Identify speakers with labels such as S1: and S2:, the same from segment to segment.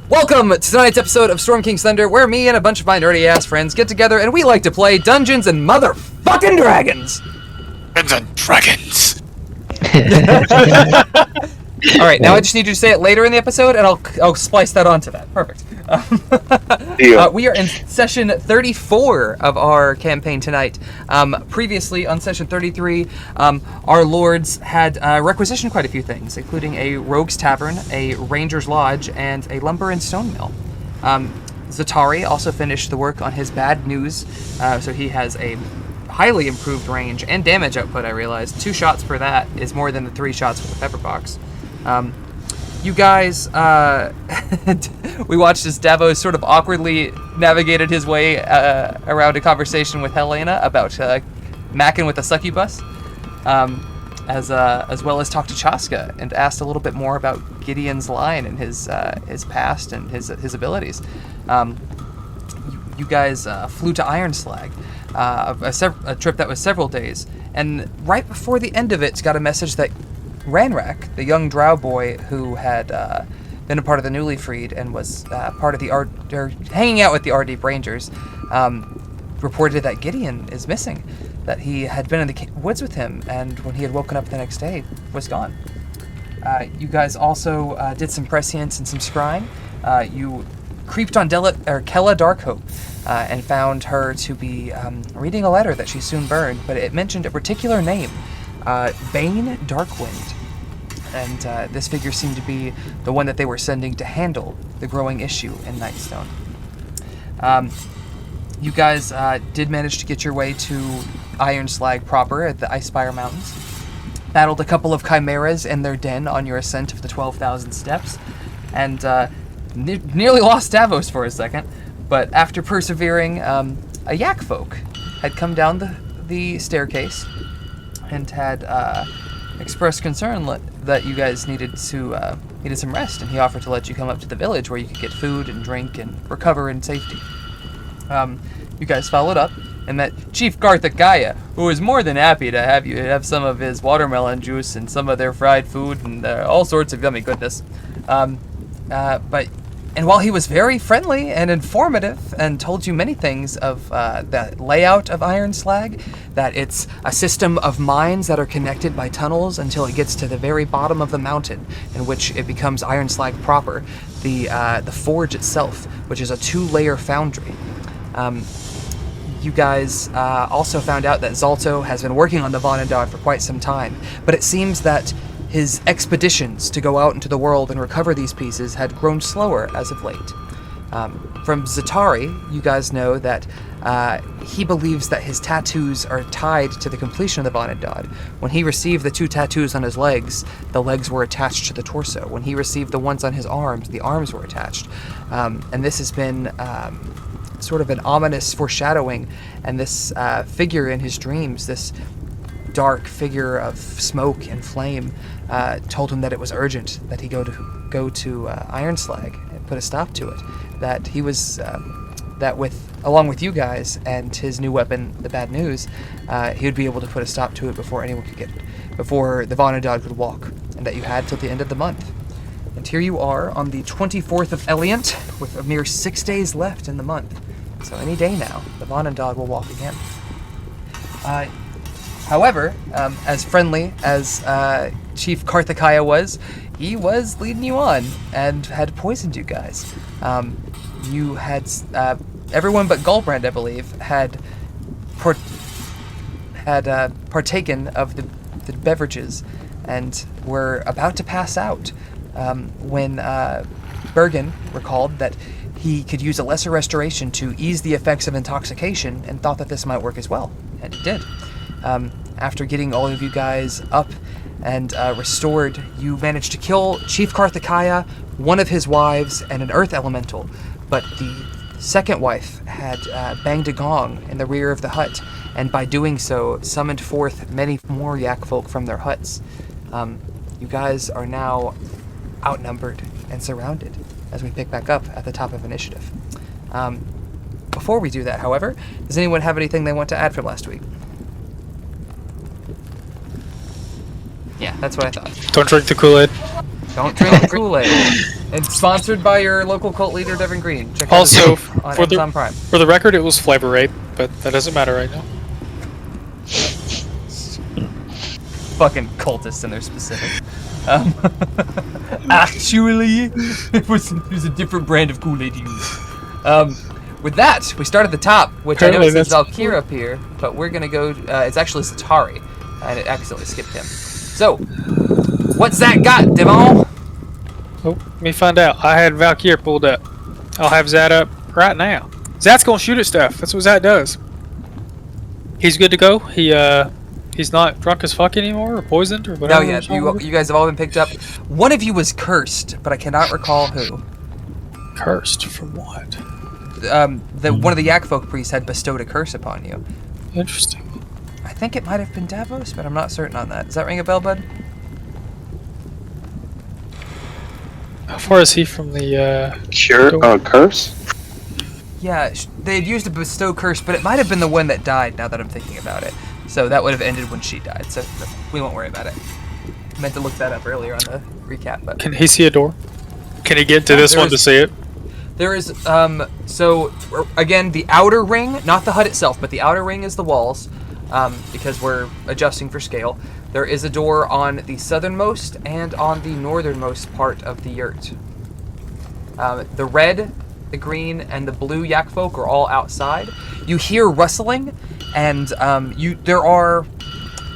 S1: Welcome to tonight's episode of Storm King's Thunder, where me and a bunch of my nerdy-ass friends get together and we like to play Dungeons and Motherfucking Dragons!
S2: Dungeons and Dragons!
S1: Alright, now I just need you to say it later in the episode, and I'll splice that onto that. Perfect. We are in session 34 of our campaign tonight. Previously, on session 33, our lords had requisitioned quite a few things, including a rogue's tavern, a ranger's lodge, and a lumber and stone mill. Zatari also finished the work on his bad news, so he has a highly improved range and damage output, I realized. 2 shots per that is more than the 3 shots with the pepper box. You guys, we watched as Davos sort of awkwardly navigated his way around a conversation with Helena about macking with a succubus, as well as talked to Chaska and asked a little bit more about Gideon's line and his past and his abilities. You guys flew to Ironslag, a trip that was several days, and right before the end of it, got a message that Ranrak, the young drow boy who had been a part of the newly freed and was part of hanging out with the Ardeep Rangers, reported that Gideon is missing, that he had been in the woods with him, and when he had woken up the next day, was gone. You guys also did some prescience and some scrying. You creeped on Kella Darkhope and found her to be reading a letter that she soon burned, but it mentioned a particular name, Bane Darkwind. And this figure seemed to be the one that they were sending to handle the growing issue in Nightstone. You guys did manage to get your way to Ironslag proper at the Icespire Mountains. Battled a couple of chimeras in their den on your ascent of the 12,000 steps, and nearly lost Davos for a second. But after persevering, a yak folk had come down the staircase and had expressed concern that you guys needed some rest, and he offered to let you come up to the village where you could get food and drink and recover in safety. You guys followed up and met Chief Karthikaya, who was more than happy to have you have some of his watermelon juice and some of their fried food and all sorts of yummy goodness. And while he was very friendly and informative and told you many things of the layout of Ironslag, that it's a system of mines that are connected by tunnels until it gets to the very bottom of the mountain, in which it becomes Ironslag proper, the forge itself, which is a 2-layer foundry. You guys also found out that Zalto has been working on the Vonnegut for quite some time, but it seems that his expeditions to go out into the world and recover these pieces had grown slower as of late. From Zatari, you guys know that he believes that his tattoos are tied to the completion of the Vonnegut. When he received the 2 tattoos on his legs, the legs were attached to the torso. When he received the ones on his arms, the arms were attached. And this has been sort of an ominous foreshadowing, and this figure in his dreams, this dark figure of smoke and flame, told him that it was urgent that he go to Ironslag and put a stop to it. That he was along with you guys and his new weapon, the bad news, he would be able to put a stop to it before anyone could before the Vonnegut could walk, and that you had till the end of the month. And here you are on the 24th of Eliant, with a mere 6 days left in the month. So any day now, the Vonnegut will walk again. However, as friendly as Chief Karthikaya was, he was leading you on and had poisoned you guys. You had everyone but Gulbrand, I believe, had partaken of the beverages and were about to pass out when Bergen recalled that he could use a lesser restoration to ease the effects of intoxication, and thought that this might work as well, and it did. After getting all of you guys up and restored, you managed to kill Chief Karthikaya, one of his wives, and an earth elemental, but the second wife had banged a gong in the rear of the hut, and by doing so, summoned forth many more yak folk from their huts. You guys are now outnumbered and surrounded as we pick back up at the top of initiative. Before we do that, however, does anyone have anything they want to add from last week? Yeah, that's what I thought.
S2: Don't drink the Kool-Aid.
S1: Don't drink the Kool-Aid. And sponsored by your local cult leader, Devin Green. Check out his
S3: Also,
S1: stuff on
S3: for
S1: Amazon Prime.
S3: the record, it was Flavor Ape, but that doesn't matter right now.
S1: Fucking cultists and their specifics. Actually, it was a different brand of Kool-Aid used. With that, we start at the top, which
S3: Apparently
S1: I know it says
S3: that's-
S1: Valkyr up here, but we're gonna go. It's actually Satari, and it accidentally skipped him. So, what's that got, Devon?
S3: Oh, let me find out. I had Valkyr pulled up. I'll have Zat up right now. Zat's gonna shoot at stuff. That's what Zat does. He's good to go. He's not drunk as fuck anymore, or poisoned, or
S1: No,
S3: whatever.
S1: yeah, you guys have all been picked up. One of you was cursed, but I cannot recall who.
S3: Cursed from what?
S1: One of the Yak folk priests had bestowed a curse upon you.
S3: Interesting.
S1: I think it might have been Davos, but I'm not certain on that. Does that ring a bell, bud?
S3: How far is he from the?
S4: Curse?
S1: Yeah, they had used a bestow curse, but it might have been the one that died, now that I'm thinking about it. So that would have ended when she died, so we won't worry about it. I meant to look that up earlier on the recap, but...
S3: Can he see a door? Can he get to this one to see it?
S1: There is, so, again, the outer ring, not the hut itself, but the outer ring is the walls, because we're adjusting for scale. There is a door on the southernmost and on the northernmost part of the yurt. The red, the green, and the blue yak folk are all outside. You hear rustling, and there are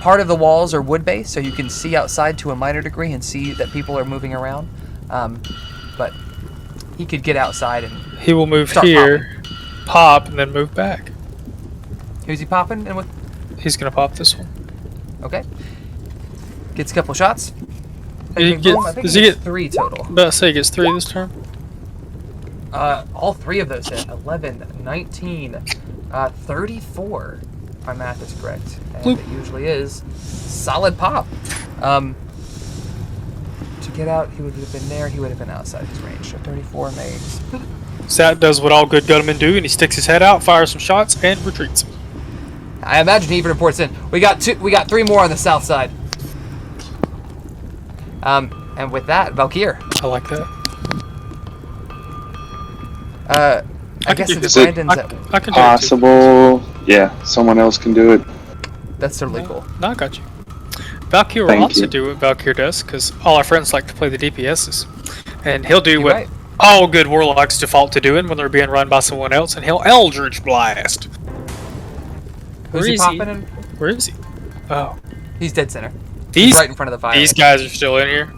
S1: part of the walls are wood based, so you can see outside to a minor degree and see that people are moving around. But he could get outside and
S3: He will move
S1: start
S3: here, pop, and then move back.
S1: Who's he popping? And what?
S3: He's gonna pop this one.
S1: Okay. Gets a couple shots.
S3: He
S1: Boom,
S3: gets-
S1: I think
S3: does
S1: he
S3: he
S1: gets
S3: get-
S1: 3 total.
S3: I'm about to say he gets 3 this turn.
S1: All 3 of those hit. 11, 19, 34. If my math is correct. And
S3: Bloop.
S1: it usually is. Solid pop. To get out, he would have been there. He would have been outside his range. So 34 makes...
S3: Zat does what all good gunmen do, and he sticks his head out, fires some shots, and retreats.
S1: I imagine he even reports in. We got 3 more on the south side. And with that, Valkyr.
S3: I like that.
S1: I guess
S3: can do
S1: it's
S4: it.
S1: Brandon's.
S3: I can do it too.
S4: Possible. Yeah, someone else can do it.
S1: That's totally cool.
S3: No, I got you. Valkyr will
S4: Thank
S3: also
S4: you.
S3: do what Valkyr does, because all our friends like to play the DPSs. And he'll do
S1: You're
S3: what
S1: right.
S3: all good warlocks default to doing when they're being run by someone else, and he'll Eldritch Blast.
S1: Who's
S3: Where
S1: he
S3: is
S1: popping in?
S3: Where is he? Oh.
S1: He's dead center.
S3: These,
S1: Right in front of the fire.
S3: these guys are still in here.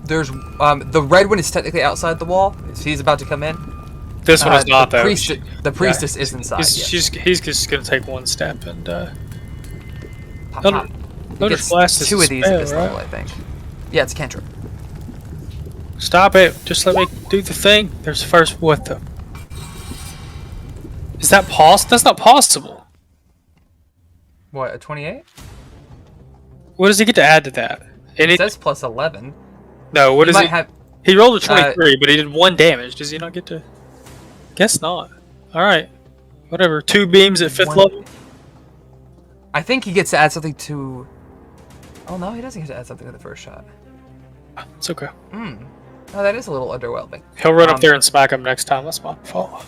S1: There's the red one is technically outside the wall. So he's about to come in.
S3: This one is not,
S1: the
S3: though.
S1: The priestess is inside.
S3: He's,
S1: Yes.
S3: he's just going to take one step and...
S1: Pop,
S3: Eldritch-
S1: pop. He
S3: Eldritch
S1: gets
S3: Blast is
S1: 2
S3: a
S1: of these at this
S3: spell,
S1: level,
S3: right?
S1: I think. Yeah, it's a cantrip.
S3: Stop it! Just let me do the thing. There's first... What the... Is that possible? That's not possible.
S1: What, a 28?
S3: What does he get to add to that?
S1: It says plus 11.
S3: No, what
S1: You
S3: is
S1: might
S3: it?
S1: have.
S3: He rolled a 23, but he did 1 damage. Does he not get to... Guess not. Alright. Whatever. 2 beams at 5th
S1: One-
S3: level?
S1: I think he gets to add something to. Oh no, he doesn't get to add something to the first shot.
S3: It's okay.
S1: Oh, that is a little underwhelming.
S3: He'll run up there and smack him next time. That's my fault.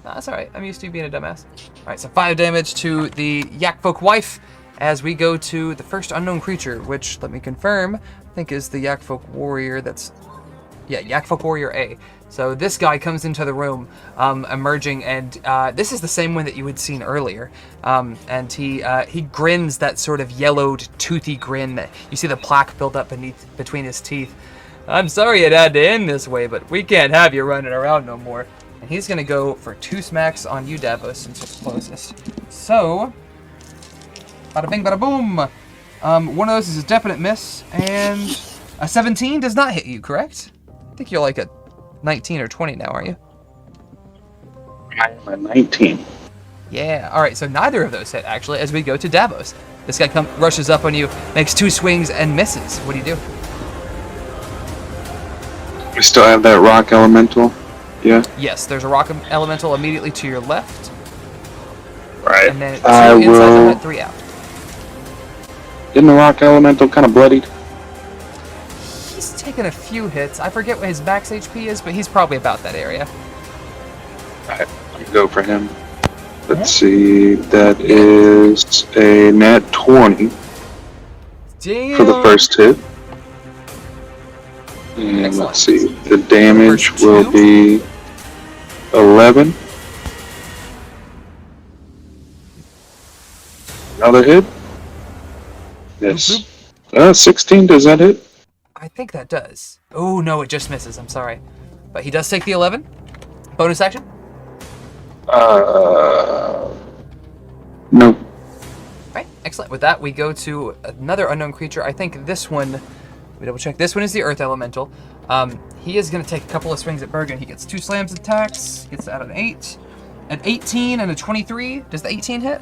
S1: No, that's alright. I'm used to you being a dumbass. Alright, so 5 damage to the Yakfolk wife as we go to the first unknown creature, which, let me confirm, I think is the Yakfolk warrior that's... Yeah, Yakfolk warrior A. So this guy comes into the room, emerging, and this is the same one that you had seen earlier. And he grins that sort of yellowed, toothy grin that you see the plaque build up between his teeth. I'm sorry it had to end this way, but we can't have you running around no more. And he's gonna go for 2 smacks on you, Davos, since it's closest. So, bada bing, bada boom. One of those is a definite miss, and a 17 does not hit you, correct? I think you're like a 19 or 20 now, aren't you?
S4: I am a 19.
S1: Yeah. All right. So neither of those hit actually. As we go to Davos, this guy rushes up on you, makes 2 swings and misses. What do you do?
S4: We still have that rock elemental. Yeah.
S1: Yes, there's a rock elemental immediately to your left,
S4: Right.
S1: and then 2
S4: I
S1: inside the
S4: will.
S1: hut, 3 out.
S4: Isn't the rock elemental kind of bloodied?
S1: He's taken a few hits. I forget what his max HP is, but he's probably about that area.
S4: Alright, I'm gonna go for him. Let's see, that is a nat 20
S1: Damn.
S4: for the first hit. And
S1: Excellent.
S4: let's see, the damage
S1: First
S4: will
S1: two?
S4: be 11. Another hit? Yes. 16, does that hit?
S1: I think that does. Oh, no, it just misses. I'm sorry. But he does take the 11. Bonus action?
S4: No.
S1: Right, excellent. With that, we go to another unknown creature. I think this one, let me double check. This one is the Earth Elemental. He is going to take a couple of swings at Bergen. He gets 2 slams attacks, gets out an 8, an 18, and a 23. Does the 18 hit?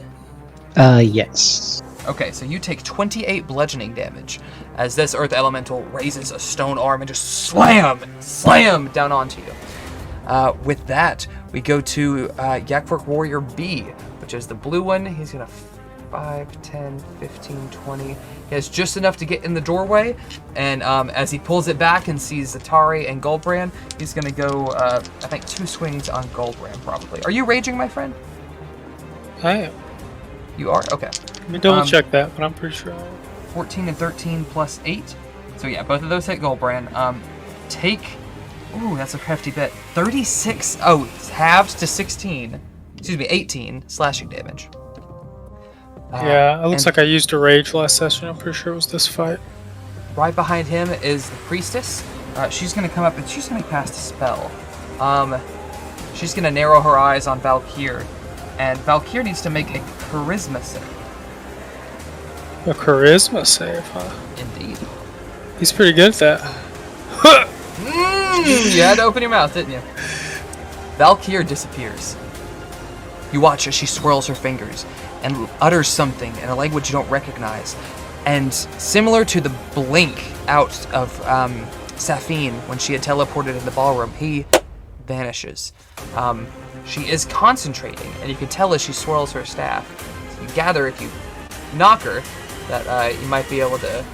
S5: Yes.
S1: Okay, so you take 28 bludgeoning damage as this Earth Elemental raises a stone arm and just slam down onto you. With that, we go to Yakfork Warrior B, which is the blue one. He's going to 5, 10, 15, 20. He has just enough to get in the doorway, and as he pulls it back and sees Atari and Goldbrand, he's going to go, I think, 2 swings on Goldbrand, probably. Are you raging, my friend?
S3: I am.
S1: You are? Okay.
S3: Let me double check that, but I'm pretty sure.
S1: 14 and 13 plus 8. So yeah, both of those hit Goldbrand. Take... Ooh, that's a hefty bit. 36... Oh, it's halved to 16. Excuse me, 18 slashing damage.
S3: Yeah, it looks
S1: and
S3: like I used a rage last session. I'm pretty sure it was this fight.
S1: right behind him is the Priestess. She's going to come up and she's going to cast a spell. She's going to narrow her eyes on Valkyr. And Valkyr needs to make a charisma save.
S3: A charisma save, huh?
S1: Indeed.
S3: He's pretty good at that.
S1: You had to open your mouth, didn't you? Valkyr disappears. You watch as she swirls her fingers and utters something in a language you don't recognize. And similar to the blink out of Safine when she had teleported in the ballroom, he vanishes. She is concentrating, and you can tell as she swirls her staff. So you gather if you knock her that you might be able to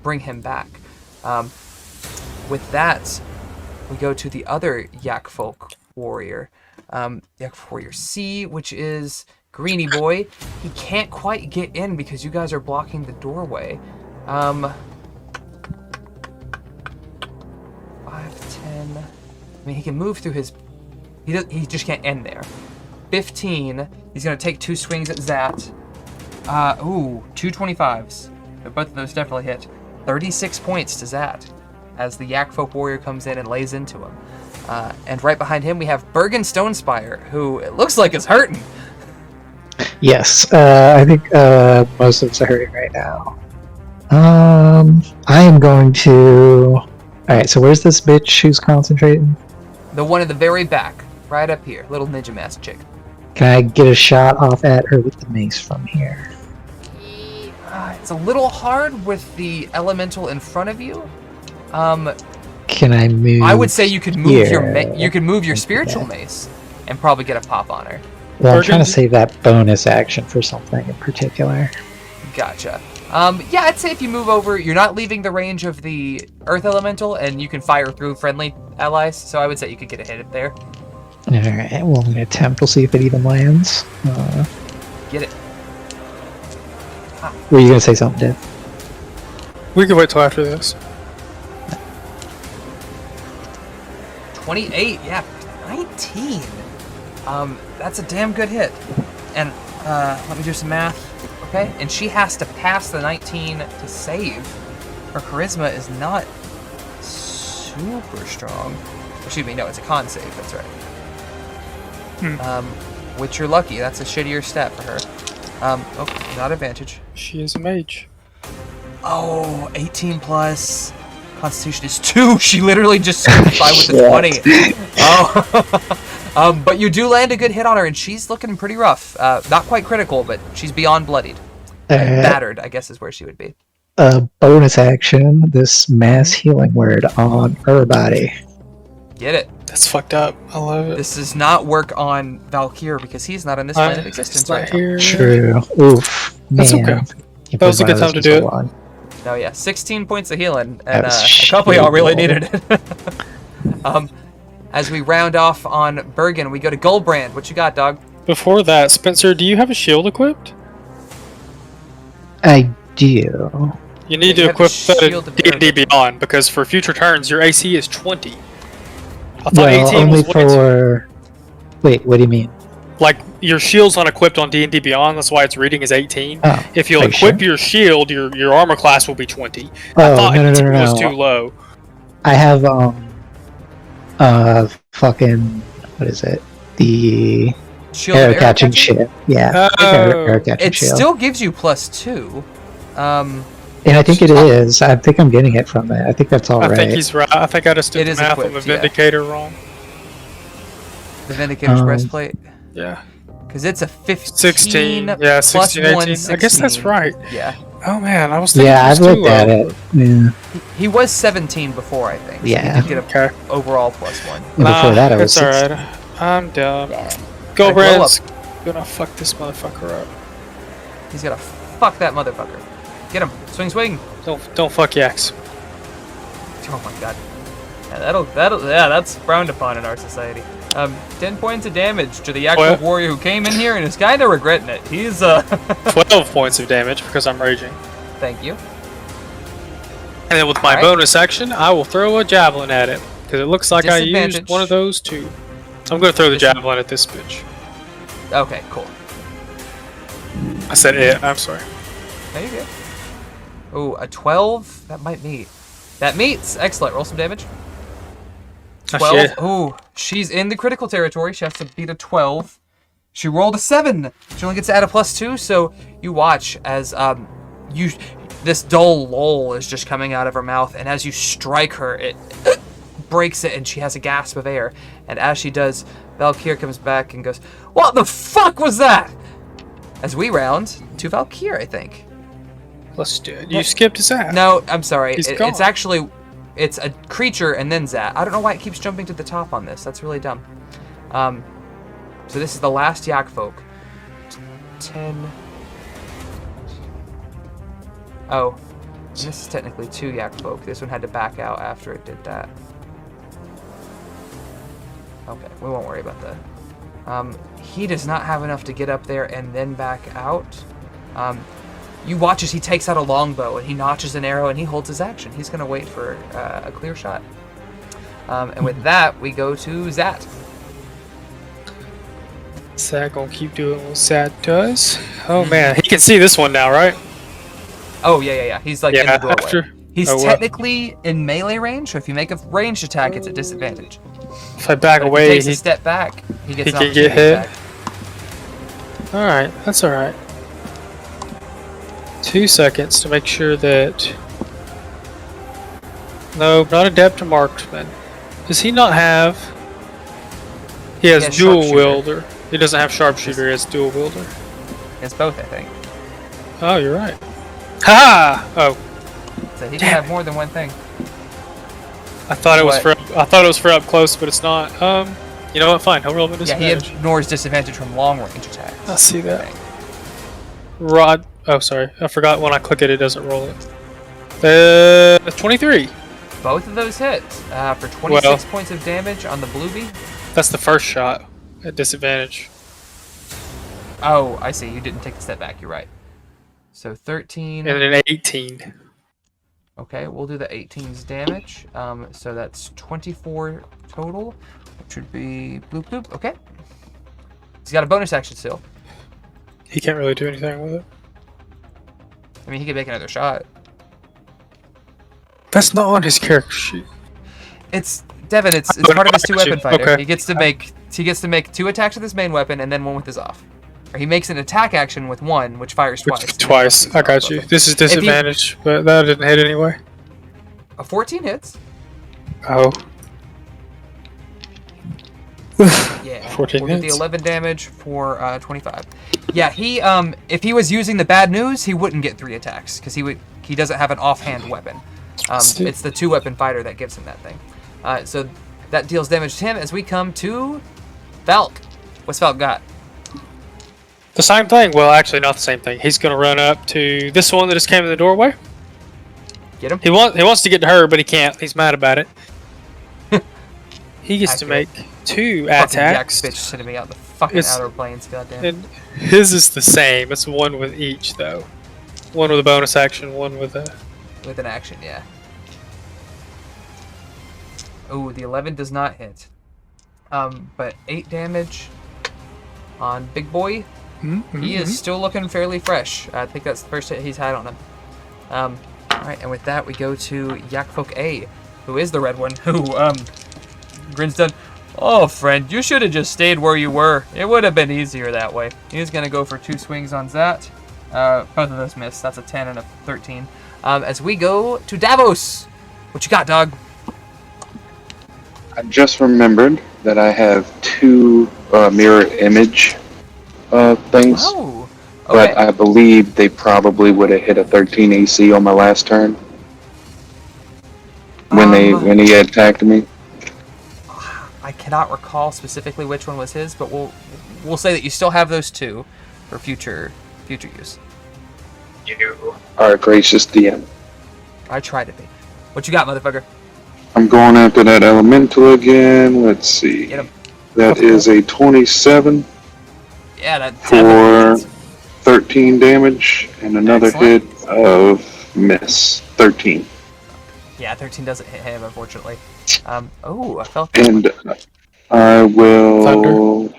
S1: bring him back. With that, we go to the other Yakfolk warrior. Yakfolk warrior C, which is Greeny Boy. He can't quite get in because you guys are blocking the doorway. 5, 10... I mean, he can move through his... He just can't end there. 15. He's going to take 2 swings at Zat. Ooh, 2 25s. Both of those definitely hit. 36 points to Zat as the Yakfolk warrior comes in and lays into him. And right behind him we have Bergen Stonespire, who it looks like is hurting.
S5: Yes, I think most of us are hurting right now. I am going to... Alright, so where's this bitch who's concentrating?
S1: The one at the very back, right up here. Little ninja mask chick.
S5: Can I get a shot off at her with the mace from here?
S1: It's a little hard with the elemental in front of you.
S5: Can I move?
S1: I would say you could move
S5: here?
S1: you could move your spiritual mace and probably get a pop on her.
S5: Well, I'm trying to save that bonus action for something in particular.
S1: Gotcha. Yeah, I'd say if you move over, you're not leaving the range of the Earth Elemental, and you can fire through friendly allies, so I would say you could get a hit up there.
S5: Alright, well, I'm going to attempt. We'll see if it even lands.
S1: Get it.
S5: Were you going to say something, Div?
S3: We can wait till after this.
S1: 28, yeah. 19. That's a damn good hit. And let me do some math. Okay, and she has to pass the 19 to save. Her charisma is not super strong. Excuse me, no, it's a con save, that's right. Which you're lucky, that's a shittier stat for her. Oh, not advantage.
S3: She is a mage.
S1: Oh, 18 plus. Constitution is 2. She literally just scraped by with a 20. Oh. But you do land a good hit on her, and she's looking pretty rough. Not quite critical, but she's beyond bloodied. Battered, I guess, is where she would be.
S5: Bonus action, this mass healing word on her body.
S1: Get it.
S3: That's fucked up. I love it.
S1: This does not work on Valkyr because he's not in this plane of existence right now.
S3: Here.
S5: True. Oof.
S3: That's
S5: man.
S3: okay. That was a good time to do it.
S1: No, yeah, 16 points of healing, and
S5: That's
S1: a couple of y'all really
S5: shitty.
S1: needed it. As we round off on Bergen, we go to Goldbrand. What you got, dog?
S3: Before that, Spencer, do you have a shield equipped?
S5: I do.
S3: You need
S1: Yeah, you
S3: to
S1: have the
S3: equip that
S1: shield of
S3: at D&D
S1: arrogance.
S3: Beyond, because for future turns, your AC is 20. I thought
S5: Well,
S3: 18
S5: only
S3: was way too...
S5: for. Wait, what do you mean?
S3: Like, your shield's not equipped on D&D Beyond, that's why its reading is 18.
S5: Oh,
S3: If you'll
S5: are you
S3: equip
S5: sure?
S3: your shield, your armor class will be 20. I
S5: Oh,
S3: thought
S5: no,
S3: 18 was
S5: no.
S3: too low.
S5: I have fucking what is it? The
S1: Shield
S5: arrow
S1: of
S5: catching shit. Yeah, arrow catching
S1: It
S5: shield.
S1: still gives you +2.
S5: And I think it is. I think I'm getting it from it. I think that's all
S3: I
S5: right.
S3: think he's right. I think I just
S1: It
S3: did the
S1: is
S3: math on the
S1: equipped, yeah.
S3: Vindicator wrong.
S1: The Vindicator's
S5: Um,
S1: breastplate.
S3: Yeah.
S1: Because it's a 15
S3: 16. Yeah, 16, 18. I guess that's
S1: 16.
S3: right.
S1: Yeah.
S3: Oh man, I was thinking
S5: Yeah,
S3: it was
S5: I've
S3: too
S5: looked at
S3: low.
S5: it. Yeah.
S1: He was 17 before, I think. So
S5: Yeah.
S1: he did get
S3: Okay.
S1: a overall +1.
S5: And before that, I was
S3: it's
S5: 16.
S3: alright. I'm dumb.
S1: Yeah.
S3: Goldbrand's gonna fuck this motherfucker up.
S1: He's gonna fuck that motherfucker. Get him. Swing, swing.
S3: Don't fuck yaks.
S1: Oh my god. Yeah, that's frowned upon in our society. 10 points of damage to the Yakko
S3: What?
S1: warrior who came in here and is kind of regretting it. He's,
S3: 12 points of damage because I'm raging.
S1: Thank you.
S3: And then with my
S1: Alright.
S3: bonus action, I will throw a javelin at it. Because it looks like I used
S1: Disadvantage.
S3: one of those too. I'm gonna throw the javelin at this bitch.
S1: Okay, cool.
S3: I said it, I'm sorry.
S1: There you go. Ooh, a 12? That might meet. That meets! Excellent. Roll some damage.
S3: Oh,
S1: 12.
S3: shit.
S1: Ooh, she's in the critical territory. She has to beat a 12. She rolled a 7. She only gets to add a +2, so you watch as this dull lull is just coming out of her mouth, and as you strike her, it breaks it, and she has a gasp of air. And as she does, Valkyr comes back and goes, "What the fuck was that?" As we round to Valkyr, I think.
S3: Let's do it. You skipped his ass.
S1: No, I'm sorry.
S3: He's
S1: It's
S3: gone.
S1: actually, it's a creature and then Zat. I don't know why it keeps jumping to the top on this. That's really dumb. So this is the last Yak folk. 10. Oh, and this is technically 2 Yak folk. This one had to back out after it did that. Okay, we won't worry about that. He does not have enough to get up there and then back out. You watch as he takes out a longbow and he notches an arrow and he holds his action. He's going to wait for a clear shot. And with that, we go to Zat.
S3: Zat gonna keep doing what Zat does. Oh man, he can see this one now, right?
S1: Oh, yeah. He's like in the
S3: Yeah,
S1: doorway.
S3: after.
S1: He's
S3: Oh, well.
S1: technically in melee range, so if you make a ranged attack, it's a disadvantage.
S3: If I back
S1: But if
S3: away,
S1: he takes
S3: he
S1: a step back, he gets
S3: he
S1: an
S3: can get
S1: opportunity
S3: hit.
S1: attack.
S3: Alright, that's alright. 2 seconds to make sure that... No, not adept or marksman. Does he not have... He has
S1: has
S3: dual
S1: sharpshooter.
S3: wielder. He doesn't have sharpshooter, he has dual wielder.
S1: It's both, I think.
S3: Oh, you're right. Ha! Oh,
S1: So he can
S3: Damn
S1: have
S3: it.
S1: more than one thing.
S3: I thought it was
S1: What?
S3: for I thought it was for up close, but it's not. You know what? Fine, he'll roll with
S1: Yeah, he
S3: disadvantage.
S1: ignores disadvantage from long range attacks.
S3: I see that.
S1: I think.
S3: Rod. Oh, sorry. I forgot when I click it, it doesn't roll it. 23.
S1: Both of those hit for 26
S3: Well.
S1: points of damage on the bluebee.
S3: That's the first shot at disadvantage.
S1: Oh, I see. You didn't take the step back. You're right. So 13.
S3: And an 18.
S1: Okay, we'll do the 18's damage. So that's 24 total, which would be bloop bloop. Okay. He's got a bonus action still.
S3: He can't really do anything with it.
S1: I mean, he could make another shot.
S3: That's not on his character sheet.
S1: It's Devin. It's
S3: Oh,
S1: part of his
S3: I got you.
S1: 2-weapon fighter.
S3: Okay.
S1: He gets to make 2 attacks with his main weapon and then 1 with his off. Or he makes an attack action with 1, which fires twice.
S3: Twice. I got you. This is disadvantage, but that didn't hit anyway.
S1: A 14 hits.
S3: Oh.
S1: Yeah.
S3: 14
S1: we'll get the
S3: hits.
S1: 11 damage for 25. Yeah, he if he was using the bad news, he wouldn't get 3 attacks because he doesn't have an offhand weapon.
S3: See.
S1: It's the 2-weapon fighter that gives him that thing. So that deals damage to him as we come to Valk. What's Valk got?
S3: The same thing. Well, actually, not the same thing. He's going to run up to this one that just came in the doorway.
S1: Get him.
S3: He wants to get to her, but he can't. He's mad about it. He gets to
S1: Accurate.
S3: make 2
S1: Fucking yak
S3: attacks.
S1: bitch sending me out the fucking
S3: It's-
S1: outer planes. Goddamn.
S3: And his is the same. It's 1 with each, though. 1 with a bonus action, 1 with a...
S1: With an action, yeah. Oh, the 11 does not hit. But 8 damage on Big Boy. He is still looking fairly fresh. I think that's the first hit he's had on him. Alright, and with that we go to Yakfolk A, who is the red one, who, grins down. Oh, friend, you should have just stayed where you were. It would have been easier that way. He's gonna go for 2 swings on Zat. Both of those miss. That's a 10 and a 13. As we go to Davos. What you got, dog?
S4: I just remembered that I have 2 mirror image things,
S1: Oh, okay.
S4: but I believe they probably would have hit a 13 AC on my last turn when he attacked me.
S1: I cannot recall specifically which one was his, but we'll say that you still have those 2 for future use.
S4: You are a gracious DM.
S1: I try to be. What you got, motherfucker?
S4: I'm going after that elemental again. Let's see.
S1: Get him.
S4: That is a 27
S1: Yeah, that
S4: for
S1: definitely hits.
S4: 13 damage and another
S1: Excellent.
S4: hit of miss 13.
S1: Yeah, 13 doesn't hit him, unfortunately. Oh, I felt
S4: And I will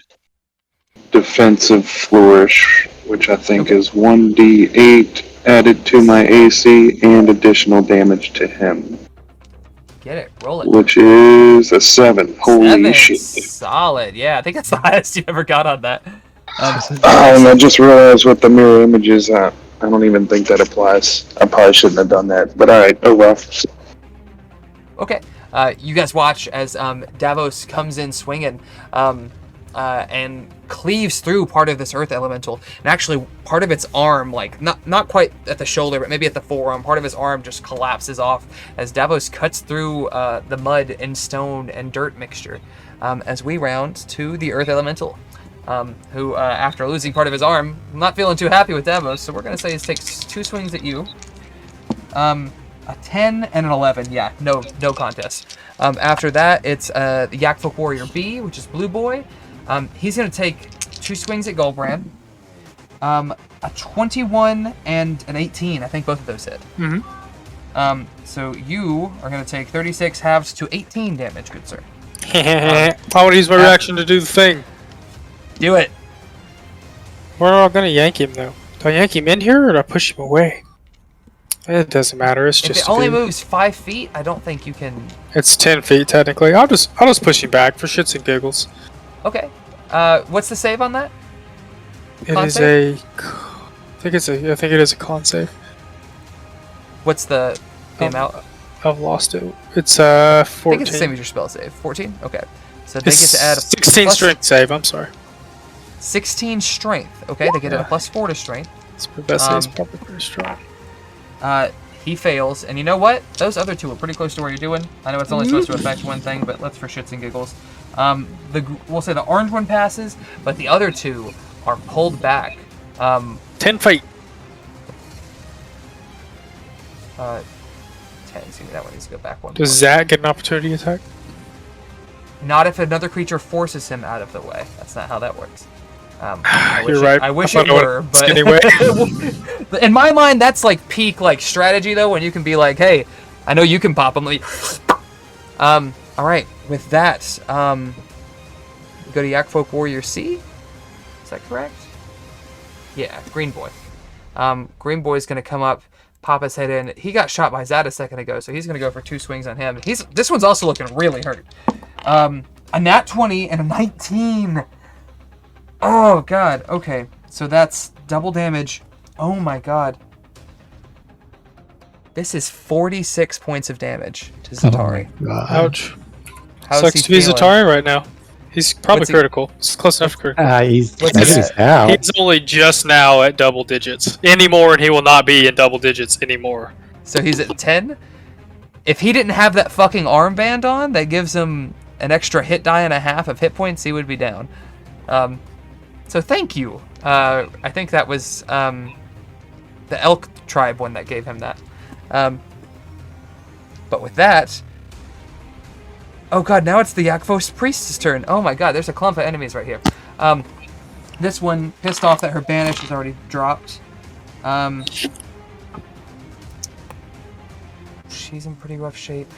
S4: defensive flourish, which I think is 1d8 added to my AC and additional damage to him,
S1: Get it. Roll it.
S4: which is a 7. Holy
S1: 7.
S4: shit.
S1: Solid. Yeah, I think that's the highest you ever got on that.
S4: And I just realized with the mirror images, I don't even think that applies. I probably shouldn't have done that, but alright, oh well.
S1: Okay. You guys watch as Davos comes in swinging and cleaves through part of this earth elemental. And actually, part of its arm, like, not quite at the shoulder, but maybe at the forearm, part of his arm just collapses off as Davos cuts through the mud and stone and dirt mixture. As we round to the earth elemental, who, after losing part of his arm, not feeling too happy with Davos, so we're going to say he takes 2 swings at you. A 10 and an 11. Yeah, no contest. After that, it's the Yakfolk Warrior B, which is Blue Boy. He's going to take 2 swings at Goldbrand. A 21 and an 18. I think both of those hit. So you are going to take 36 halves to 18 damage, good sir.
S3: I want to use my reaction to do the thing.
S1: Do it.
S3: Where am I going to yank him, though? Do I yank him in here, or do I push him away? It doesn't matter. It's
S1: If
S3: just
S1: it only moves 5 feet, I don't think you can.
S3: It's 10 feet technically. I'll just push him back for shits and giggles.
S1: Okay. What's the save on that?
S3: It
S1: Con
S3: is
S1: save?
S3: I think it is a con save.
S1: What's the amount?
S3: I've lost it. It's
S1: I
S3: 14.
S1: think it's the same as your spell save. 14. Okay. So they get to add a
S3: 16
S1: plus
S3: strength save. I'm sorry.
S1: 16 strength. Okay, they get a +4 to strength.
S3: It's my best save is probably pretty strong.
S1: He fails, and you know what? Those other 2 are pretty close to what you're doing. I know it's only supposed to affect one thing, but let's for shits and giggles. We'll say the orange one passes, but the other 2 are pulled back.
S3: 10 feet.
S1: 10. Excuse me, that one needs to go back one.
S3: Does
S1: more.
S3: Zach get an opportunity attack?
S1: Not if another creature forces him out of the way. That's not how that works. I wish
S3: You're right.
S1: I wish
S3: I
S1: it
S3: thought
S1: were,
S3: it was
S1: but
S3: anyway.
S1: in my mind, that's like peak like strategy though, when you can be like, "Hey, I know you can pop them." Like, all right. With that, we go to Yakfolk Warrior C. Is that correct? Yeah, Green Boy. Green Boy's gonna come up, pop his head in. He got shot by Zad a second ago, so he's gonna go for 2 swings on him. This one's also looking really hurt. A nat 20 and a 19. Oh god. Okay, so that's double damage. Oh my god. This is 46 points of damage to Zatari.
S3: Ouch.
S1: How's
S3: Sucks
S1: he
S3: to be
S1: feeling?
S3: Zatari right now. He's probably
S1: What's he-
S3: critical. It's close enough to critical.
S5: He's
S1: What's he at?
S5: out.
S3: He's only just now at double digits. Anymore, and he will not be in double digits anymore.
S1: So he's at 10. If he didn't have that fucking armband on, that gives him an extra hit die and a half of hit points, he would be down. So thank you. I think that was the Elk Tribe one that gave him that. But with that... Oh god, now it's the Yakvos priest's turn. Oh my god, there's a clump of enemies right here. This one, pissed off that her banish is already dropped. She's in pretty rough shape.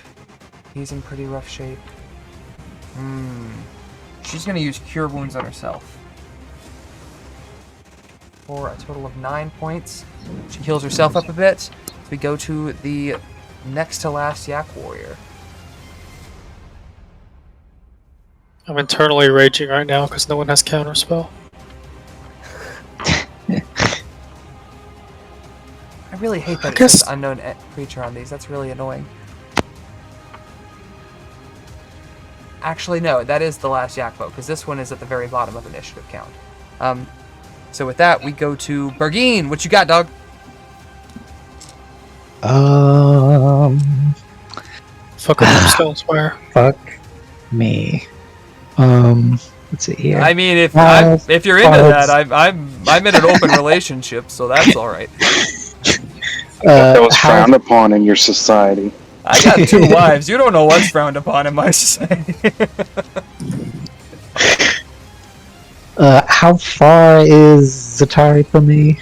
S1: He's in pretty rough shape. She's gonna use Cure Wounds on herself. For a total of 9 points. She heals herself up a bit. We go to the next to last Yak Warrior.
S3: I'm internally raging right now because no one has counterspell.
S1: I really hate that it says unknown creature on these. That's really annoying. Actually, no, that is the last Yakbo, because this one is at the very bottom of initiative count. So with that, we go to Bergine. What you got, dog?
S3: Fuck with them stones, fire.
S5: Fuck me. Let's see here.
S1: I mean, if you're into that, I'm in an open relationship, so that's all right.
S4: That was frowned upon in your society.
S1: I got 2 wives. You don't know what's frowned upon in my society.
S5: How far is Zatari from me?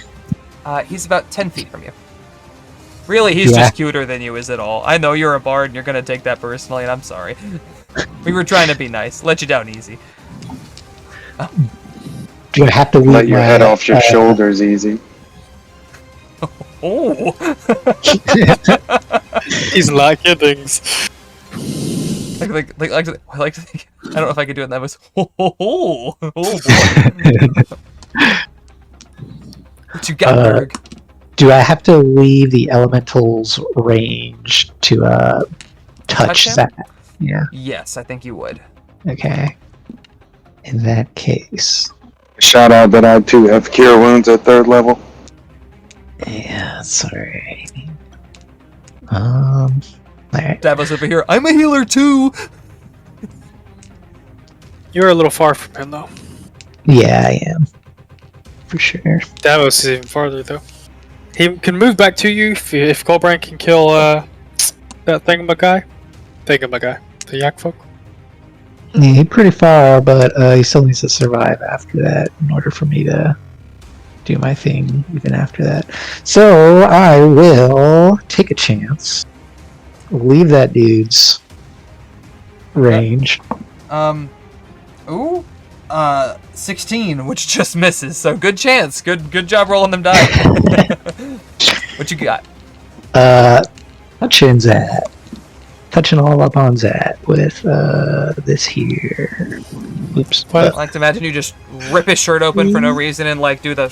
S1: He's about 10 feet from you. Really, he's just cuter than you, is it all? I know you're a bard and you're gonna take that personally, and I'm sorry. We were trying to be nice. Let you down easy.
S5: Do I have to leave
S4: Let your head off your shoulders easy.
S1: Oh!
S3: He's like things.
S1: I like to think. I don't know if I could do it in that voice. Oh boy. What you got, Berg?
S5: Do I have to leave the elemental's range to touch that? Yeah.
S1: Yes, I think you would.
S5: Okay. In that case.
S4: Shout out that I too have Cure Wounds at 3rd level.
S5: Yeah, sorry. Alright.
S1: Davos over here. I'm a healer too.
S3: You're a little far from him, though.
S5: Yeah, I am. For sure.
S3: Davos is even farther, though. He can move back to you if Colbrand can kill that thingamajig. The yak folk.
S5: Yeah, he's pretty far, but he still needs to survive after that in order for me to do my thing even after that. So I will take a chance. Leave that dude's range.
S1: 16, which just misses. So good chance. Good job rolling them die. What you got?
S5: Touching Zat. Touching all up on Zat with this here. Oops.
S1: I like to imagine you just rip his shirt open for no reason and like do the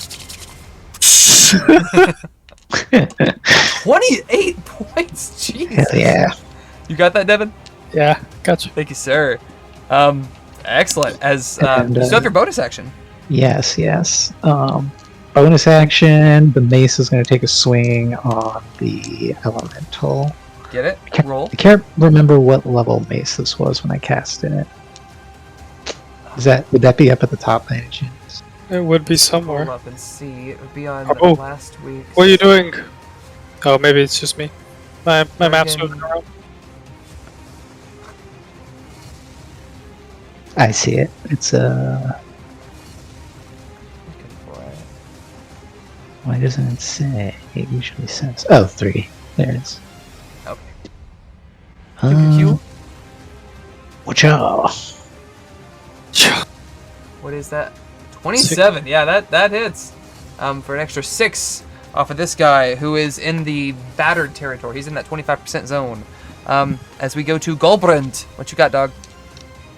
S1: 28 points. Jesus.
S5: Hell yeah.
S1: You got that, Devin?
S3: Yeah, gotcha.
S1: Thank you, sir. Excellent. As you
S5: And,
S1: still have your bonus action.
S5: Yes. Bonus action. The mace is going to take a swing on the elemental.
S1: Get it? Roll.
S5: I can't remember what level mace this was when I cast it. Would that be up at the top by any chance?
S3: It would be
S1: Roll
S3: somewhere.
S1: up and see. It would be on
S3: Oh.
S1: last week's.
S3: What are you doing? Oh, maybe it's just me. My map's moving around.
S5: I see it. It's
S1: Looking for it.
S5: Why doesn't it say? It usually says. Oh, 3. There it is.
S1: Okay. Q.
S5: Watch out.
S1: What is that? 27. Yeah, that hits. For an extra 6 off of this guy who is in the battered territory. He's in that 25% zone. As we go to Golbrand. What you got, dog?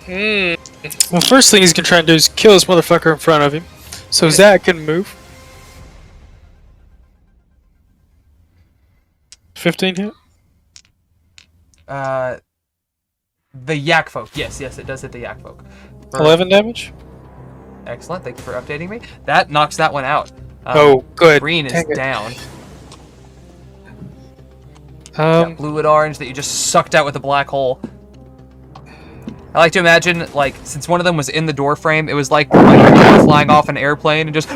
S3: Well, first thing he's gonna try and do is kill this motherfucker in front of him. So Zach can move. 15 hit?
S1: The yak folk. Yes, it does hit the yak folk.
S3: 11 damage?
S1: Excellent. Thank you for updating me. That knocks that one out.
S3: Oh, good.
S1: Green is
S3: Dang it.
S1: down. Blue and orange that you just sucked out with a black hole. I like to imagine, like, since one of them was in the door frame, it was like you were flying off an airplane and just.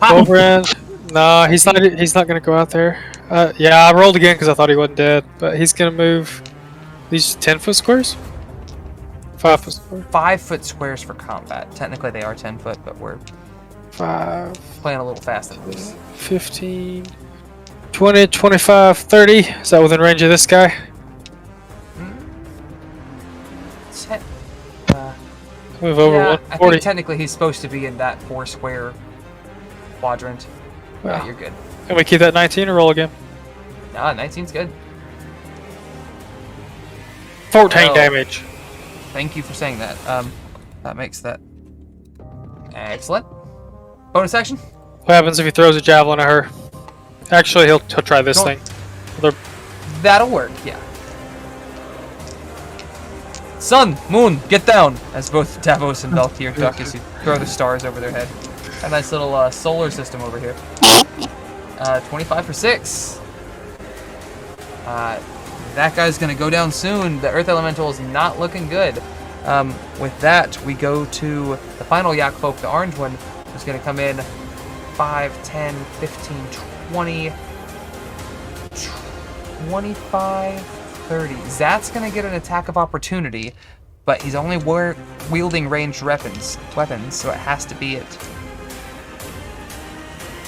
S3: Colbrand. Nah, he's not gonna go out there. Yeah, I rolled again because I thought he wasn't dead. But he's gonna move these 10-foot squares. 5-foot squares.
S1: 5-foot squares for combat. Technically, they are 10 foot, but we're
S3: 5,
S1: playing a little fast and loose.
S3: 15, 20, 25, 30. Is that within range of this guy? Move over
S1: Yeah, I
S3: 140.
S1: think technically he's supposed to be in that 4-square quadrant.
S3: Wow.
S1: Yeah, you're good.
S3: Can we keep that 19 or roll again?
S1: Nah, 19's good.
S3: 14
S1: Well,
S3: damage.
S1: Thank you for saying that. That makes that excellent. Bonus action.
S3: What happens if he throws a javelin at her? Actually, he'll try this
S1: Don't-
S3: thing.
S1: That'll work. Yeah. Sun, moon, get down! As both Davos and Valkyr duck as you throw the stars over their head. A nice little solar system over here. 25 for 6. That guy's gonna go down soon. The Earth Elemental is not looking good. With that, we go to the final Yak Folk, the orange one, who's gonna come in 5, 10, 15, 20, 25, 30. Zat's gonna get an attack of opportunity, but he's only wielding ranged weapons, so it has to be it.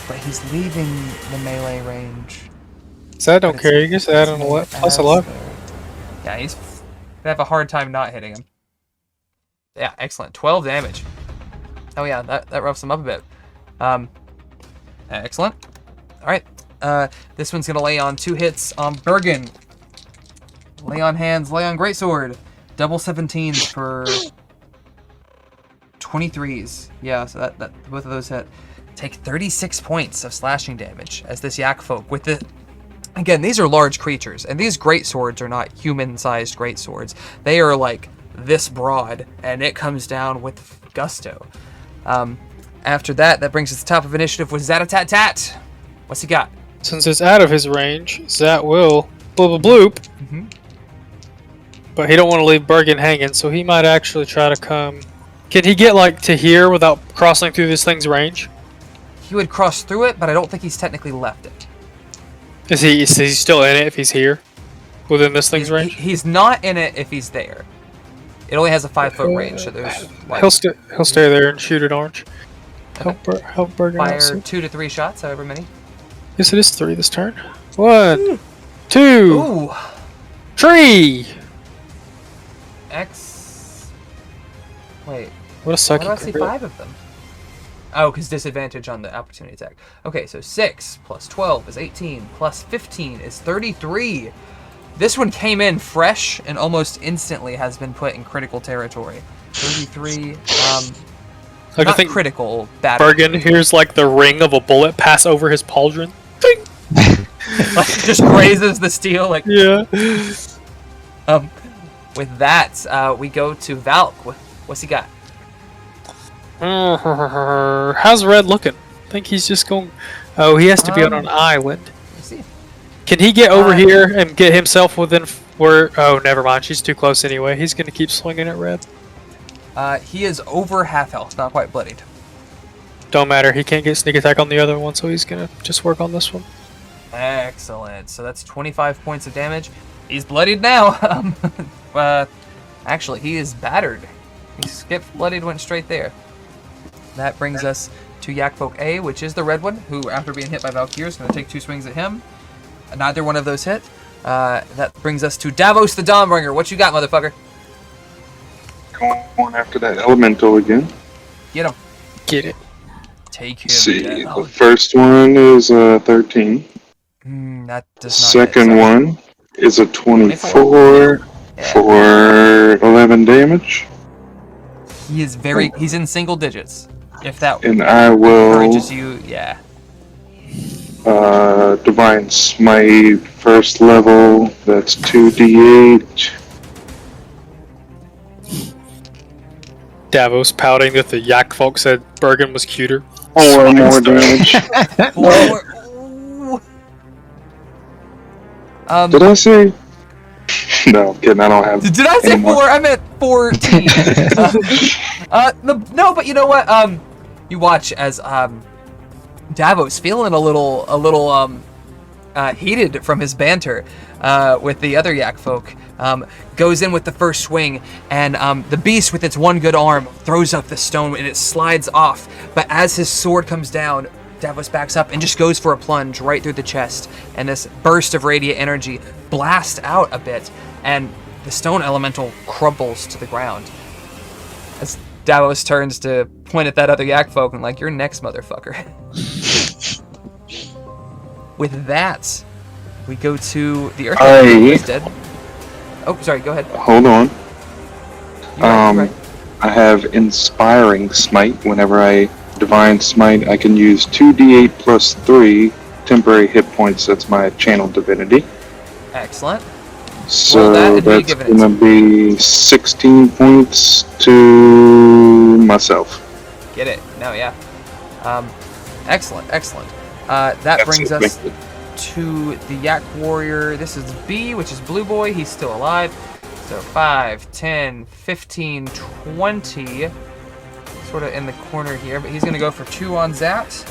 S1: But he's leaving the melee range.
S3: So I don't care. You just add an plus 11.
S1: Yeah, he's gonna have a hard time not hitting him. Yeah, excellent. 12 damage. Oh yeah, that roughs him up a bit. Excellent. All right. This one's gonna lay on 2 hits on Bergen. Lay on hands, lay on greatsword. Double 17s for 23s. Yeah, so that both of those hit. Take 36 points of slashing damage as this Yak Folk with the. Again, these are large creatures, and these greatswords are not human-sized greatswords. They are like this broad, and it comes down with gusto. After that brings us to the top of initiative with Zatatat. What's he got?
S3: Since it's out of his range, Zat will bloop bloop.
S1: Mm-hmm.
S3: But he don't want to leave Bergen hanging, so he might actually try to come. Can he get like to here without crossing through this thing's range?
S1: He would cross through it, but I don't think he's technically left it.
S3: Is he still in it if he's here? Within this thing's range?
S1: He's not in it if he's there. It only has a 5-foot range, so there's like
S3: He'll stay there and shoot at orange. Help Bergen out
S1: fire
S3: some.
S1: 2 to 3 shots, however many.
S3: Yes, it is 3 this turn. 1, 2,
S1: Ooh,
S3: 3!
S1: X. Wait,
S3: What a
S1: why
S3: sucky
S1: do I see
S3: crit.
S1: 5 of them? Oh, because disadvantage on the opportunity attack. Okay, so 6 plus 12 is 18, plus 15 is 33. This one came in fresh and almost instantly has been put in critical territory. 33,
S3: Like, I
S1: not
S3: think
S1: critical, bad.
S3: Bergen hears like the ring of a bullet pass over his pauldron. Ding!
S1: Like, just grazes the steel, like...
S3: Yeah.
S1: With that, we go to Valk. What's he got?
S3: How's Red looking? I think he's just going. Oh, he has to be on an island.
S1: Let's see.
S3: Can he get over here and get himself within where? Oh, never mind. She's too close anyway. He's gonna keep swinging at Red.
S1: He is over half health, not quite bloodied.
S3: Don't matter. He can't get sneak attack on the other one, so he's gonna just work on this one.
S1: Excellent. So that's 25 points of damage. He's bloodied now. Actually, he is battered. He skipped bloodied, went straight there. That brings us to Yak Folk A, which is the red one, who, after being hit by Valkyr, is going to take 2 swings at him. Neither one of those hit. That brings us to Davos the Dawnbringer. What you got, motherfucker?
S4: Going after that elemental again.
S1: Get him.
S3: Get it.
S1: Take him
S4: Let's see,
S1: down.
S4: the first one is 13.
S1: That does not
S4: Second
S1: hit, sorry.
S4: one is a 24 for 11 damage.
S1: He is he's in single digits. If that
S4: And I will
S1: encourages you, yeah.
S4: Divine Smite, first level, that's 2d8.
S3: Davos pouting that the Yak folk said Bergen was cuter.
S4: 4 more damage. Did I say? No, I'm kidding, I don't have
S1: Did I say
S4: any more.
S1: 4? I meant 14. No, but you know what? You watch as Davos feeling a little heated from his banter with the other yak folk, goes in with the first swing, and the beast with its one good arm throws up the stone and it slides off. But as his sword comes down, Davos backs up and just goes for a plunge right through the chest, and this burst of radiant energy blasts out a bit, and the stone elemental crumbles to the ground. As Davos turns to point at that other yak folk and like, "You're next, motherfucker." With that, we go to the Earth who is dead. Oh, sorry, go ahead.
S4: Hold on.
S1: You're right.
S4: I have Inspiring Smite. Whenever I Divine Smite, I can use 2d8 plus 3 temporary hit points. That's my channel divinity.
S1: Excellent.
S4: So
S1: Roll that,
S4: that's going to be 16 points to myself.
S1: Get it. No, yeah. Excellent. That brings us to the Yak Warrior. This is B, which is Blue Boy. He's still alive. So 5, 10, 15, 20. Sort of in the corner here, but he's going to go for 2 on Zat.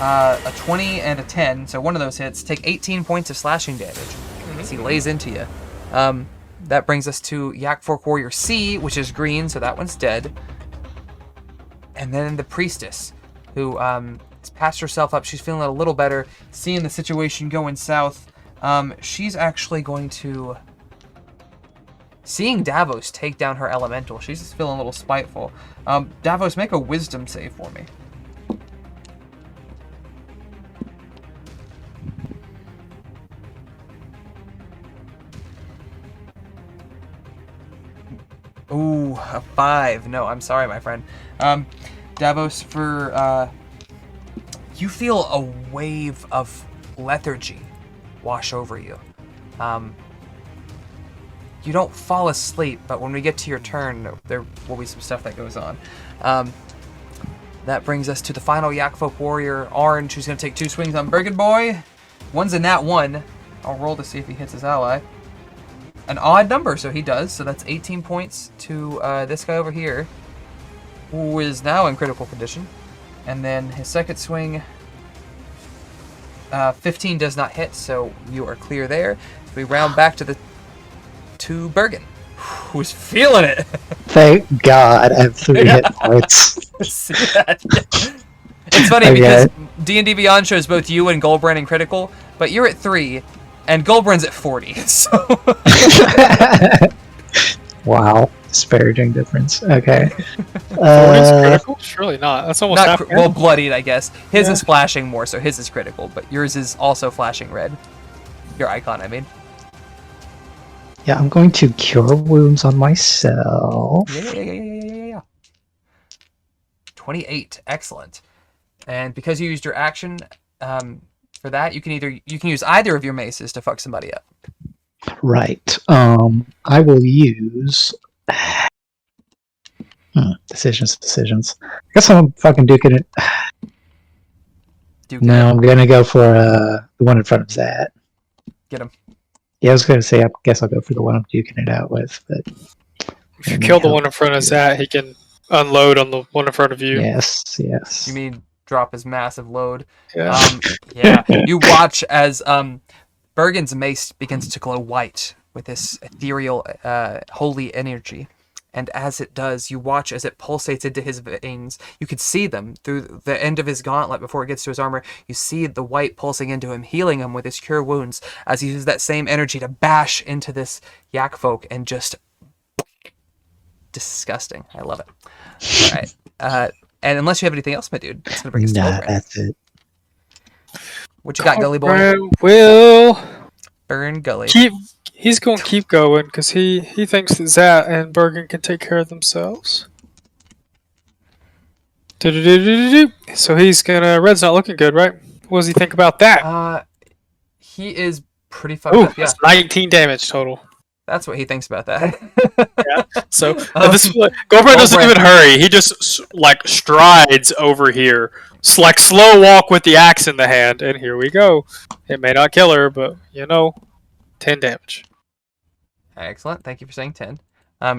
S1: A 20 and a 10, so one of those hits. Take 18 points of slashing damage as he lays into you. That brings us to Yak Fork Warrior C, which is green, so that one's dead. And then the Priestess, who has patched herself up. She's feeling a little better, seeing the situation going south. She's actually going to... Seeing Davos take down her elemental, she's just feeling a little spiteful. Davos, make a wisdom save for me. Ooh, a 5. No, I'm sorry, my friend. Davos, you feel a wave of lethargy wash over you. You don't fall asleep, but when we get to your turn, there will be some stuff that goes on. That brings us to the final Yak Folk Warrior, Orange, who's going to take 2 swings on Bergen Boy. One's a nat 1. I'll roll to see if he hits his ally. An odd number, so he does. So that's 18 points to this guy over here, who is now in critical condition. And then his second swing, 15 does not hit, so you are clear there. So we round back to Bergen, who's feeling it.
S5: Thank God I have 3 hit points.
S1: See that? It's funny because D&D Beyond shows both you and Goldbrand in critical, but you're at 3, and Goldbrand's at 40. So
S5: Wow, disparaging difference. Okay.
S3: 40's critical? Surely not. That's almost half.
S1: well, bloodied, I guess. His is flashing more, so his is critical, but yours is also flashing red. Your icon, I mean.
S5: Yeah, I'm going to cure wounds on myself.
S1: Yeah. 28, excellent. And because you used your action for that, you can use either of your maces to fuck somebody up.
S5: Right. I will use decisions. I guess I'm fucking duking it. No, I'm gonna go for the one in front of Zat.
S1: Get him.
S5: Yeah, I was gonna say I guess I'll go for the one I'm duking it out with, but
S3: if you kill the one in front of Zat, he can unload on the one in front of you.
S5: Yes.
S1: You mean drop his massive load?
S3: Yeah.
S1: Yeah. You watch as Bergen's mace begins to glow white with this ethereal, holy energy. And as it does, you watch as it pulsates into his veins. You could see them through the end of his gauntlet before it gets to his armor. You see the white pulsing into him, healing him with his cure wounds as he uses that same energy to bash into this yak folk and just... Disgusting. I love it. All right. And unless you have anything else, my dude, it's going to bring us to Goldbrand.
S5: That's it.
S1: What you got, Gully Boy?
S3: Will
S1: Burn Gully.
S3: He's going to keep going because he thinks that Zat and Bergen can take care of themselves. So he's gonna. Red's not looking good, right? What does he think about that?
S1: He is pretty fucked up. Yeah,
S3: that's 19 damage total.
S1: That's what he thinks about that.
S3: Yeah. So Goldbrand doesn't even hurry. He just like strides over here, like slow walk with the axe in the hand, and here we go. It may not kill her, but 10 damage.
S1: Excellent. Thank you for saying 10.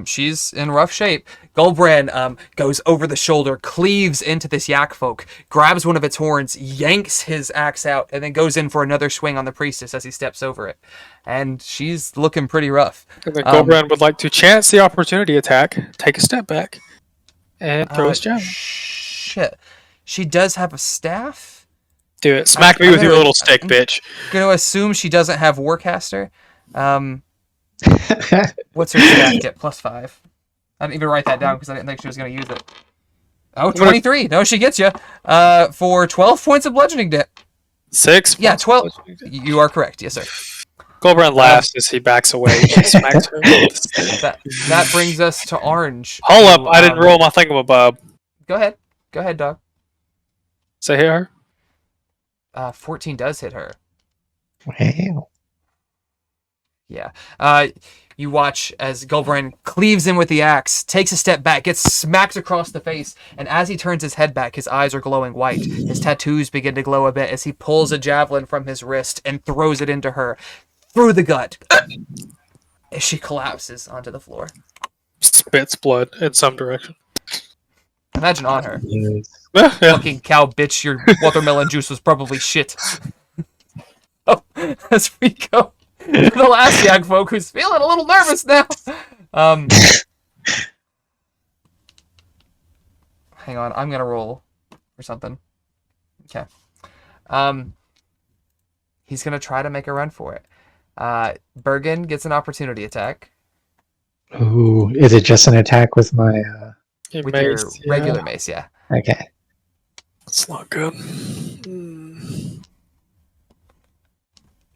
S1: She's in rough shape. Goldbrand goes over the shoulder, cleaves into this yak folk, grabs one of its horns, yanks his axe out, and then goes in for another swing on the priestess as he steps over it. And she's looking pretty rough.
S3: And then Goldbrand would like to chance the opportunity attack, take a step back, and throw his javelin.
S1: Shit. She does have a staff?
S3: Do it. Smack me with your little stick, bitch.
S1: I'm going to assume she doesn't have Warcaster. What's her stat get? +5. I didn't even write that down because I didn't think she was going to use it. Oh, 23. No, she gets you. For 12 points of bludgeoning damage.
S3: 6?
S1: Yeah, 12. You are correct. Yes, sir.
S3: Goldbrand laughs as he backs away. He smacks her.
S1: That brings us to Orange.
S3: Hold up. I didn't roll my thingamabob.
S1: Go ahead. Go ahead, dog.
S3: Say hit her.
S1: 14 does hit her.
S5: Wow.
S1: Yeah. You watch as Goldbrand cleaves in with the axe, takes a step back, gets smacked across the face, and as he turns his head back, his eyes are glowing white. His tattoos begin to glow a bit as he pulls a javelin from his wrist and throws it into her, through the gut, as she collapses onto the floor.
S3: Spits blood in some direction.
S1: Imagine on her.
S3: Yeah.
S1: Fucking cow bitch, your watermelon juice was probably shit. Oh, as we go. The last yak folk who's feeling a little nervous now. Hang on, I'm gonna roll or something. Okay. He's gonna try to make a run for it. Bergen gets an opportunity attack.
S5: Ooh, is it just an attack with my?
S1: With your regular mace, yeah.
S5: Okay.
S3: That's not good.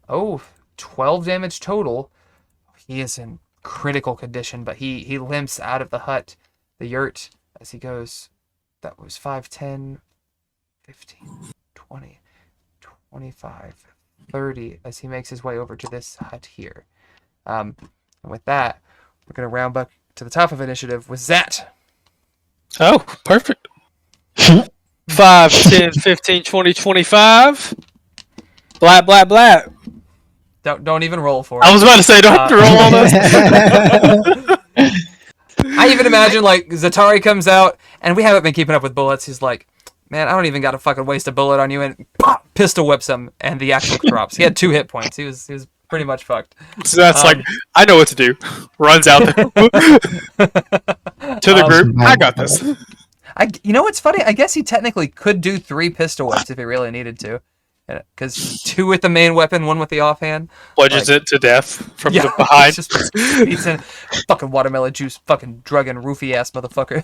S1: Oh, 12 damage total. He is in critical condition, but he limps out of the hut, the yurt, as he goes. That was 5, 10, 15, 20, 25, 30, as he makes his way over to this hut here. And with that, we're going to round back to the top of initiative with Zat.
S3: Oh, perfect. 5, 10, 15, 20, 25. Blat, blat, blat.
S1: Don't even roll for it.
S3: I was about to say, don't have to roll all those.
S1: I even imagine, like, Zatari comes out, and we haven't been keeping up with bullets. He's like, man, I don't even got to fucking waste a bullet on you, and pop, pistol whips him, and the actual drops. He had 2 hit points. He was pretty much fucked.
S3: So that's like, I know what to do. Runs out there. To the group. I got this.
S1: You know what's funny? I guess he technically could do 3 pistol whips if he really needed to. Because 2 with the main weapon, 1 with the offhand.
S3: Bludgeons it to death from the behind.
S1: Just beats in fucking watermelon juice, fucking drug and roofie ass motherfucker.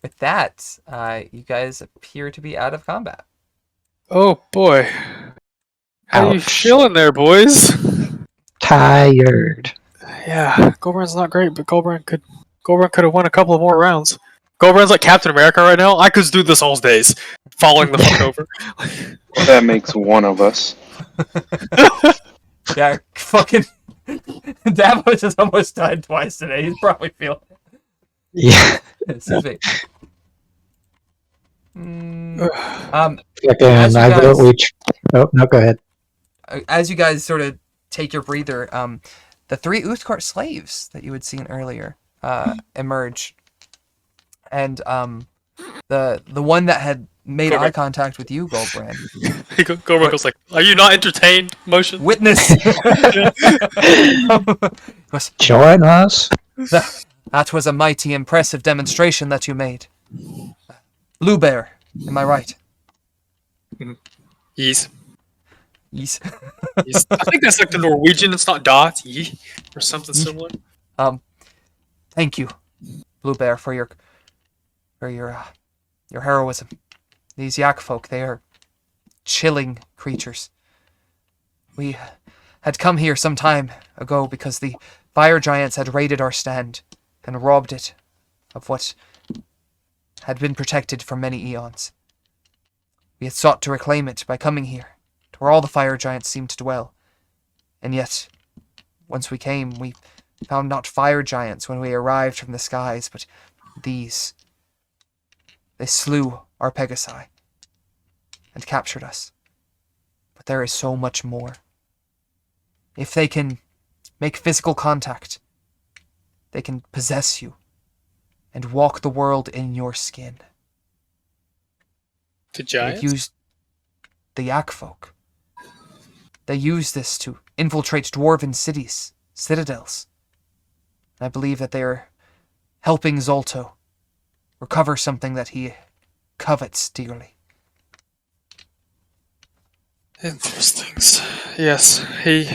S1: With that, you guys appear to be out of combat.
S3: Oh boy. How you
S5: Ouch.
S3: feeling there, boys?
S5: Tired.
S3: Yeah, Goldbrand's not great, but Goldbrand could have won a couple of more rounds. Goldbrand's like Captain America right now. I could do this all days, falling the fuck over.
S4: That makes one of us.
S1: Yeah, fucking Davos has almost died twice today. He's probably feeling it.
S5: Yeah.
S1: Excuse me.
S5: Again, oh no, go ahead.
S1: As you guys sort of take your breather, the 3 Uthkart slaves that you had seen earlier emerge, and the one that had made eye contact with you, Goldbrand.
S3: Goldbrand goes like, "Are you not entertained?" Motion.
S1: Witness.
S5: Join us.
S1: That was a mighty impressive demonstration that you made. Luber, am I right?
S3: Yes.
S1: Yes.
S3: Yes. I think that's like the Norwegian. It's not dot ye or something similar.
S1: Thank you, Bluebear, for your heroism. These yak folk, they are chilling creatures. We had come here some time ago because the fire giants had raided our stand and robbed it of what had been protected for many eons. We had sought to reclaim it by coming here, to where all the fire giants seemed to dwell. And yet, once we came, we found not fire giants when we arrived from the skies, but these. They slew our Pegasi and captured us. But there is so much more. If they can make physical contact They can possess you and walk the world in your skin.
S3: The
S1: They've
S3: giants?
S1: used the Yak folk. They use this to infiltrate dwarven cities, citadels. And I believe that they are helping Zolto recover something that he covets dearly.
S3: Interesting. Yes, he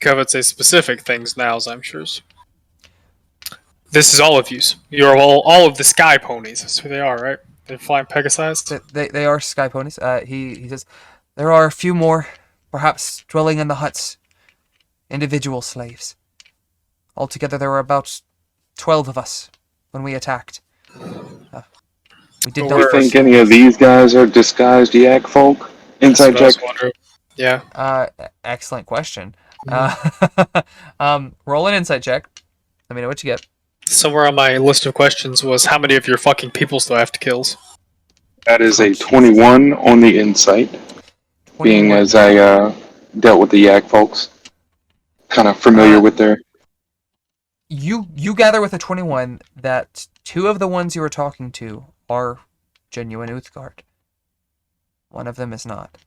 S3: covets a specific things now, I'm sure. This is all of you. You're all of the sky ponies. That's who they are, right? They're flying Pegasus.
S1: They are sky ponies. He says, there are a few more, perhaps dwelling in the huts, individual slaves. Altogether, there were about 12 of us when we attacked. We did
S3: But
S1: not
S4: Do you think any of these guys are disguised yak folk? Inside
S3: That's what I was
S4: check.
S3: wondering. Yeah.
S1: Excellent question. Roll an insight check. Let me know what you get.
S3: Somewhere on my list of questions was how many of your fucking peoples do I have to kill?
S4: That is a 21 on the insight. Being
S1: 21.
S4: as I dealt with the yak folks. Kind of familiar with their...
S1: You gather with a 21 that 2 of the ones you were talking to are genuine Uthgard. One of them is not.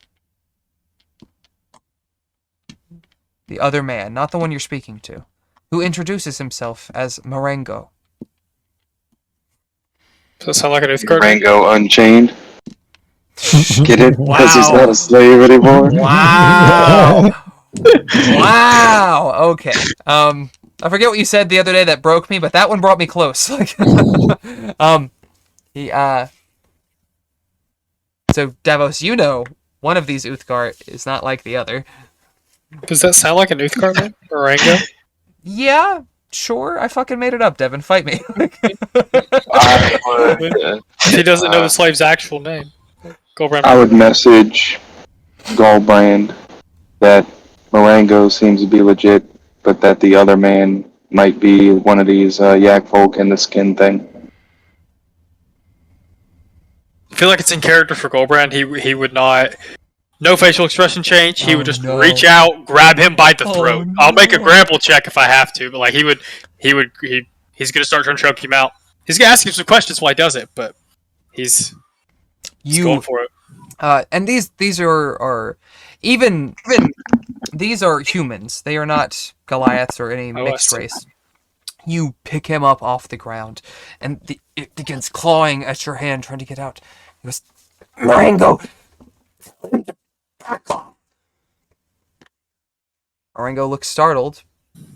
S1: The other man, not the one you're speaking to, who introduces himself as Marengo.
S3: Does that sound like an Uthgard?
S4: Rango Unchained. Get it? Because he's
S1: Wow.
S4: not a slave anymore.
S1: Wow! Wow! Okay. I forget what you said the other day that broke me, but that one brought me close. Like, So, Davos, you know one of these Uthgar is not like the other.
S3: Does that sound like an Uthgard man? Marengo?
S1: Yeah, sure. I fucking made it up, Devin. Fight me.
S4: I would,
S3: He doesn't know the slave's actual name. Go around.
S4: I would message Goldbrand that Marengo seems to be legit, but that the other man might be one of these yak folk in the skin thing.
S3: I feel like it's in character for Goldbrand. He would not. No facial expression change. He would just reach out, grab him by the throat. I'll make a grapple check if I have to, but like he's gonna start trying to choke him out. He's gonna ask him some questions while he does it, but he's going for it.
S1: And these are even these are humans. They are not Goliaths or any mixed race. You pick him up off the ground, and it begins clawing at your hand, trying to get out. He goes, Marengo! Back off! Marengo looks startled,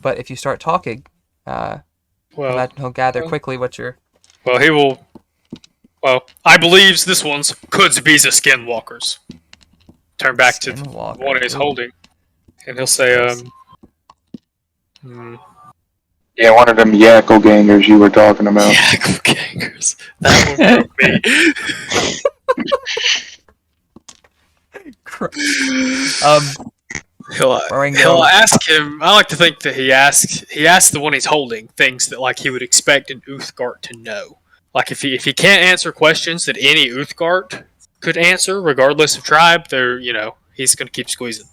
S1: but if you start talking, imagine he'll gather quickly what you're...
S3: Well, he will... Well, I believes this one's could be the skinwalkers. Turn back to the one he's holding, and he'll say,
S4: Yeah, one of them yakko gangers you were talking about.
S3: Yakko gangers. That one broke me. He'll ask him. I like to think that he asks the one he's holding things that like he would expect an Uthgard to know. Like if he can't answer questions that any Uthgard could answer, regardless of tribe, he's gonna keep squeezing.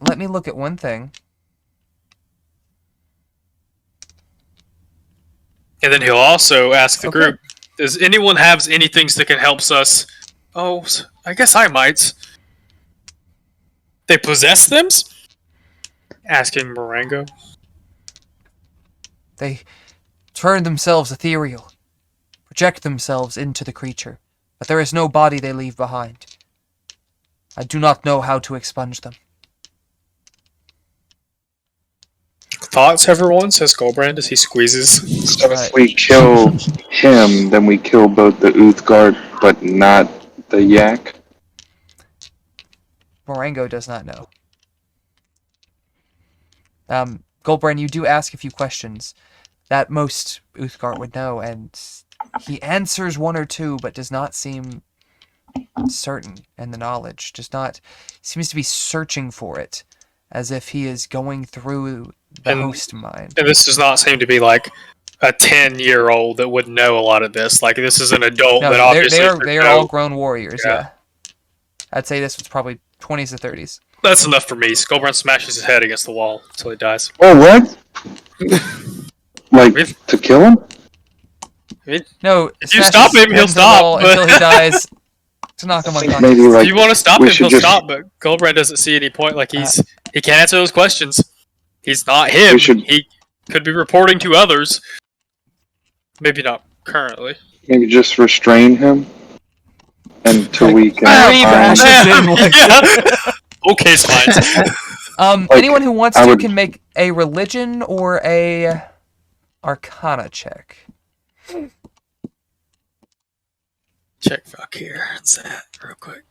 S1: Let me look at one thing.
S3: And then he'll also ask the group, does anyone have any things that can help us? Oh, I guess I might. They possess them? Asking Marengo.
S1: They turn themselves ethereal, project themselves into the creature, but there is no body they leave behind. I do not know how to expunge them.
S3: Thoughts, everyone? Says Goldbrand as he squeezes.
S4: So if we kill him, then we kill both the Uthgard, but not the yak?
S1: Marengo does not know. Goldbrand, you do ask a few questions that most Uthgard would know, and he answers one or two, but does not seem certain in the knowledge. Seems to be searching for it, as if he is going through the host mind.
S3: And this does not seem to be like a 10-year-old that would know a lot of this. Like this is an adult
S1: No,
S3: that obviously
S1: they are all grown warriors. Yeah. I'd say this was probably 20s to 30s.
S3: That's enough for me. Skullbrand smashes his head against the wall until he dies.
S4: Oh, what? Like, to kill him?
S1: No,
S3: If you stop him, he'll stop.
S1: Until he dies. To knock him unconscious.
S4: Maybe, like,
S3: If you want to stop him, he'll
S4: just...
S3: stop. But Goldbrand doesn't see any point. Like he can't answer those questions. He's not him. He could be reporting to others. Maybe not currently.
S4: Maybe just restrain him until we can.
S3: Okay, fine.
S1: Anyone who wants to can make a religion or a arcana check.
S3: Check fuck here. What's that? Real quick.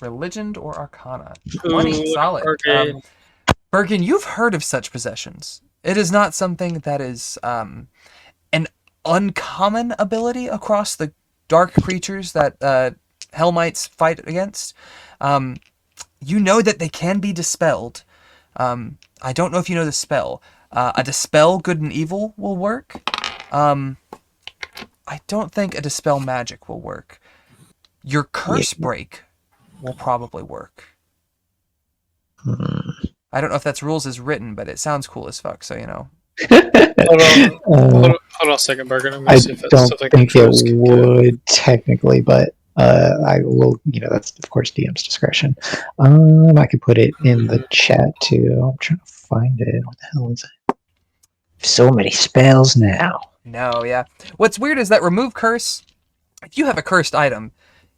S1: Religion or arcana. 20. Solid. Bergen, you've heard of such possessions. It is not something that is an uncommon ability across the dark creatures that Hellmites fight against. You know that they can be dispelled. I don't know if you know the spell. A dispel good and evil will work. I don't think a dispel magic will work. Your curse break will probably work. I don't know if that's rules as written, but it sounds cool as fuck, so you know.
S3: Hold on a second, Bergen.
S5: I don't think it would technically, but I will, that's of course DM's discretion. I could put it in the chat too. I'm trying to find it. What the hell is it? So many spells now.
S1: No, yeah. What's weird is that remove curse, if you have a cursed item,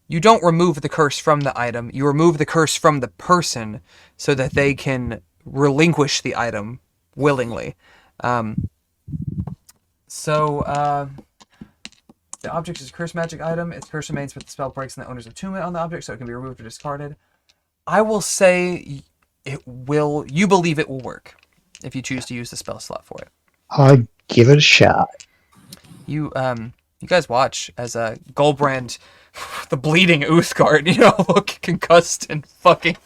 S1: you don't remove the curse from the item, you remove the curse from the person so that they can relinquish the item willingly. The object is a cursed magic item. Its curse remains with the spell breaks and the owner's attunement on the object, so it can be removed or discarded. I will say you believe it will work if you choose to use the spell slot for it.
S5: I'll give it a shot.
S1: You guys watch as Goldbrand, the bleeding Uthgard, look concussed and fucking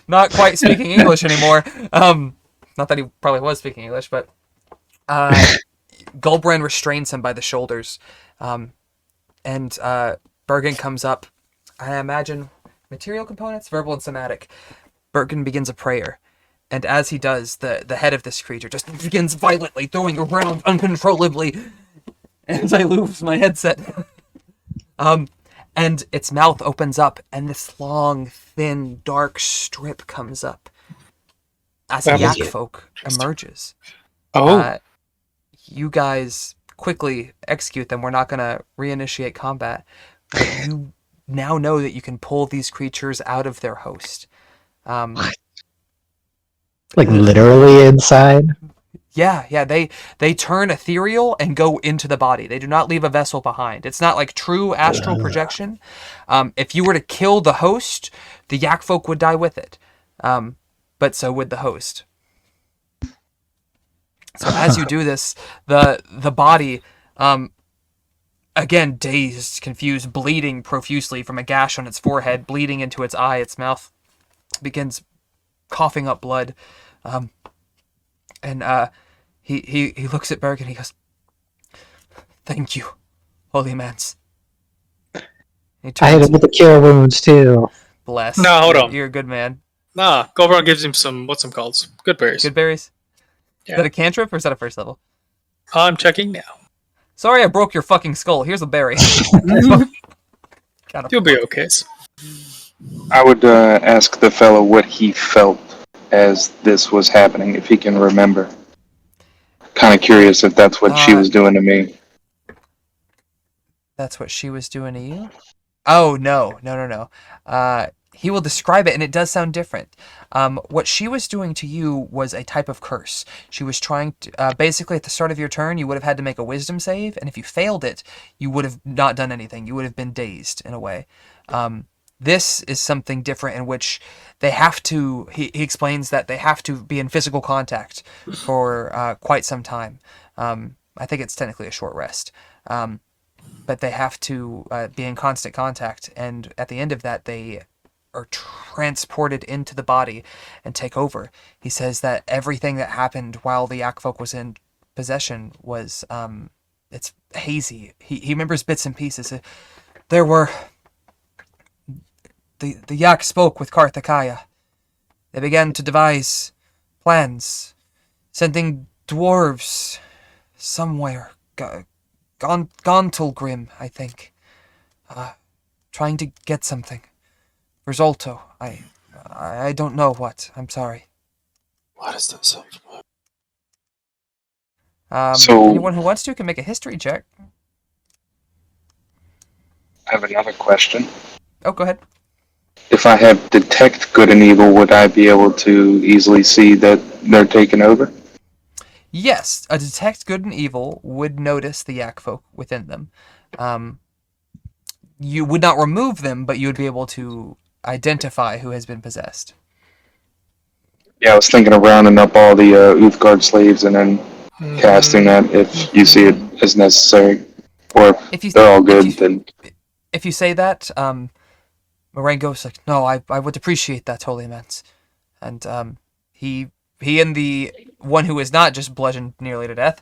S1: not quite speaking English anymore. Not that he probably was speaking English, but Goldbrand restrains him by the shoulders, and Bergen comes up. I imagine material components, verbal and somatic. Bergen begins a prayer. And as he does, the head of this creature just begins violently throwing around uncontrollably as I lose my headset. And its mouth opens up, and this long, thin, dark strip comes up as a yak folk emerges. You guys quickly execute them. We're not going to reinitiate combat. But you now know that you can pull these creatures out of their host.
S5: Like literally inside?
S1: Yeah, they turn ethereal and go into the body. They do not leave a vessel behind. It's not like true astral projection. If you were to kill the host, the yak folk would die with it. But so would the host. So as you do this, the body, again, dazed, confused, bleeding profusely from a gash on its forehead, bleeding into its eye, its mouth begins coughing up blood. He looks at Berg and he goes, "Thank you, holy mans."
S5: I hit him with the cure wounds too.
S1: Bless.
S3: No, hold on.
S1: You're a good man.
S3: Nah, Goldbrand gives him some, what's them called? Good berries.
S1: Good berries?
S3: Yeah.
S1: Is that a cantrip or is that a first level?
S3: I'm checking now.
S1: Sorry I broke your fucking skull. Here's a berry.
S3: You'll be okay.
S4: I would ask the fellow what he felt as this was happening, if he can remember. Kind of curious if that's what she was doing to me.
S1: That's what she was doing to you? Oh, no. He will describe it, and it does sound different. What she was doing to you was a type of curse. She was trying to... basically, at the start of your turn, you would have had to make a wisdom save, and if you failed it, you would have not done anything. You would have been dazed, in a way. This is something different in which they have to... He explains that they have to be in physical contact for quite some time. I think it's technically a short rest. But they have to be in constant contact, and at the end of that, they are transported into the body and take over. He says that everything that happened while the yak folk was in possession was it's hazy. He remembers bits and pieces. There were the yak spoke with Karthikaya. they began to devise plans, sending dwarves somewhere, Gontalgrim, I think, trying to get something. Risolto, I don't know what. I'm sorry.
S3: What is this?
S4: So-
S1: Anyone who wants to can make a history check.
S4: I have another question.
S1: Oh, go ahead.
S4: If I have detect good and evil, would I be able to easily see that they're taking over?
S1: Yes, a detect good and evil would notice the yak folk within them. You would not remove them, but you would be able to identify who has been possessed.
S4: Yeah, I was thinking of rounding up all the Uthgard slaves and then casting that if you see it as necessary. Or if they're all good, then...
S1: If you say that, Moraine goes like, "No, I would appreciate that totally immense." And he and the one who is not just bludgeoned nearly to death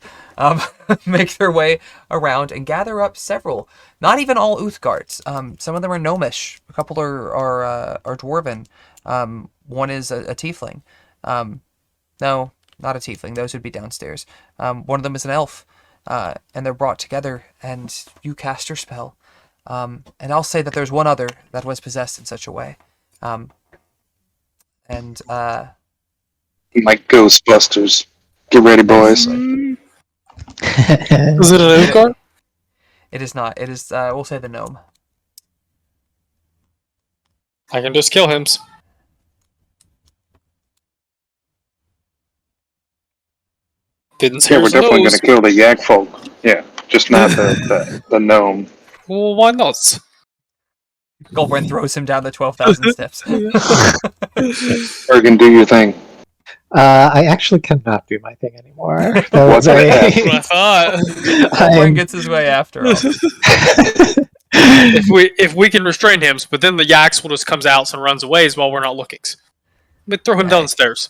S1: make their way around and gather up several, not even all Uthgards. Some of them are gnomish, a couple are dwarven. One is a tiefling. No, not a tiefling. Those would be downstairs. One of them is an elf, and they're brought together, and you cast your spell. And I'll say that there's one other that was possessed in such a way.
S4: Like Ghostbusters. Get ready, boys.
S3: Is it an Uthgard?
S1: It is not. It is, we'll say the gnome.
S3: I can just kill him. Didn't
S4: Yeah,
S3: scare
S4: we're
S3: his
S4: definitely
S3: nose.
S4: going to kill the yak folk. Yeah, just not the gnome.
S3: Well, why not?
S1: Golbrand throws him down the 12,000 steps.
S4: Bergen, do your thing.
S5: I actually cannot do my thing anymore. That
S4: What
S5: was
S4: the
S5: a-
S3: That's what I thought.
S1: Golbrand gets his way after all.
S3: If we can restrain him, but then the Yaks will just comes out and runs away while we're not looking. But throw him
S1: Right.
S3: downstairs.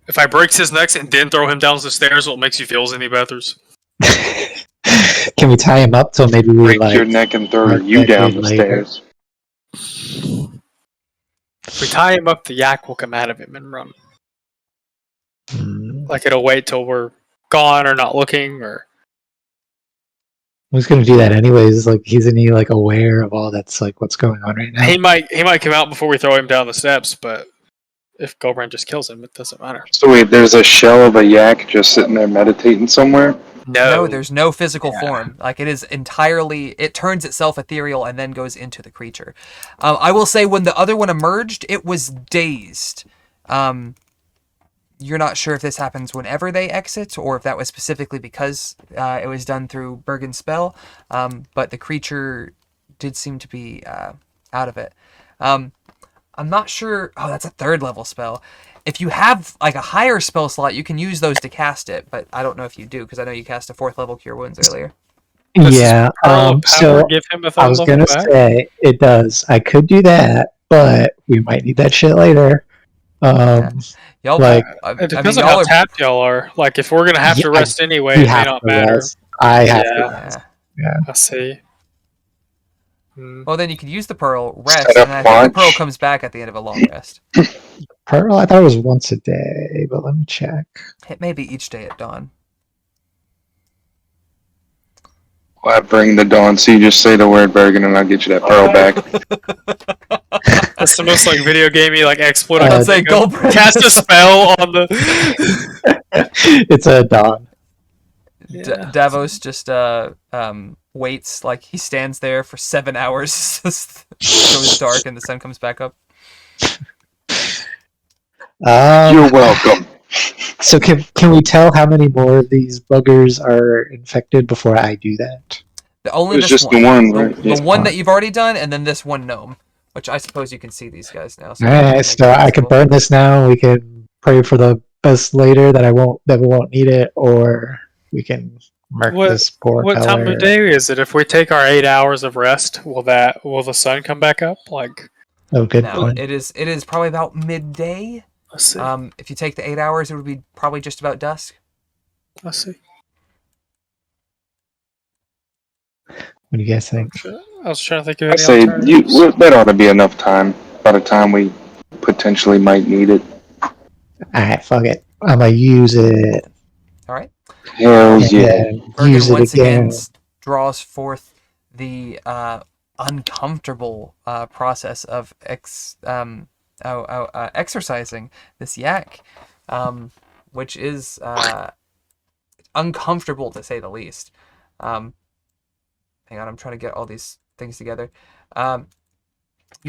S3: If I breaks his neck and then throw him down the stairs, what makes you feel any better?
S5: Can we tie him up till maybe we
S4: Break your neck and throw you down the
S5: later.
S4: stairs.
S3: If we tie him up, the Yak will come out of him and run.
S5: Hmm.
S3: Like it'll wait till we're gone or not looking, or
S5: Who's gonna do that anyways? Like, isn't he like aware of all that's like what's going on right now?
S3: he might come out before we throw him down the steps. But if Golbrand just kills him, it doesn't matter.
S4: So wait, there's a shell of a yak just sitting there meditating somewhere?
S1: No, there's no physical form. Like, it is entirely, it turns itself ethereal and then goes into the creature. I will say when the other one emerged, it was dazed. You're not sure if this happens whenever they exit or if that was specifically because it was done through Bergen's spell. But the creature did seem to be out of it. I'm not sure. Oh, that's a 3rd level spell. If you have like a higher spell slot, you can use those to cast it, but I don't know if you do because I know you cast a 4th level Cure Wounds earlier.
S5: Yeah.
S3: Pearl of Power
S5: So
S3: give him a
S5: I was
S3: level
S5: gonna
S3: back?
S5: say it does. I could do that, but we might need that shit later.
S1: Y'all,
S5: Like,
S3: It depends on
S1: y'all
S3: how
S1: are.
S3: tapped y'all are. Like if we're gonna have to
S5: Yeah,
S3: rest anyway,
S5: we
S3: it may
S5: have
S3: not
S5: to
S3: matter.
S5: rest. I have to
S3: Yeah.
S5: rest.
S1: Yeah.
S3: I see. Hmm.
S1: Well, then you could use the pearl, rest,
S4: Set up
S1: and I think the pearl
S4: watch.
S1: comes back at the end of a long rest.
S5: Pearl, I thought it was once a day, but let me check.
S1: It may be each day at dawn.
S4: Well, I bring the dawn, so you just say the word Bergen and I'll get you that pearl back.
S3: That's the most like video gamey like exploit.
S5: I
S3: I
S5: can
S3: can
S1: say
S3: think of.
S1: Golbrand.
S3: Cast a spell on the.
S5: It's a dawn.
S3: Yeah.
S1: Davos just waits, like he stands there for 7 hours. It goes dark and the sun comes back up.
S4: You're welcome.
S5: So can we tell how many more of these buggers are infected before I do that?
S1: Only
S4: It's
S1: this
S4: just
S1: one.
S4: the one,
S1: The,
S4: right?
S1: the
S4: Yeah.
S1: one that you've already done, and then this one gnome, which I suppose you can see these guys now. So
S5: Alright,
S1: make
S5: so
S1: it
S5: I can
S1: visible.
S5: burn this now. We can pray for the best later that we won't need it, or we can mark this poor
S3: What time
S5: feller.
S3: of day is it? If we take our 8 hours of rest, will the sun come back up? Like,
S5: Oh, good
S1: No,
S5: point.
S1: it is probably about midday.
S3: let's see.
S1: If you take the 8 hours, it would be probably just about dusk.
S3: Let's see.
S5: What do you guys think?
S3: I was trying to think of
S4: I
S3: any
S4: say
S3: alternatives.
S4: that ought to be enough time by the time we potentially might need it.
S5: Alright, fuck it. I'm gonna use it
S1: All right.
S4: Hells
S5: and
S4: yeah.
S5: then
S1: Bergen
S5: use it
S1: once again
S5: again.
S1: draws forth the uncomfortable process of exercising this yak, which is uncomfortable to say the least. Hang on, I'm trying to get all these things together. You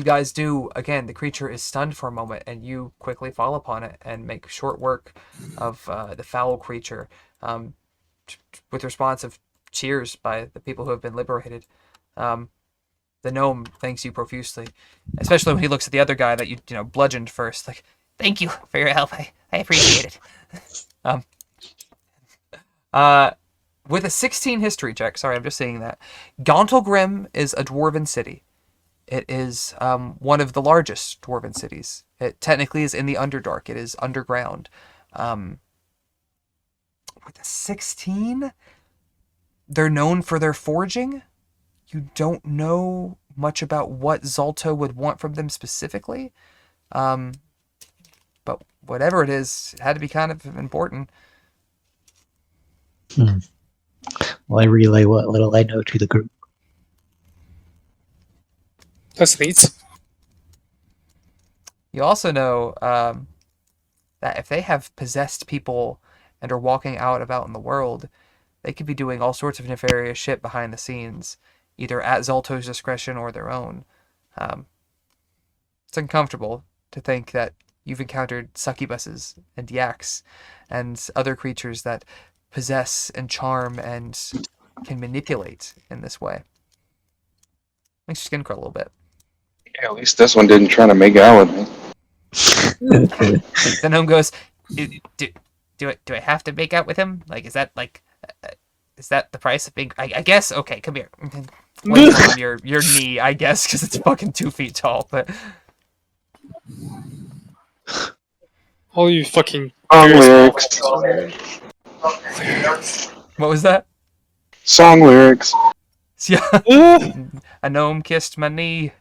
S1: guys do, again, the creature is stunned for a moment, and you quickly fall upon it and make short work of the foul creature, with responsive cheers by the people who have been liberated. The gnome thanks you profusely, especially when he looks at the other guy that you bludgeoned first. Like, thank you for your help. I appreciate it. With a 16 history check, sorry, I'm just saying that. Gauntlgrim is a dwarven city. It is one of the largest dwarven cities. It technically is in the Underdark. It is underground. With a 16, they're known for their forging. You don't know much about what Zalto would want from them specifically. But whatever it is, it had to be kind of important.
S5: Well, I relay what little I know to the group.
S3: That's neat.
S1: You also know that if they have possessed people and are walking out about in the world, they could be doing all sorts of nefarious shit behind the scenes, either at Zalto's discretion or their own. It's uncomfortable to think that you've encountered succubuses and yaks and other creatures that possess and charm and can manipulate in this way. Makes your skin crawl a little bit.
S4: Yeah, at least this one didn't try to make out with me.
S1: The gnome goes, do I have to make out with him? Like, is that the price of being? I guess. Okay, come here. Lays on your knee, I guess, because it's fucking 2 feet tall. But
S3: All you fucking
S4: Song
S3: various
S4: lyrics.
S1: what was that?
S4: Song lyrics.
S1: Yeah. A gnome kissed my knee.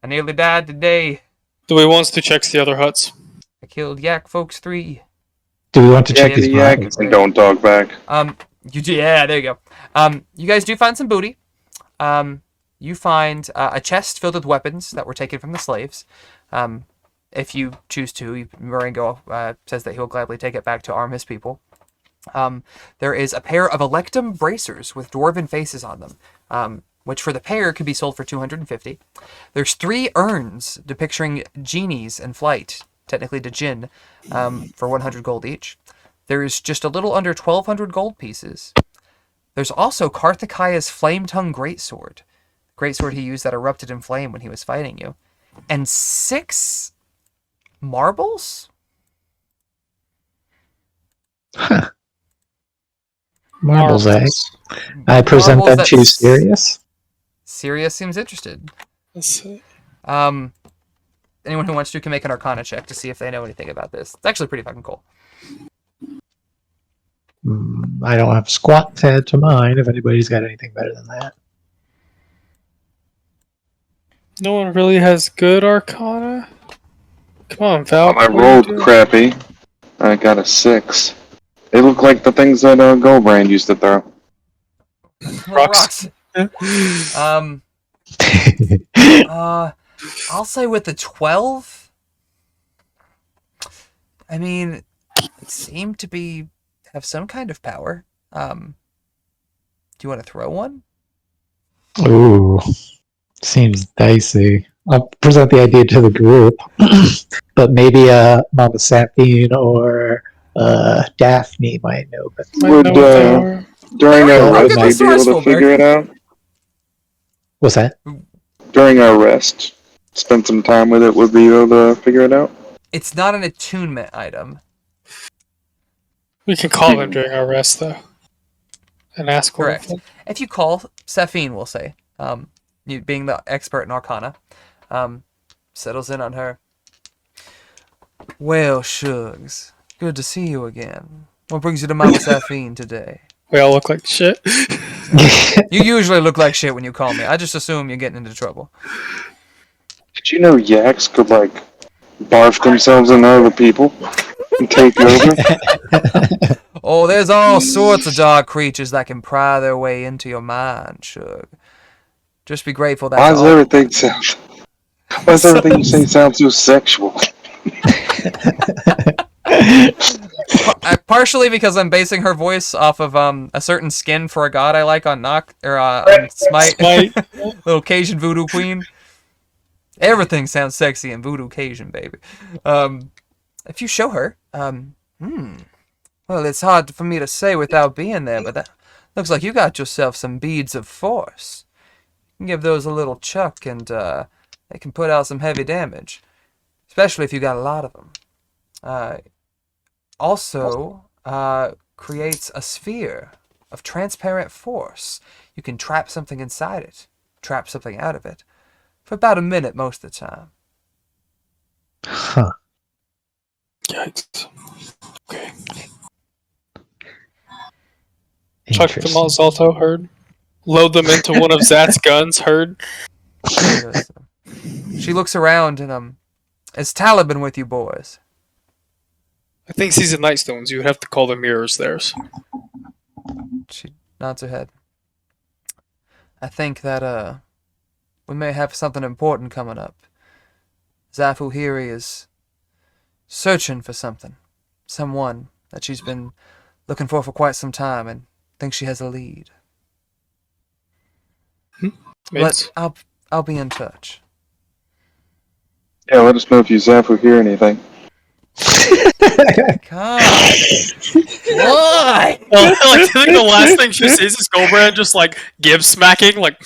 S1: I nearly died today.
S3: Do we want to check the other huts?
S1: I killed yak folks 3.
S5: Do we want to check
S1: Yeah,
S5: his
S4: Yak,
S5: bodies?
S4: and don't talk back.
S1: Yeah, there you go. You guys do find some booty. You find a chest filled with weapons that were taken from the slaves. If you choose to, Marengo says that he'll gladly take it back to arm his people. There is a pair of electum bracers with dwarven faces on them, which for the pair could be sold for 250. There's 3 urns depicting genies in flight, technically to Jinn, for 100 gold each. There's just a little under 1,200 gold pieces. There's also Karthikaya's flame-tongue greatsword. Greatsword he used that erupted in flame when he was fighting you. And 6 marbles?
S5: Huh. Marbles, eh? I present
S1: Marbles
S5: them to Sirius.
S1: Sirius seems interested.
S3: Let's see.
S1: Anyone who wants to can make an Arcana check to see if they know anything about this. It's actually pretty fucking cool.
S5: I don't have squat to mine if anybody's got anything better than that.
S3: No one really has good Arcana. Come on, Val.
S4: I
S3: what are you
S4: rolled
S3: doing?
S4: crappy. I got a 6. They look like the things that Goldbrand used to throw.
S3: Rocks.
S1: I'll say with the 12. I mean, it seemed to have some kind of power. Do you want to throw one?
S5: Ooh, seems dicey. I'll present the idea to the group, but maybe Mama Sapine or Daphne might know. But
S3: Might know what they are.
S4: During
S1: They're
S4: our
S1: pretty
S4: rest, we'd be able to
S1: resourceful,
S4: figure it out?
S5: what's that?
S4: During our rest, spend some time with it, would be able to figure it out?
S1: It's not an attunement item.
S3: We can call them during our rest, though, and ask.
S1: Correct. If you call, Saphine will say, you being the expert in Arcana, settles in on her. Well, Shugs, good to see you again. What brings you to Mount Saphine today?
S3: We all look like shit.
S1: You usually look like shit when you call me. I just assume you're getting into trouble.
S4: Did you know yaks could, like, barf themselves into other people and take over?
S1: Oh, there's all sorts of dark creatures that can pry their way into your mind, Shug. Just be grateful that
S4: Why does everything you say sound so sexual?
S1: Partially because I'm basing her voice off of a certain skin for a god I like on on Smite.
S3: Smite.
S1: Little Cajun voodoo queen. Everything sounds sexy in voodoo Cajun, baby. If you show her, well, it's hard for me to say without being there, but that looks like you got yourself some beads of force. You can give those a little chuck, and they can put out some heavy damage, especially if you got a lot of them. Also, creates a sphere of transparent force. You can trap something inside it, trap something out of it, for about a minute most of the time.
S5: Huh.
S3: Yikes. Okay. Chuck the
S5: Interesting.
S3: Monsalto, heard. Load them into one of Zat's guns, heard.
S1: She looks around and has Tala been with you boys?
S3: I think these are Nightstones. You would have to call the mirrors theirs.
S1: She nods her head. I think that we may have something important coming up. Zafu Hiri is searching for someone that she's been looking for quite some time, and thinks she has a lead. But I'll be in touch.
S4: Yeah, let us know if you zap or hear anything.
S1: God. Why?
S3: Well, I think the last thing she sees is Goldbrand just like Gibbs smacking, like.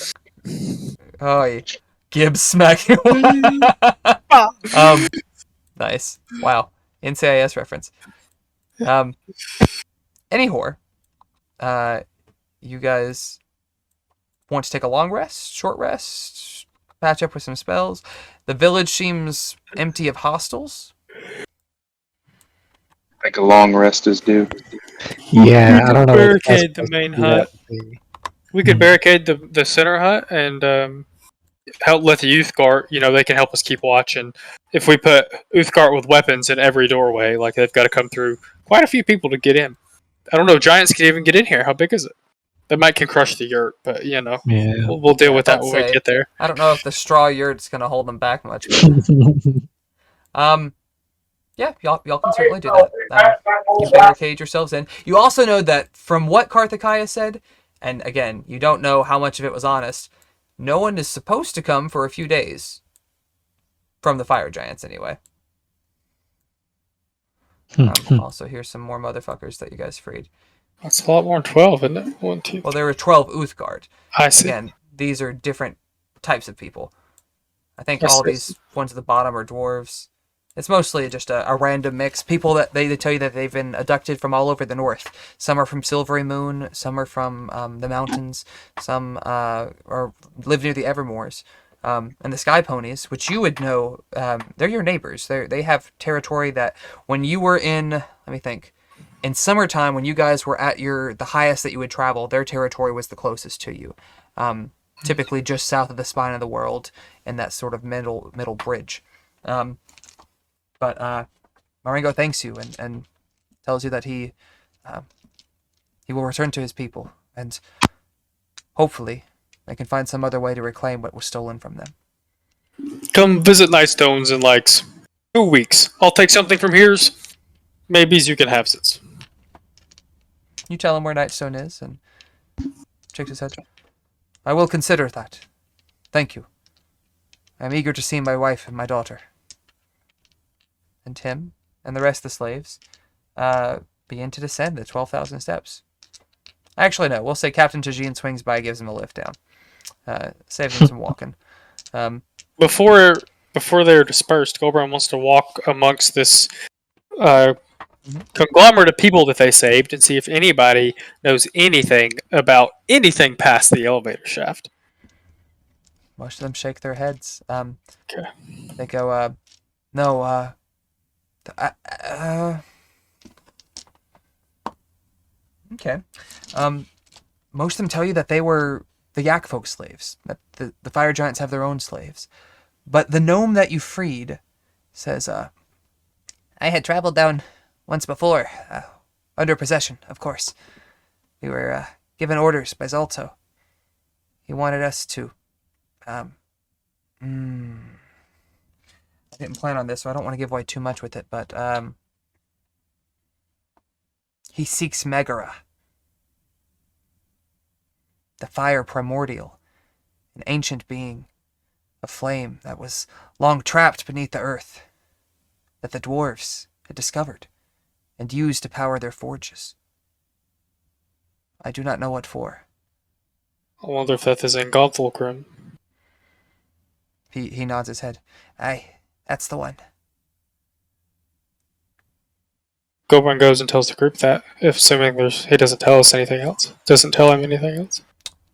S1: Oh, yeah. Gibbs smacking. Nice. Wow. NCIS reference. Anyhow, you guys want to take a long rest, short rest, patch up with some spells. The village seems empty of hostiles.
S4: Like a long rest is due.
S5: Yeah, I don't know.
S3: Barricade the main hut. We could barricade the center hut and help let the youth guard. They can help us keep watch. And if we put youth guard with weapons in every doorway, like they've got to come through quite a few people to get in. I don't know if giants can even get in here. How big is it? That might can crush the yurt, but
S5: Yeah.
S3: we'll deal with that when we get there.
S1: I don't know if the straw yurt's gonna hold them back much. Yeah, y'all can certainly do that. You barricade yourselves in. You also know that from what Karthikeya said, and again, you don't know how much of it was honest, no one is supposed to come for a few days. From the fire giants, anyway. Also, here's some more motherfuckers that you guys freed.
S3: That's a lot more than 12, isn't it? 1, 2.
S1: Well, there were 12 Uthgard.
S3: I see.
S1: Again, these are different types of people. I think all these ones at the bottom are dwarves. It's mostly just a random mix. People that they tell you that they've been abducted from all over the north. Some are from Silvery Moon. Some are from the mountains. Some live near the Evermoors. And the Sky Ponies, which you would know, they're your neighbors. They have territory that when you were in summertime, when you guys were at the highest that you would travel, their territory was the closest to you. Typically just south of the spine of the world in that sort of middle bridge. But Marengo thanks you and tells you that he will return to his people, and hopefully they can find some other way to reclaim what was stolen from them.
S3: Come visit Nightstones in like 2 weeks. I'll take something from here's. Maybe's you can have it.
S1: You tell him where Nightstone is, and shakes his head. I will consider that. Thank you. I am eager to see my wife and my daughter. And Tim and the rest of the slaves begin to descend the 12,000 steps. Actually, no. We'll say Captain Tajin swings by, gives him a lift down. Saves him some walking.
S3: Before they're dispersed, Goldbrand wants to walk amongst this conglomerate of people that they saved and see if anybody knows anything about anything past the elevator shaft.
S1: Most of them shake their heads.
S3: Okay.
S1: They go, no, Okay. Most of them tell you that they were the Yak folk slaves. That the fire giants have their own slaves. But the gnome that you freed says, I had traveled down once before, under possession, of course. We were given orders by Zalto. He wanted us to... I didn't plan on this, so I don't want to give away too much with it, but he seeks Megara, the fire primordial, an ancient being, a flame that was long trapped beneath the earth, that the dwarves had discovered and used to power their forges. I do not know what for.
S3: I wonder if that is in Gothelgrim.
S1: He nods his head. Aye, that's the one.
S3: Goburn goes and tells the group that, if assuming he doesn't tell us anything else. Doesn't tell him anything else.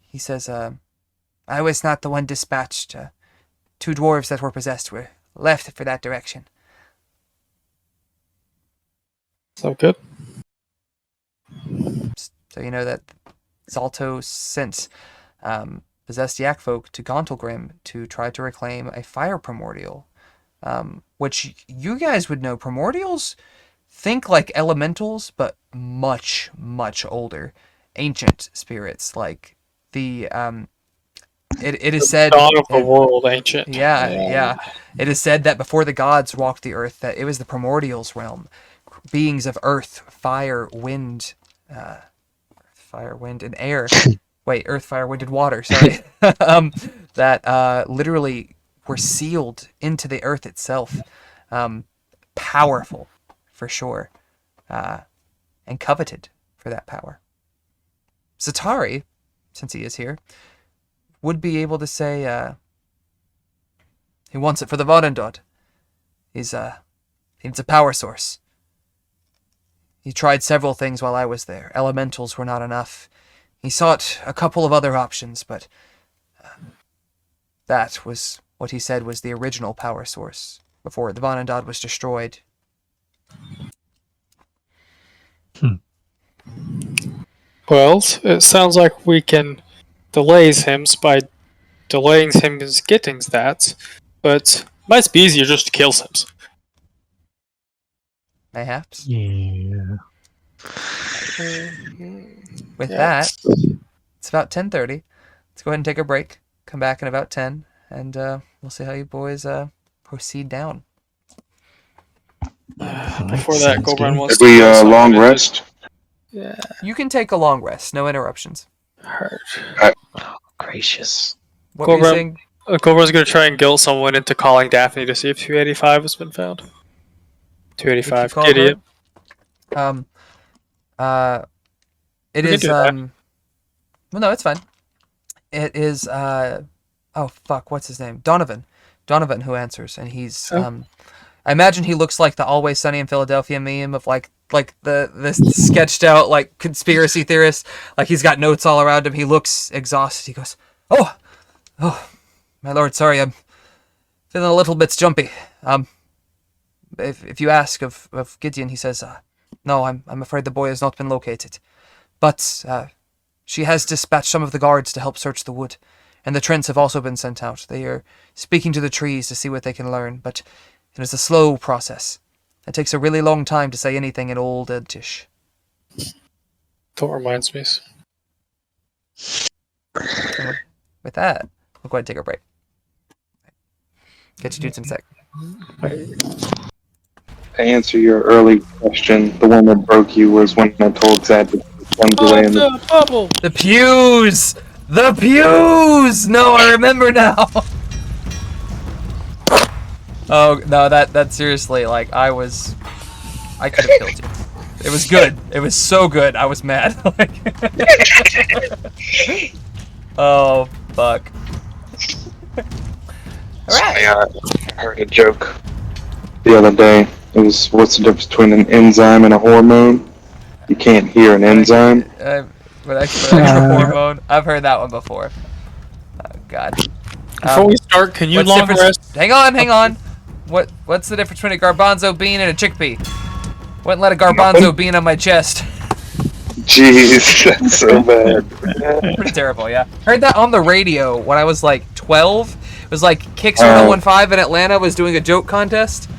S1: He says, I was not the one dispatched. 2 dwarves that were possessed were left for that direction.
S3: So good.
S1: So you know that Zalto sent possessed Yak folk to Gauntlgrim to try to reclaim a fire primordial, which you guys would know. Primordials, think like elementals, but much, much older. Ancient spirits, like the... It is said...
S3: Dawn of the world, ancient.
S1: Yeah. It is said that before the gods walked the earth, that it was the primordials realm. Beings of earth, fire, wind... fire, wind, and air. Wait, earth, fire, wind, and water, sorry. That literally were sealed into the earth itself. Powerful, for sure. And coveted for that power. Zatari, since he is here, would be able to say he wants it for the Varendod. He needs a power source. He tried several things while I was there. Elementals were not enough. He sought a couple of other options, but that was what he said was the original power source before the Varendod was destroyed.
S3: Well, it sounds like we can delay him by delaying him getting that, but might be easier just to kill him.
S1: Mayhaps.
S5: Yeah.
S1: With that, it's about 10:30. Let's go ahead and take a break. Come back in about 10, and we'll see how you boys proceed down.
S3: Before that, Goburn wants
S4: Did we
S3: to
S4: long rest?
S3: Yeah.
S1: You can take a long rest, no interruptions.
S3: Heard.
S5: Gracious.
S1: What were you saying?
S3: Goburn's going to try and guilt someone into calling Daphne to see if 285 has been found. 285.
S1: Call
S3: Idiot.
S1: her? It
S3: We can
S1: is
S3: do that.
S1: well, no, it's fine. It is oh fuck, what's his name? Donovan who answers, and he's I imagine he looks like the Always Sunny in Philadelphia meme of like the sketched out like conspiracy theorist. Like he's got notes all around him. He looks exhausted. He goes, "Oh, my lord, sorry, I'm feeling a little bit jumpy. If you ask of Gideon, he says, no, I'm afraid the boy has not been located. But she has dispatched some of the guards to help search the wood, and the Trents have also been sent out. They are speaking to the trees to see what they can learn, but it is a slow process. It takes a really long time to say anything in Old Eltish."
S3: That reminds me.
S1: With that, we'll go ahead and take a break. Catch you dudes in a sec.
S4: To answer your early question, the one that broke you was when I told Zad to come away in the
S3: bubble!
S1: The pews! The pews! No, I remember now. Oh no, that seriously, like I could have killed you. It was good. It was so good. I was mad. Oh fuck. Alright.
S4: I heard a joke the other day. It was, what's the difference between an enzyme and a hormone? You can't hear an enzyme.
S1: With extra hormone. I've heard that one before. Oh god.
S3: Before we start, can you
S1: What's
S3: long
S1: difference-
S3: rest?
S1: Hang on. What's the difference between a garbanzo bean and a chickpea? Wouldn't let a garbanzo bean on my chest.
S4: Jeez, that's so bad.
S1: Pretty terrible, yeah. Heard that on the radio when I was like 12. It was like Kickstarter 115 in Atlanta was doing a joke contest,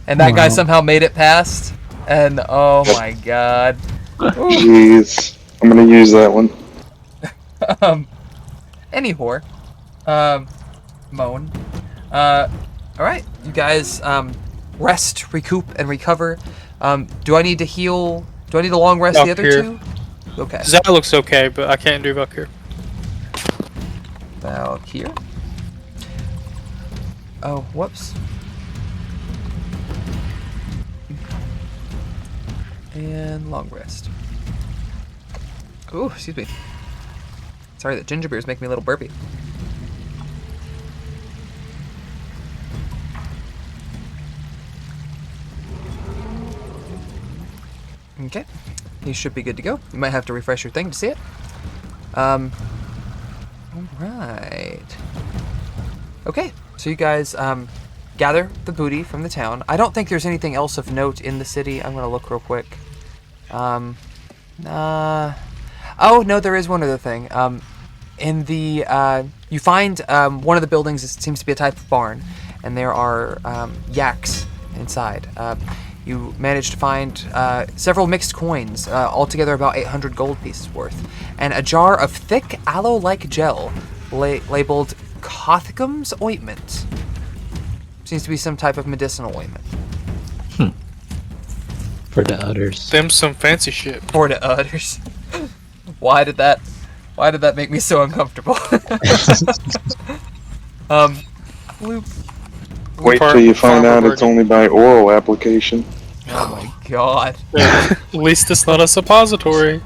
S1: and that guy somehow made it past. And oh my god.
S4: Jeez, I'm gonna use that one.
S1: Anyhow, moan. Alright, you guys, rest, recoup, and recover. Do I need to heal? Do I need to long rest the other
S3: Valkyr.
S1: two? Okay.
S3: That looks okay, but I can't do Valkyr.
S1: Valkyr. Oh, whoops. And long rest. Ooh, excuse me. Sorry, that ginger beer is making me a little burpy. Okay. You should be good to go. You might have to refresh your thing to see it. Alright. Okay, so you guys gather the booty from the town. I don't think there's anything else of note in the city. I'm gonna look real quick. Oh, no, there is one other thing. In the, you find one of the buildings seems to be a type of barn, and there are yaks inside. You manage to find several mixed coins, altogether about 800 gold pieces worth, and a jar of thick aloe-like gel labeled Cothicum's ointment. Seems to be some type of medicinal ointment.
S5: For the others.
S3: Them some fancy shit.
S1: For the others. Why did that make me so uncomfortable? Loop.
S4: Wait till you find out it's only by oral application.
S1: Oh my god.
S3: At least it's not a suppository.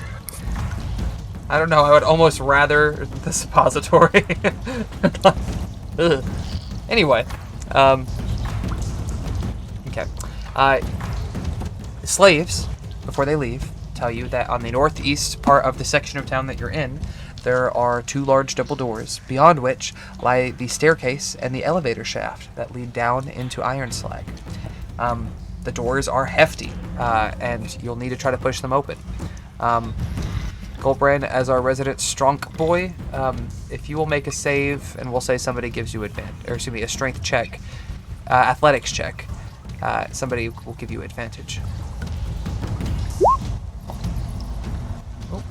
S1: I don't know, I would almost rather the suppository. Ugh. Anyway, okay. Slaves, before they leave, tell you that on the northeast part of the section of town that you're in, there are two large double doors, beyond which lie the staircase and the elevator shaft that lead down into Ironslag. The doors are hefty, and you'll need to try to push them open. Goldbrand, as our resident strong boy, if you will make a save, and we'll say somebody gives you a strength check, athletics check, somebody will give you advantage. Oh,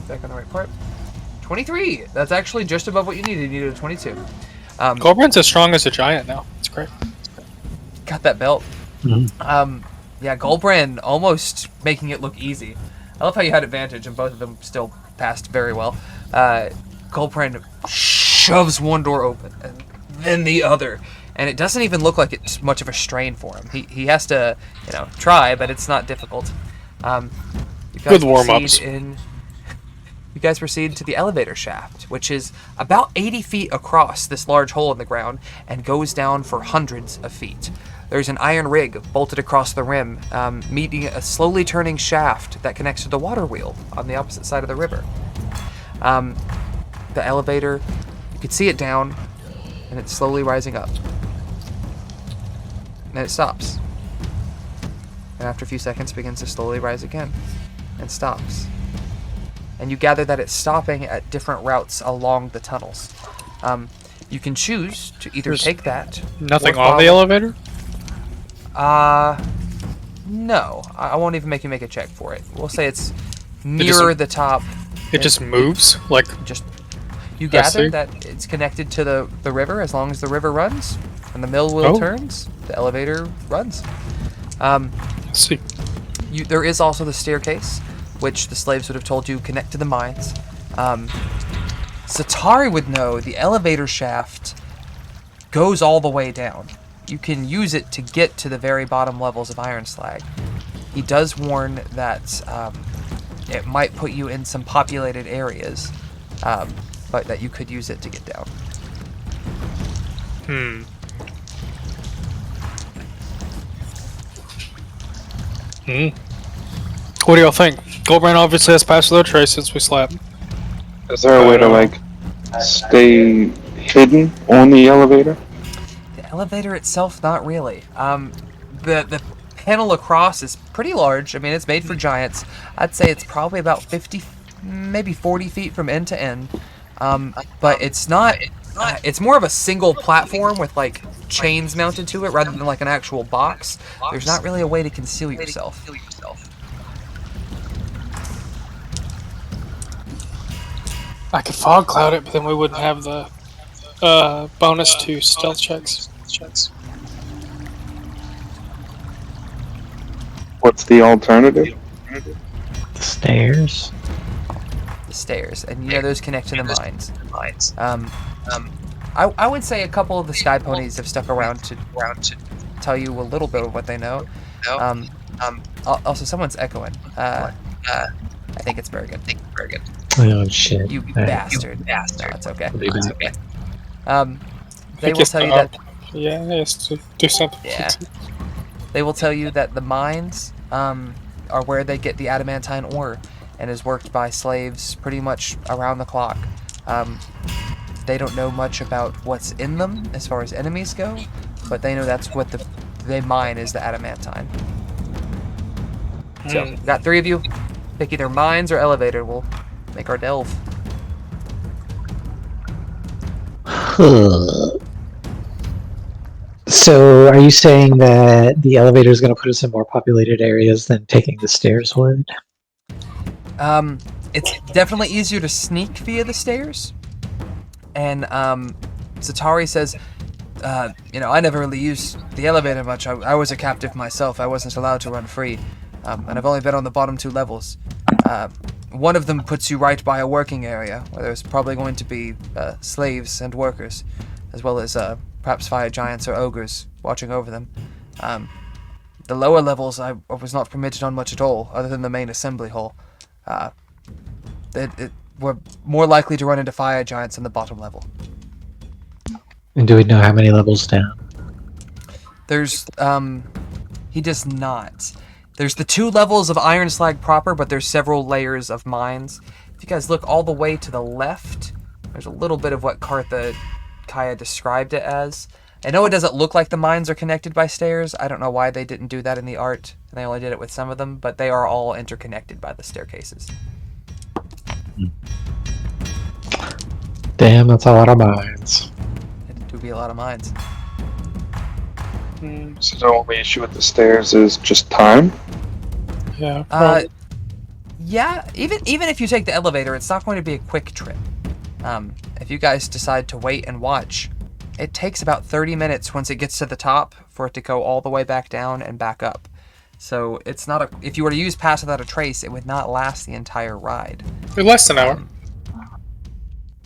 S1: back on the right part. 23! That's actually just above what you needed. You needed a 22.
S3: Goldbrand's as strong as a giant now. It's great.
S1: Got that belt.
S5: Mm-hmm.
S1: Yeah, Goldbrand almost making it look easy. I love how you had advantage and both of them still passed very well. Goldbrand shoves one door open and then the other. And it doesn't even look like it's much of a strain for him. He has to, try, but it's not difficult.
S3: Good warm-ups.
S1: You guys proceed to the elevator shaft, which is about 80 feet across this large hole in the ground and goes down for hundreds of feet. There's an iron rig bolted across the rim, meeting a slowly turning shaft that connects to the water wheel on the opposite side of the river. The elevator, you can see it down, and it's slowly rising up. And then it stops. And after a few seconds, it begins to slowly rise again, and stops. And you gather that it's stopping at different routes along the tunnels. You can choose to either take that.
S3: Nothing
S1: or
S3: on the
S1: follow-
S3: elevator?
S1: No. I won't even make you make a check for it. We'll say it's nearer the top.
S3: It just moves? Like,
S1: Just you
S3: I
S1: gather
S3: see.
S1: that it's connected to the river. As long as the river runs and the mill wheel turns, the elevator runs.
S3: let's see.
S1: There is also the staircase, which the slaves would have told you connect to the mines. Satari would know the elevator shaft goes all the way down. You can use it to get to the very bottom levels of Ironslag. He does warn that it might put you in some populated areas, but that you could use it to get down.
S3: What do y'all think? Goldbrand obviously has passed without trace since we slapped.
S4: Is there a way to stay hidden on the elevator?
S1: The elevator itself, not really. The panel across is pretty large. I mean, it's made for giants. I'd say it's probably about 50, maybe 40 feet from end to end. But it's not. It's more of a single platform with like chains mounted to it rather than like an actual box. There's not really a way to conceal yourself.
S3: I could fog cloud it, but then we wouldn't have the bonus to stealth checks.
S4: What's the alternative?
S5: The stairs.
S1: The stairs, and those connect to the mines. I would say a couple of the sky ponies have stuck around to tell you a little bit of what they know. Also, someone's echoing. I think it's Bergen.
S5: Oh shit!
S1: You
S5: All right.
S1: bastard. No, it's okay.
S5: I'll be back.
S1: They will tell you that.
S3: Yeah, yes, to do something.
S1: Yeah. They will tell you that the mines are where they get the adamantine ore, and is worked by slaves pretty much around the clock. They don't know much about what's in them as far as enemies go, but they know that's what they mine is the adamantine. So, got 3 of you. Pick either mines or elevator. We'll make our delve.
S5: So, are you saying that the elevator is going to put us in more populated areas than taking the stairs would?
S1: It's definitely easier to sneak via the stairs. And Zatari says, I never really used the elevator much. I was a captive myself. I wasn't allowed to run free. And I've only been on the bottom 2 levels. One of them puts you right by a working area, where there's probably going to be slaves and workers, as well as perhaps fire giants or ogres watching over them. The lower levels I was not permitted on much at all, other than the main assembly hall. We're more likely to run into fire giants in the bottom level.
S5: And do we know how many levels down?
S1: There's, he does not. There's the 2 levels of Ironslag proper, but there's several layers of mines. If you guys look all the way to the left, there's a little bit of what Kaya described it as. I know it doesn't look like the mines are connected by stairs. I don't know why they didn't do that in the art, and they only did it with some of them, but they are all interconnected by the staircases.
S5: Damn, that's a lot of mines.
S1: It do be a lot of mines.
S4: So the only issue with the stairs is just time?
S3: Yeah.
S1: Yeah, even if you take the elevator, it's not going to be a quick trip. If you guys decide to wait and watch, it takes about 30 minutes once it gets to the top for it to go all the way back down and back up. So it's not if you were to use Pass Without a Trace, it would not last the entire ride.
S3: Less than an hour.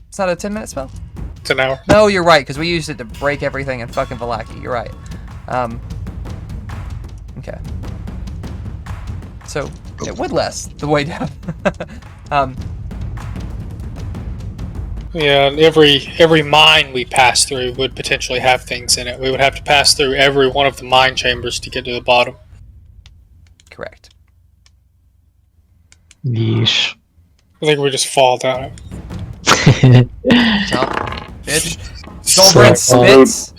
S1: It's not a 10-minute spell?
S3: It's an hour.
S1: No, you're right, because we used it to break everything in fucking Valaki. You're right. Okay. So, it would last the way down.
S3: Yeah, and every mine we pass through would potentially have things in it. We would have to pass through every one of the mine chambers to get to the bottom.
S1: Correct.
S5: Yeesh.
S3: I think we just fall down.
S1: Jump, bitch. Goldbrand spits,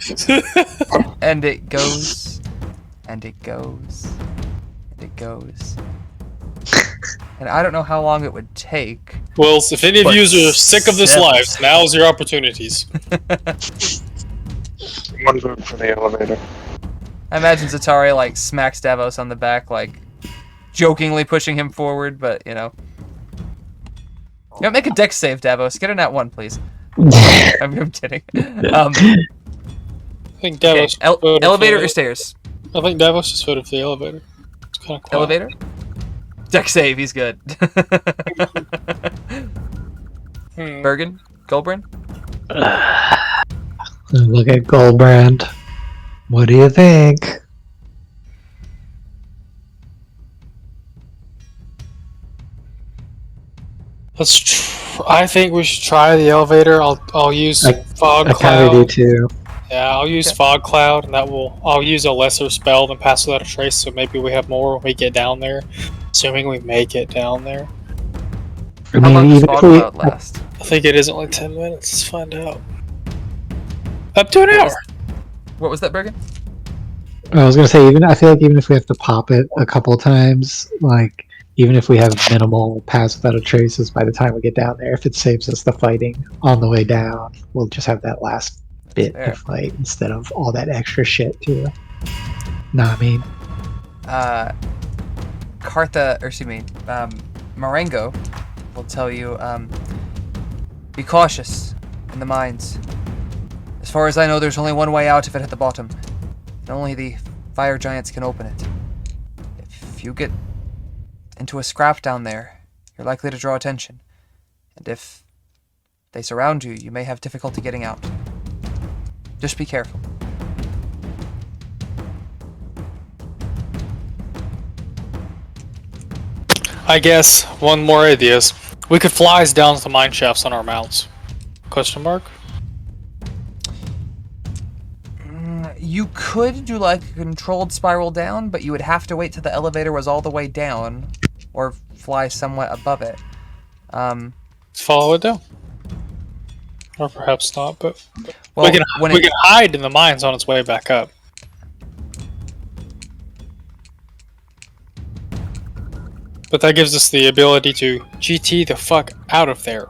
S1: and it goes, and it goes, and it goes. And I don't know how long it would take.
S3: Well, if any of you are sick of this life, now's your opportunities.
S4: One vote for the elevator.
S1: I imagine Zatari like smacks Davos on the back, like jokingly pushing him forward, but make a dex save, Davos. Get a nat 1, please. I'm kidding.
S3: I think Davos.
S1: Okay, elevator or stairs?
S3: I think Davos just voted for the elevator. It's kind of quiet.
S1: Elevator? Dex save, he's good. Bergen? Goldbrand?
S5: Look at Goldbrand. What do you think?
S3: I think we should try the elevator. I'll use fog
S5: I
S3: cloud.
S5: kinda do too.
S3: Yeah, I'll use fog cloud, and I'll use a lesser spell than Pass Without a Trace. So maybe we have more when we get down there, assuming we make it down there.
S5: I
S1: How long
S5: mean,
S1: does
S5: even if
S1: fog
S5: we,
S1: cloud last?
S3: I think it is only 10 minutes. Let's find out. Up to an hour.
S1: What was that, Bergen?
S5: I was gonna say, I feel like even if we have to pop it a couple times, like even if we have minimal pass without a traces by the time we get down there, if it saves us the fighting on the way down, we'll just have that last bit to
S1: fair.
S5: fight instead of all that extra shit too. Nah, I mean,
S1: Cartha, or excuse me, Marengo will tell you, be cautious in the mines. As far as I know, there's only one way out if it hit the bottom. And only the fire giants can open it. If you get into a scrap down there, you're likely to draw attention. And if they surround you, you may have difficulty getting out. Just be careful.
S3: I guess one more idea is we could fly us down to the mine shafts on our mounts. Question mark?
S1: You could do like a controlled spiral down, but you would have to wait till the elevator was all the way down, or fly somewhat above it.
S3: Let's follow it down. Or perhaps not, but
S1: Well,
S3: we can hide in the mines on its way back up. But that gives us the ability to GT the fuck out of there.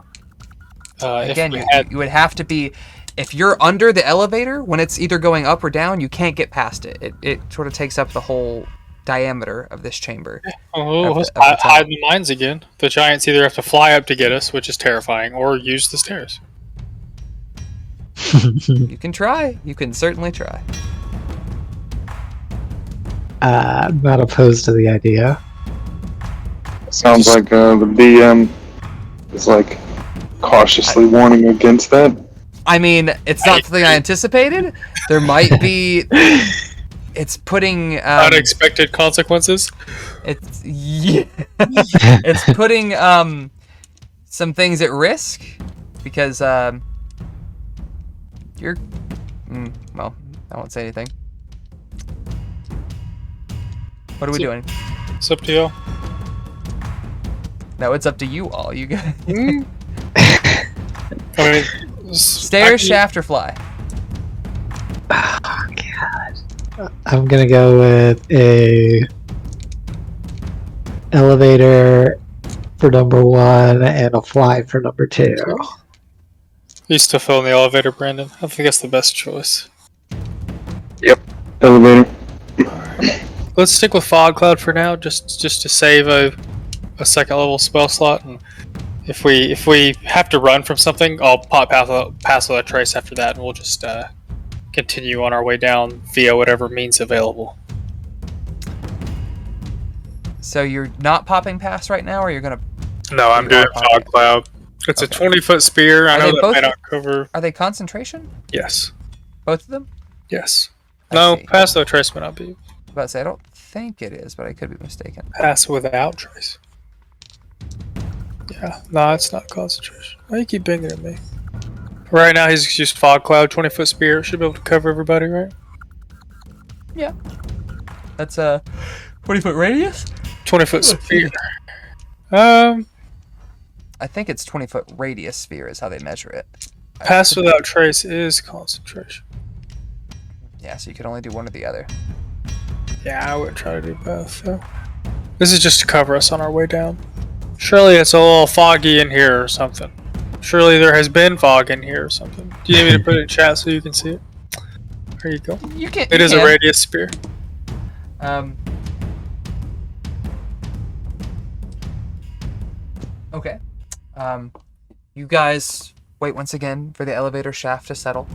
S1: Again, you would have to be... If you're under the elevator, when it's either going up or down, you can't get past it. It sort of takes up the whole diameter of this chamber.
S3: Let's hide in the mines again. The giants either have to fly up to get us, which is terrifying, or use the stairs.
S1: You can try. You can certainly try.
S5: I'm not opposed to the idea.
S4: Sounds like the DM is like cautiously warning against that.
S1: I mean, it's not something I anticipated. There might be... It's putting...
S3: Unexpected consequences?
S1: It's... Yeah. It's putting some things at risk. Because you're... well, I won't say anything. What are we doing?
S3: It's up to you.
S1: No, it's up to you all. You guys...
S3: I mean...
S1: Stairs, shaft, or fly?
S5: Oh, God. I'm gonna go with a elevator for number 1 and a fly for number 2.
S3: You still fill in the elevator, Brandon? I think that's the best choice.
S4: Yep. Elevator.
S3: Let's stick with Fog Cloud for now, just to save a second level spell slot. And if we have to run from something, I'll pop pass without trace after that, and we'll just continue on our way down via whatever means available.
S1: So you're not popping past right now, or you're gonna...
S3: No, I'm doing Fog Cloud. It's a 20-foot spear. I know that may not cover...
S1: Are they concentration?
S3: Yes.
S1: Both of them?
S3: Yes.
S1: I
S3: No,
S1: see.
S3: pass without trace may not be.
S1: I was about to say, I don't think it is, but I could be mistaken.
S3: Pass without trace. Yeah, no, it's not concentration. Why do you keep banging at me? Right now, he's just Fog Cloud, 20-foot spear. Should be able to cover everybody, right?
S1: Yeah. That's a 20-foot radius?
S3: 20-foot spear.
S1: I think it's 20-foot radius sphere is how they measure it.
S3: Pass without trace is concentration.
S1: Yeah, so you can only do one or the other.
S3: Yeah, I would try to do both, though. This is just to cover us on our way down. Surely it's a little foggy in here or something. Surely there has been fog in here or something. Do you need me to put it in chat so you can see it? There you go.
S1: You can.
S3: It is a radius spear.
S1: Okay. You guys wait once again for the elevator shaft to settle.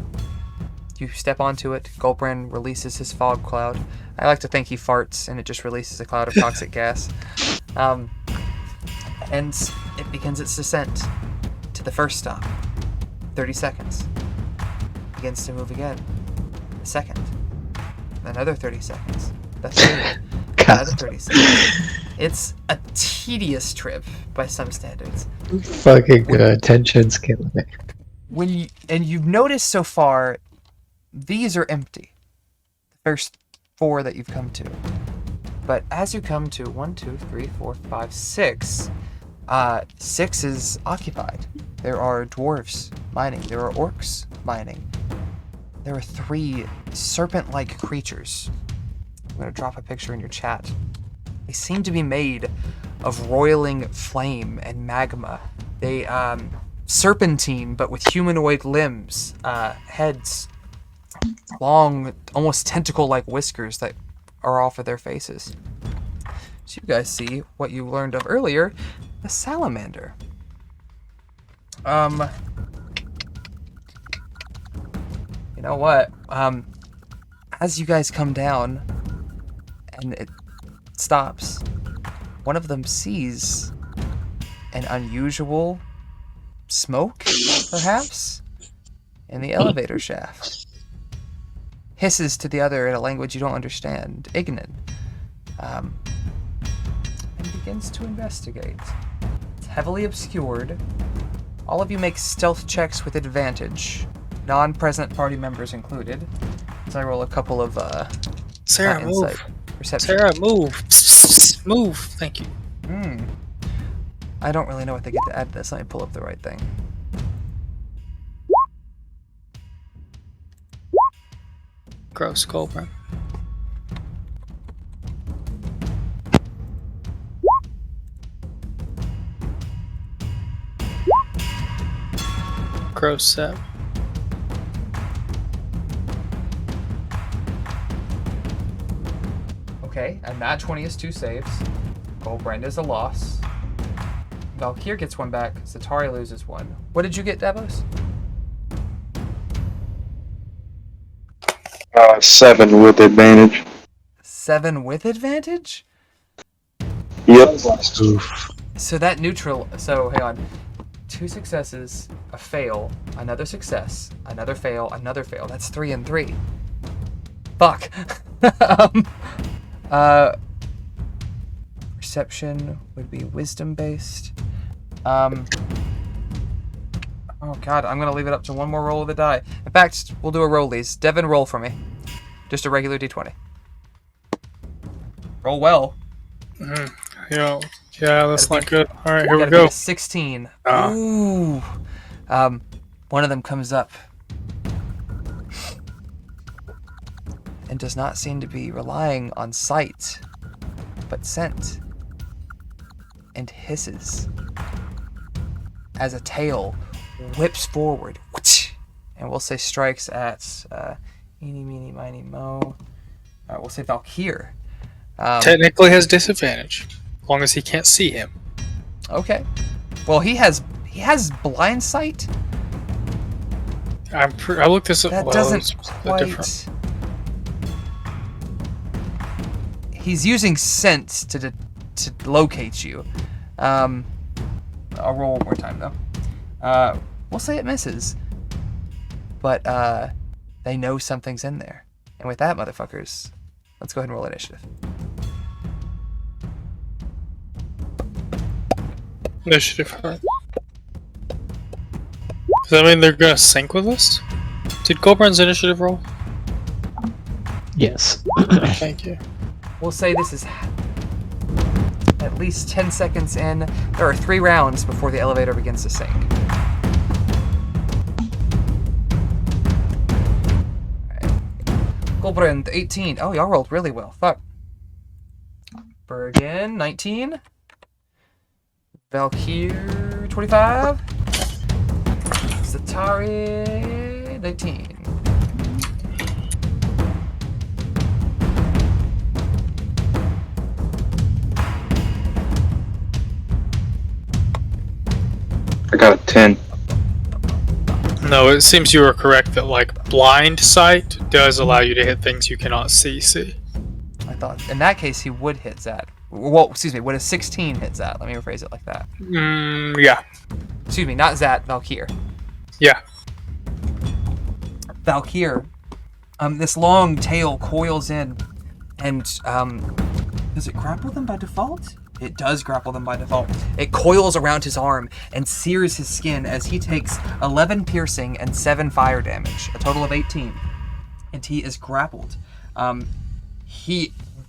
S1: You step onto it. Goldbrand releases his fog cloud. I like to think he farts and it just releases a cloud of toxic gas. And it begins its descent to the first stop. 30 seconds. Begins to move again. The second. Another 30 seconds. The third. Another 30 seconds. It's a tedious trip by some standards.
S5: Fucking tension's killing me.
S1: You've noticed so far, these are empty. The first 4 that you've come to. But as you come to 1, 2, 3, 4, 5, 6, 6 is occupied. There are dwarves mining. There are orcs mining. There are 3 serpent-like creatures I'm going to drop a picture in your chat. They seem to be made of roiling flame and magma. They serpentine, but with humanoid limbs, heads, long, almost tentacle-like whiskers that are off of their faces. So you guys see what you learned of earlier, the salamander. You know what? As you guys come down, and it stops, one of them sees an unusual smoke, perhaps, in the elevator shaft. Hisses to the other in a language you don't understand, Ignan, and begins to investigate. It's heavily obscured. All of you make stealth checks with advantage, non-present party members included. So I roll a couple of
S3: Sarah,
S1: insight,
S3: move.
S1: perception.
S3: Sarah, move. Move. Thank you.
S1: I don't really know what they get to add to this. Let me pull up the right thing.
S3: Gross, Goldburn. Gross set.
S1: Okay, and that 20 is 2 saves. Goldbrand is a loss. Valkyr gets 1 back. Zatari loses 1. What did you get, Davos?
S4: 7 with advantage.
S1: 7 with advantage?
S4: Yep.
S1: So that neutral... So, hang on. 2 successes, a fail, another success, another fail, another fail. That's 3 and 3. Fuck. Perception would be wisdom-based. Oh god, I'm gonna leave it up to one more roll of the die. In fact, we'll do a rollies. Devin, roll for me. Just a regular d20. Roll well.
S3: Yeah, that's not good. All right, here we
S1: Gotta
S3: go.
S1: be a 16. Ooh. One of them comes up and does not seem to be relying on sight, but scent, and hisses as a tail whips forward, and we'll say strikes at eeny, meeny, miny, mo. We'll say Valkyr.
S3: Technically has disadvantage, as long as he can't see him.
S1: Okay. Well, he has blind sight.
S3: I looked this up.
S1: That
S3: well,
S1: doesn't
S3: it's
S1: quite. He's using scent to locate you. I'll roll one more time though. We'll say it misses, but they know something's in there. And with that, motherfuckers, let's go ahead and roll initiative.
S3: Initiative. All right. Does that mean they're gonna sync with us? Did Goldbrand's initiative roll?
S5: Yes.
S3: Thank you.
S1: We'll say this is at least 10 seconds in. There are 3 rounds before the elevator begins to sink. Goldbrand, 18. Oh, y'all rolled really well. Fuck. Bergen, 19. Valkyr, 25. Zatari, 19.
S4: I got a 10.
S3: No, it seems you are correct that like blind sight does allow you to hit things you cannot see.
S1: I thought in that case he would hit Zat. Well, excuse me, would a 16 hit Zat? Let me rephrase it like that.
S3: Yeah.
S1: Excuse me, not Zat, Valkyr.
S3: Yeah.
S1: Valkyr, this long tail coils in, and does it grapple them by default? It does grapple them by default. It coils around his arm and sears his skin as he takes 11 piercing and 7 fire damage, a total of 18. And he is grappled.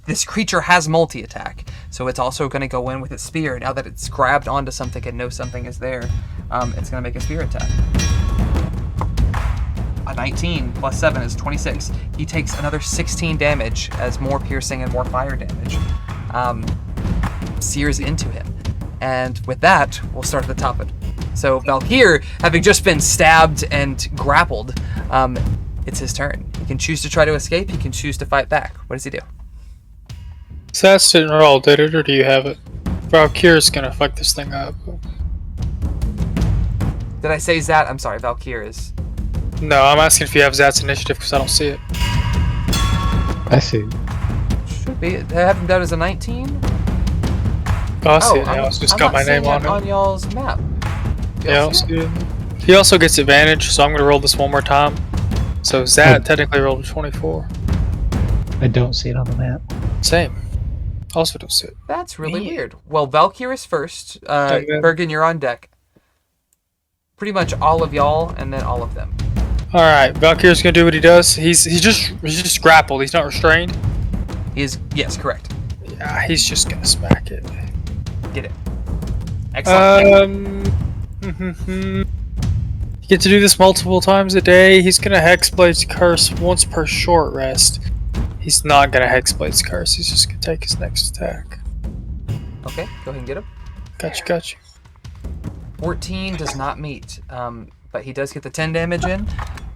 S1: This creature has multi-attack, so it's also going to go in with its spear. Now that it's grabbed onto something and knows something is there, it's going to make a spear attack. A 19 plus 7 is 26. He takes another 16 damage as more piercing and more fire damage sears into him. And with that, we'll start at the top of it. So Valkyr, having just been stabbed and grappled, it's his turn. He can choose to try to escape. He can choose to fight back. What does he do?
S3: Sats didn't roll, did it, or do you have it? Valkyr's gonna fuck this thing up.
S1: Did I say Zat? I'm sorry, Valkyr is...
S3: No, I'm asking if you have Zat's initiative because I don't see it.
S5: I see.
S1: Should be. I have him down as a 19?
S3: Oh, I see it now. It's just got my name on it.
S1: On y'all's map.
S3: Yeah, I see it. He also gets advantage, so I'm gonna roll this one more time. So Zat technically rolled a 24.
S5: I don't see it on the map.
S3: Same. Also don't see it.
S1: That's really weird. Well, Valkyr is first. Bergen, you're on deck. Pretty much all of y'all, and then all of them.
S3: Alright, Valkyr's gonna do what he does. He's just grappled, he's not restrained.
S1: He is, yes, correct.
S3: Yeah, he's just gonna smack it.
S1: Get it. Excellent.
S3: You get to do this multiple times a day. He's gonna Hexblade's Curse once per short rest. He's not gonna Hexblade's Curse, he's just gonna take his next attack.
S1: Okay, go ahead and get him.
S3: Gotcha.
S1: 14 does not meet, but he does get the 10 damage in.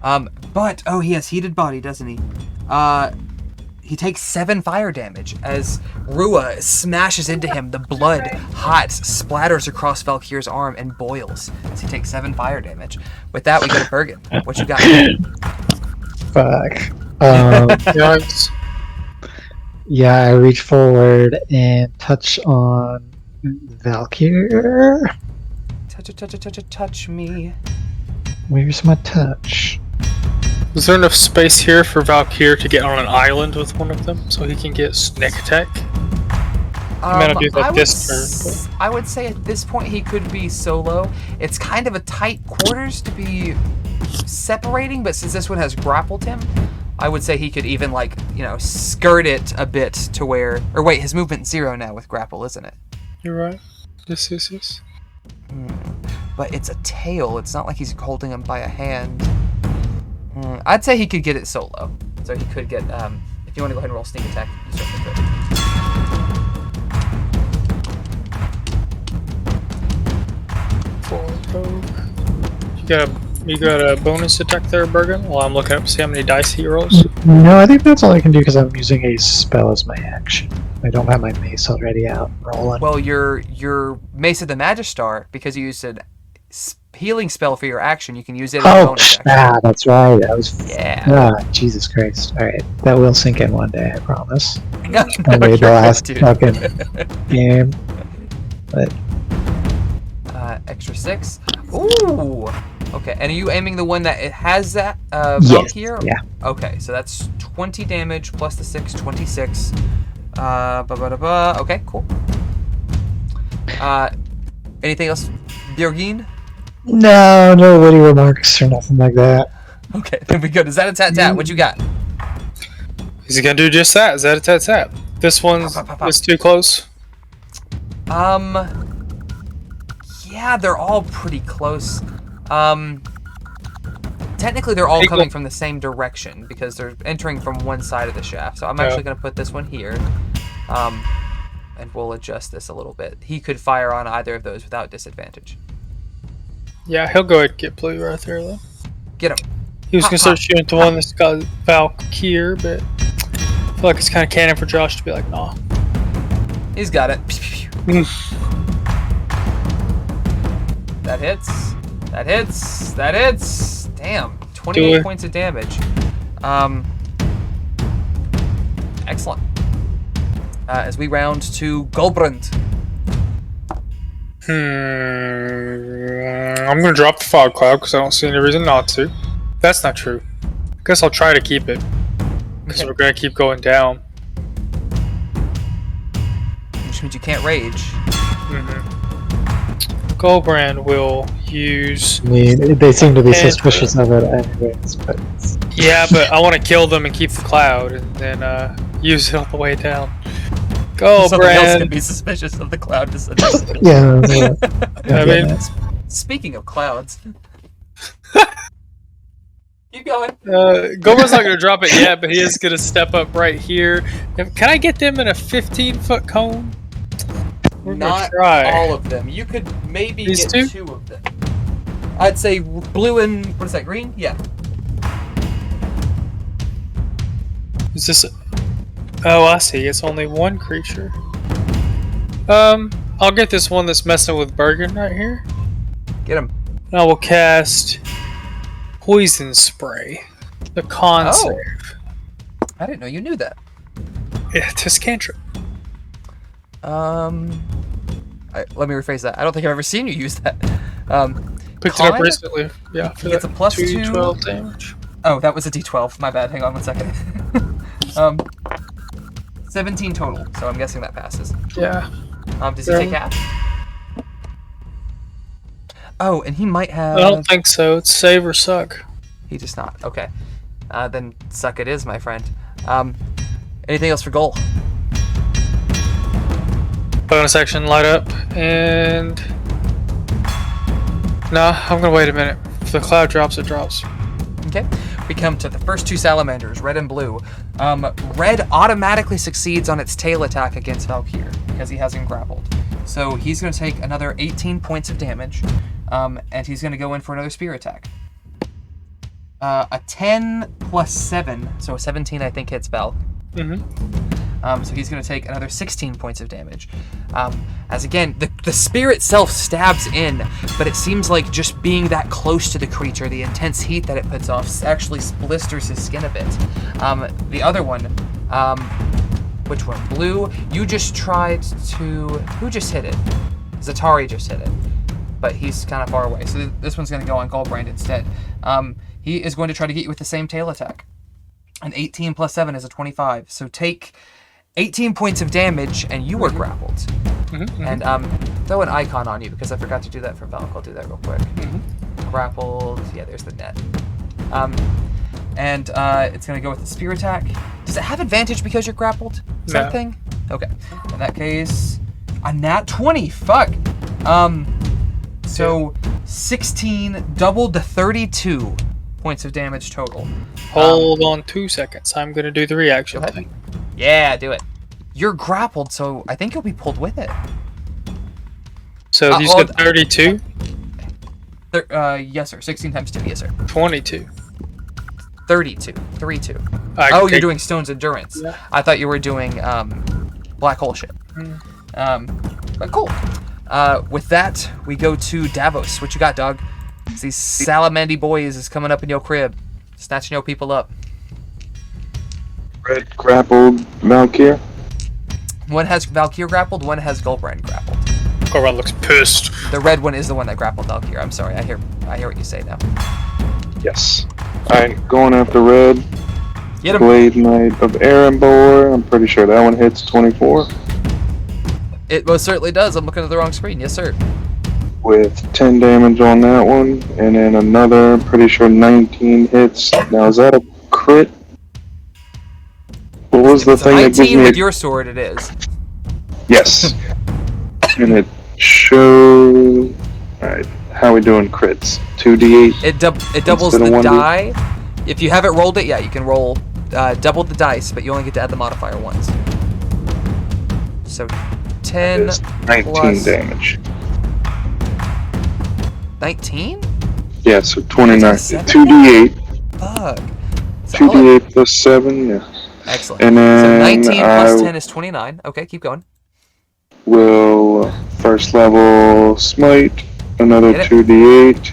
S1: But, oh, he has Heated Body, doesn't he? He takes 7 fire damage as Rua smashes into him. The blood, hot, splatters across Valkyr's arm and boils as he takes 7 fire damage. With that, we go to Bergen. What you got?
S5: Fuck.
S3: Yikes.
S5: Yeah, I reach forward and touch on Valkyr.
S1: Touch me.
S5: Where's my touch?
S3: Is there enough space here for Valkyr to get on an island with one of them so he can get sneak attack? I
S1: would say at this point he could be solo. It's kind of a tight quarters to be separating, but since this one has grappled him, I would say he could even, like, you know, skirt it a bit to where... Or wait, his movement's 0 now with grapple, isn't it?
S3: You're right. Yes.
S1: But it's a tail. It's not like he's holding him by a hand. I'd say he could get it solo. So he could get, if you want to go ahead and roll sneak attack, you certainly
S3: could. You got a bonus attack there, Bergen? While I'm looking up to see how many dice he rolls.
S5: No, I think that's all I can do because I'm using a spell as my action. I don't have my mace already out rolling.
S1: Well, your Mace of the Magistar, because you used a healing spell for your action, you can use it as a bonus action.
S5: That's right. That was Jesus Christ. All right, that will sink in one day, I promise.
S1: No,
S5: Maybe the last
S1: dude.
S5: fucking game. But
S1: extra 6. Ooh. Okay, and are you aiming the one that it has that Valkyr?
S5: Yeah.
S1: Okay, so that's 20 damage plus the 6, 26. Okay, cool. Anything else, Björgin?
S5: No witty remarks or nothing like that.
S1: Okay, then we go to Zatatat. What you got?
S3: He's gonna do just that. Zatatat. This one's is too close.
S1: Yeah, they're all pretty close. Technically they're all coming from the same direction because they're entering from one side of the shaft. So I'm actually going to put this one here. And we'll adjust this a little bit. He could fire on either of those without disadvantage.
S3: Yeah, he'll go ahead and get blue right there, though.
S1: Get him.
S3: He was going to start shooting at the one that's got Valkyr, but I feel like it's kind of canon for Josh to be like, nah.
S1: He's got it. That hits. That hits. That hits. Damn. 28 points of damage. Excellent. As we round to Gulbrand.
S3: I'm going to drop the fog cloud because I don't see any reason not to. That's not true. I guess I'll try to keep it. Because we're going to keep going down.
S1: Which means you can't rage.
S3: Gulbrand will use...
S5: I mean, they seem to be suspicious of it anyways, but...
S3: Yeah, but I want to kill them and keep the cloud, and then use it all the way down.
S1: Something else can be suspicious of the cloud.
S5: Yeah.
S3: I mean...
S1: Speaking of clouds... Keep going.
S3: Goma's not going to drop it yet, but he is going to step up right here. Can I get them in a 15-foot cone? We're
S1: Not
S3: gonna try.
S1: all of them. You could maybe
S3: These
S1: get
S3: two?
S1: 2 of them. I'd say blue and what is that? Green? Yeah.
S3: Is this? Oh, I see. It's only one creature. I'll get this one that's messing with Bergen right here.
S1: Get him.
S3: And I will cast Poison Spray. The con
S1: Oh.
S3: save.
S1: I didn't know you knew that.
S3: Yeah, it's a cantrip.
S1: Let me rephrase that. I don't think I've ever seen you use that.
S3: Picked it up
S1: Con?
S3: recently. Yeah, for
S1: Gets a plus 2.
S3: 12 damage.
S1: Oh, that was a D12. My bad. Hang on one second. 17 total. So I'm guessing that passes.
S3: Yeah.
S1: Does he take half? Oh, and he might have.
S3: I don't think so. It's save or suck.
S1: He does not. Okay. Then suck it is, my friend. Anything else for goal?
S3: Bonus action, light up, and nah, I'm gonna wait a minute. If the cloud drops, it drops.
S1: Okay. We come to the first 2 salamanders, red and blue. Red automatically succeeds on its tail attack against Valkyr because he hasn't grappled. So he's going to take another 18 points of damage, and he's going to go in for another spear attack. A 10 plus 7, so a 17 I think hits Val. So he's going to take another 16 points of damage. As again, the spear itself stabs in, but it seems like just being that close to the creature, the intense heat that it puts off, actually blisters his skin a bit. The other one, which one? Blue, you just tried to... Who just hit it? Zatari just hit it, but he's kind of far away. So this one's going to go on Goldbrand instead. He is going to try to get you with the same tail attack. An 18 plus 7 is a 25. So take 18 points of damage, and you were grappled. And throw an icon on you, because I forgot to do that for Valk. I'll do that real quick. Grappled. Yeah, there's the net. And it's going to go with the spear attack. Does it have advantage because you're grappled? Is that a thing? Okay. In that case, a nat 20. Fuck. So 16 doubled to 32 points of damage total.
S3: Hold on 2 seconds. I'm gonna do the reaction thing.
S1: Yeah, do it. You're grappled, so I think you'll be pulled with it.
S3: So you said 32?
S1: Yes, sir. 16 times 2. Yes, sir.
S3: 22.
S1: 32. 32.
S3: Okay.
S1: You're doing Stone's Endurance.
S3: Yeah.
S1: I thought you were doing Black Hole shit. But cool. With that, we go to Davos. What you got, dog? These Salamandy boys is coming up in your crib, snatching your people up.
S4: Red grappled Valkyr.
S1: One has Valkyr grappled, one has Goldbrand grappled.
S3: Goldbrand looks pissed.
S1: The red one is the one that grappled Valkyr. I'm sorry, I hear what you say now.
S4: Yes. Alright, going after red.
S1: Get him.
S4: Blade Knight of Erebor. I'm pretty sure that one hits 24.
S1: It most certainly does. I'm looking at the wrong screen. Yes, sir.
S4: With 10 damage on that one, and then another, pretty sure 19 hits. Now, is that a crit? What was the thing that gives
S1: 19
S4: me
S1: with your sword, it is.
S4: Yes. And it shows... Alright, how we doing crits? 2d8?
S1: It doubles
S4: Instead
S1: the
S4: of 1d?
S1: die. If you haven't rolled it, yeah, you can roll double the dice, but you only get to add the modifier once. So 10
S4: That is 19
S1: plus
S4: damage.
S1: 19?
S4: Yeah, so 29.
S1: That's a
S4: 2d8.
S1: Fuck. Solid.
S4: 2d8 plus 7, yeah.
S1: Excellent.
S4: And
S1: So
S4: then
S1: 19 plus
S4: I
S1: 10 is 29. Okay, keep going.
S4: will first level smite, another
S1: Hit it.
S4: 2d8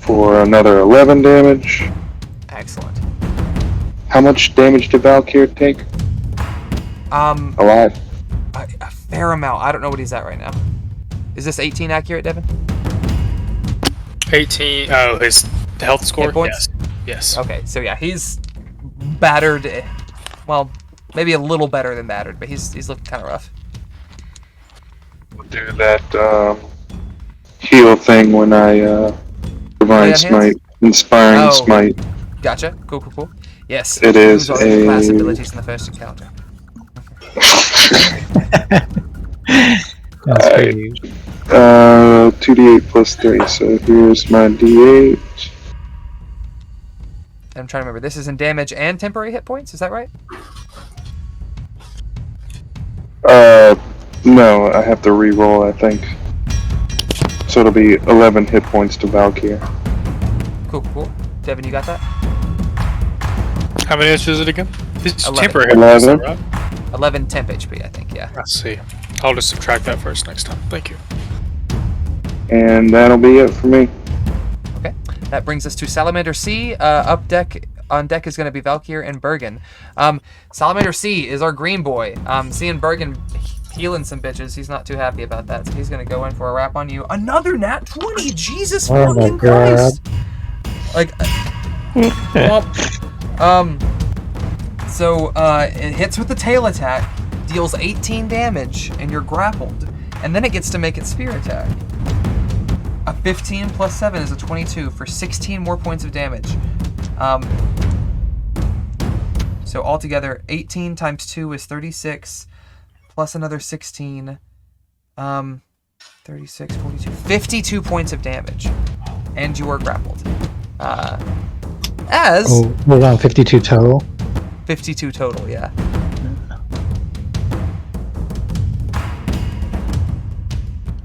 S4: for another 11 damage.
S1: Excellent.
S4: How much damage did Valkyr take? Alive.
S1: A fair amount. I don't know what he's at right now. Is this 18 accurate, Devin?
S3: 18. Oh, his health score?
S1: Hit points?
S3: Yes.
S1: Okay, so yeah, he's battered. Well, maybe a little better than battered, but he's looking kind of rough.
S4: We'll do that heal thing when I Divine
S1: Lay on
S4: Smite,
S1: hands?
S4: Inspiring
S1: Oh.
S4: Smite.
S1: Gotcha. Cool. Yes.
S4: It is
S1: Use all your class
S4: a-
S1: abilities in the first encounter.
S5: That's pretty.
S4: 2d8 plus 3, so here's my d8.
S1: I'm trying to remember. This is in damage and temporary hit points. Is that right?
S4: No, I have to re-roll, I think. So it'll be 11 hit points to Valkyr.
S1: Cool. Devin, you got that?
S3: How many inches is it again? It's
S1: 11.
S3: temporary.
S4: 11.
S3: Right?
S1: 11 temp HP, I think, yeah.
S3: I see. I'll just subtract that first next time. Thank you.
S4: And that'll be it for me.
S1: Okay. That brings us to Salamander C. On deck is going to be Valkyr and Bergen. Salamander C is our green boy. Seeing Bergen healing some bitches, he's not too happy about that, so he's going to go in for a wrap on you. Another nat 20! Jesus fucking Christ! Like, so it hits with the tail attack, deals 18 damage, and you're grappled. And then it gets to make its spear attack. A 15 plus 7 is a 22 for 16 more points of damage. So altogether, 18 times 2 is 36, plus another 16, 36, 42, 52 points of damage. And you are grappled.
S5: We're on 52 total.
S1: 52 total, yeah.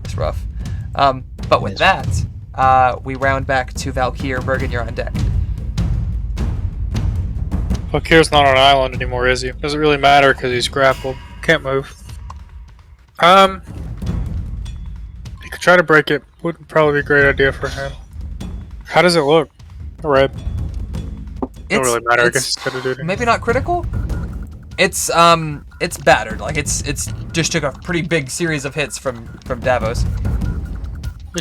S1: It's rough. But with that, we round back to Valkyr. Bergen, you're on deck.
S3: Valkyr's not on an island anymore, is he? Doesn't really matter because he's grappled. Can't move. He could try to break it. Would probably be a great idea for him. How does it look? Red. Don't really matter. I guess it's gonna do it.
S1: Maybe not critical. It's battered. Like it's just took a pretty big series of hits from Davos.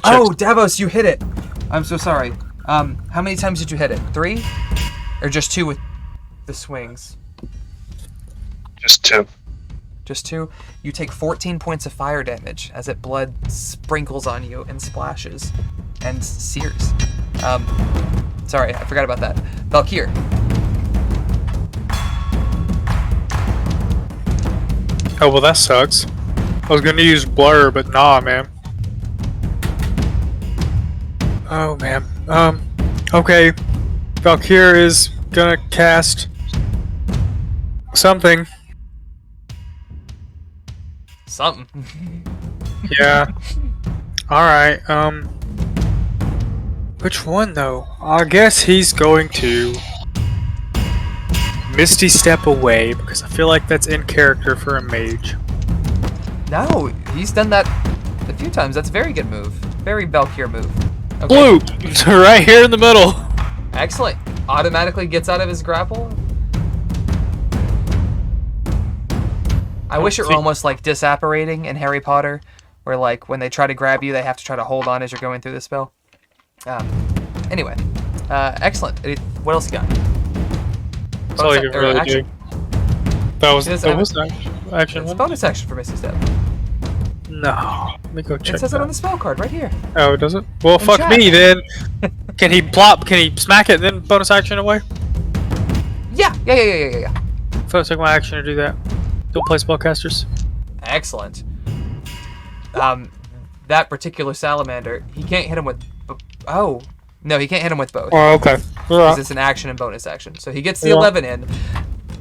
S1: Oh, Davos, you hit it. I'm so sorry. How many times did you hit it? 3, or just 2 with the swings?
S4: Just 2.
S1: Just 2. You take 14 points of fire damage as it blood sprinkles on you and splashes and sears. Sorry, I forgot about that. Valkyr.
S3: Oh, well, that sucks. I was gonna use blur, but nah, man. Oh, man. Okay. Valkyr is gonna cast something.
S1: Something.
S3: Yeah. Alright, which one, though? I guess he's going to Misty Step away, because I feel like that's in character for a mage.
S1: No, he's done that a few times. That's a very good move. Very Valkyr move. Okay.
S3: Blue! Right here in the middle!
S1: Excellent. Automatically gets out of his grapple. I wish it were almost like disapparating in Harry Potter, where like when they try to grab you, they have to try to hold on as you're going through the spell. Anyway, excellent. What else you got?
S3: That's all you can really do. That was action.
S1: It's a bonus action for Misty Step.
S3: No. Let me go check.
S1: It says it on the spell card right here.
S3: Oh, does it? Well, fuck
S1: chat.
S3: me then. Can he plop? Can he smack it and then bonus action away?
S1: Yeah.
S3: So I took my action to do that. Don't play spellcasters.
S1: Excellent. That particular salamander, he can't hit him with. Oh, no, he can't hit him with both.
S3: Oh, okay.
S1: Because it's an action and bonus action. So he gets the 11 in.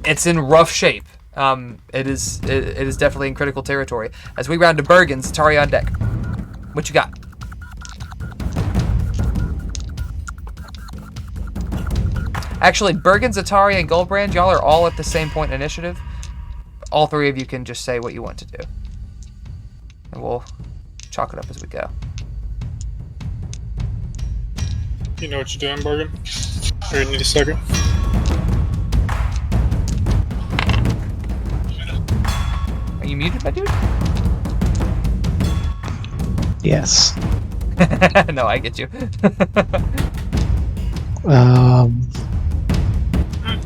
S1: It's in rough shape. It is definitely in critical territory. As we round to Bergen's, Atari on deck. What you got? Actually, Bergen's, Atari, and Goldbrand, y'all are all at the same point in initiative. All 3 of you can just say what you want to do. And we'll chalk it up as we go.
S3: You know what you're doing, Bergen? Or you need a second?
S1: Are you muted, my dude?
S5: Yes.
S1: No, I get you.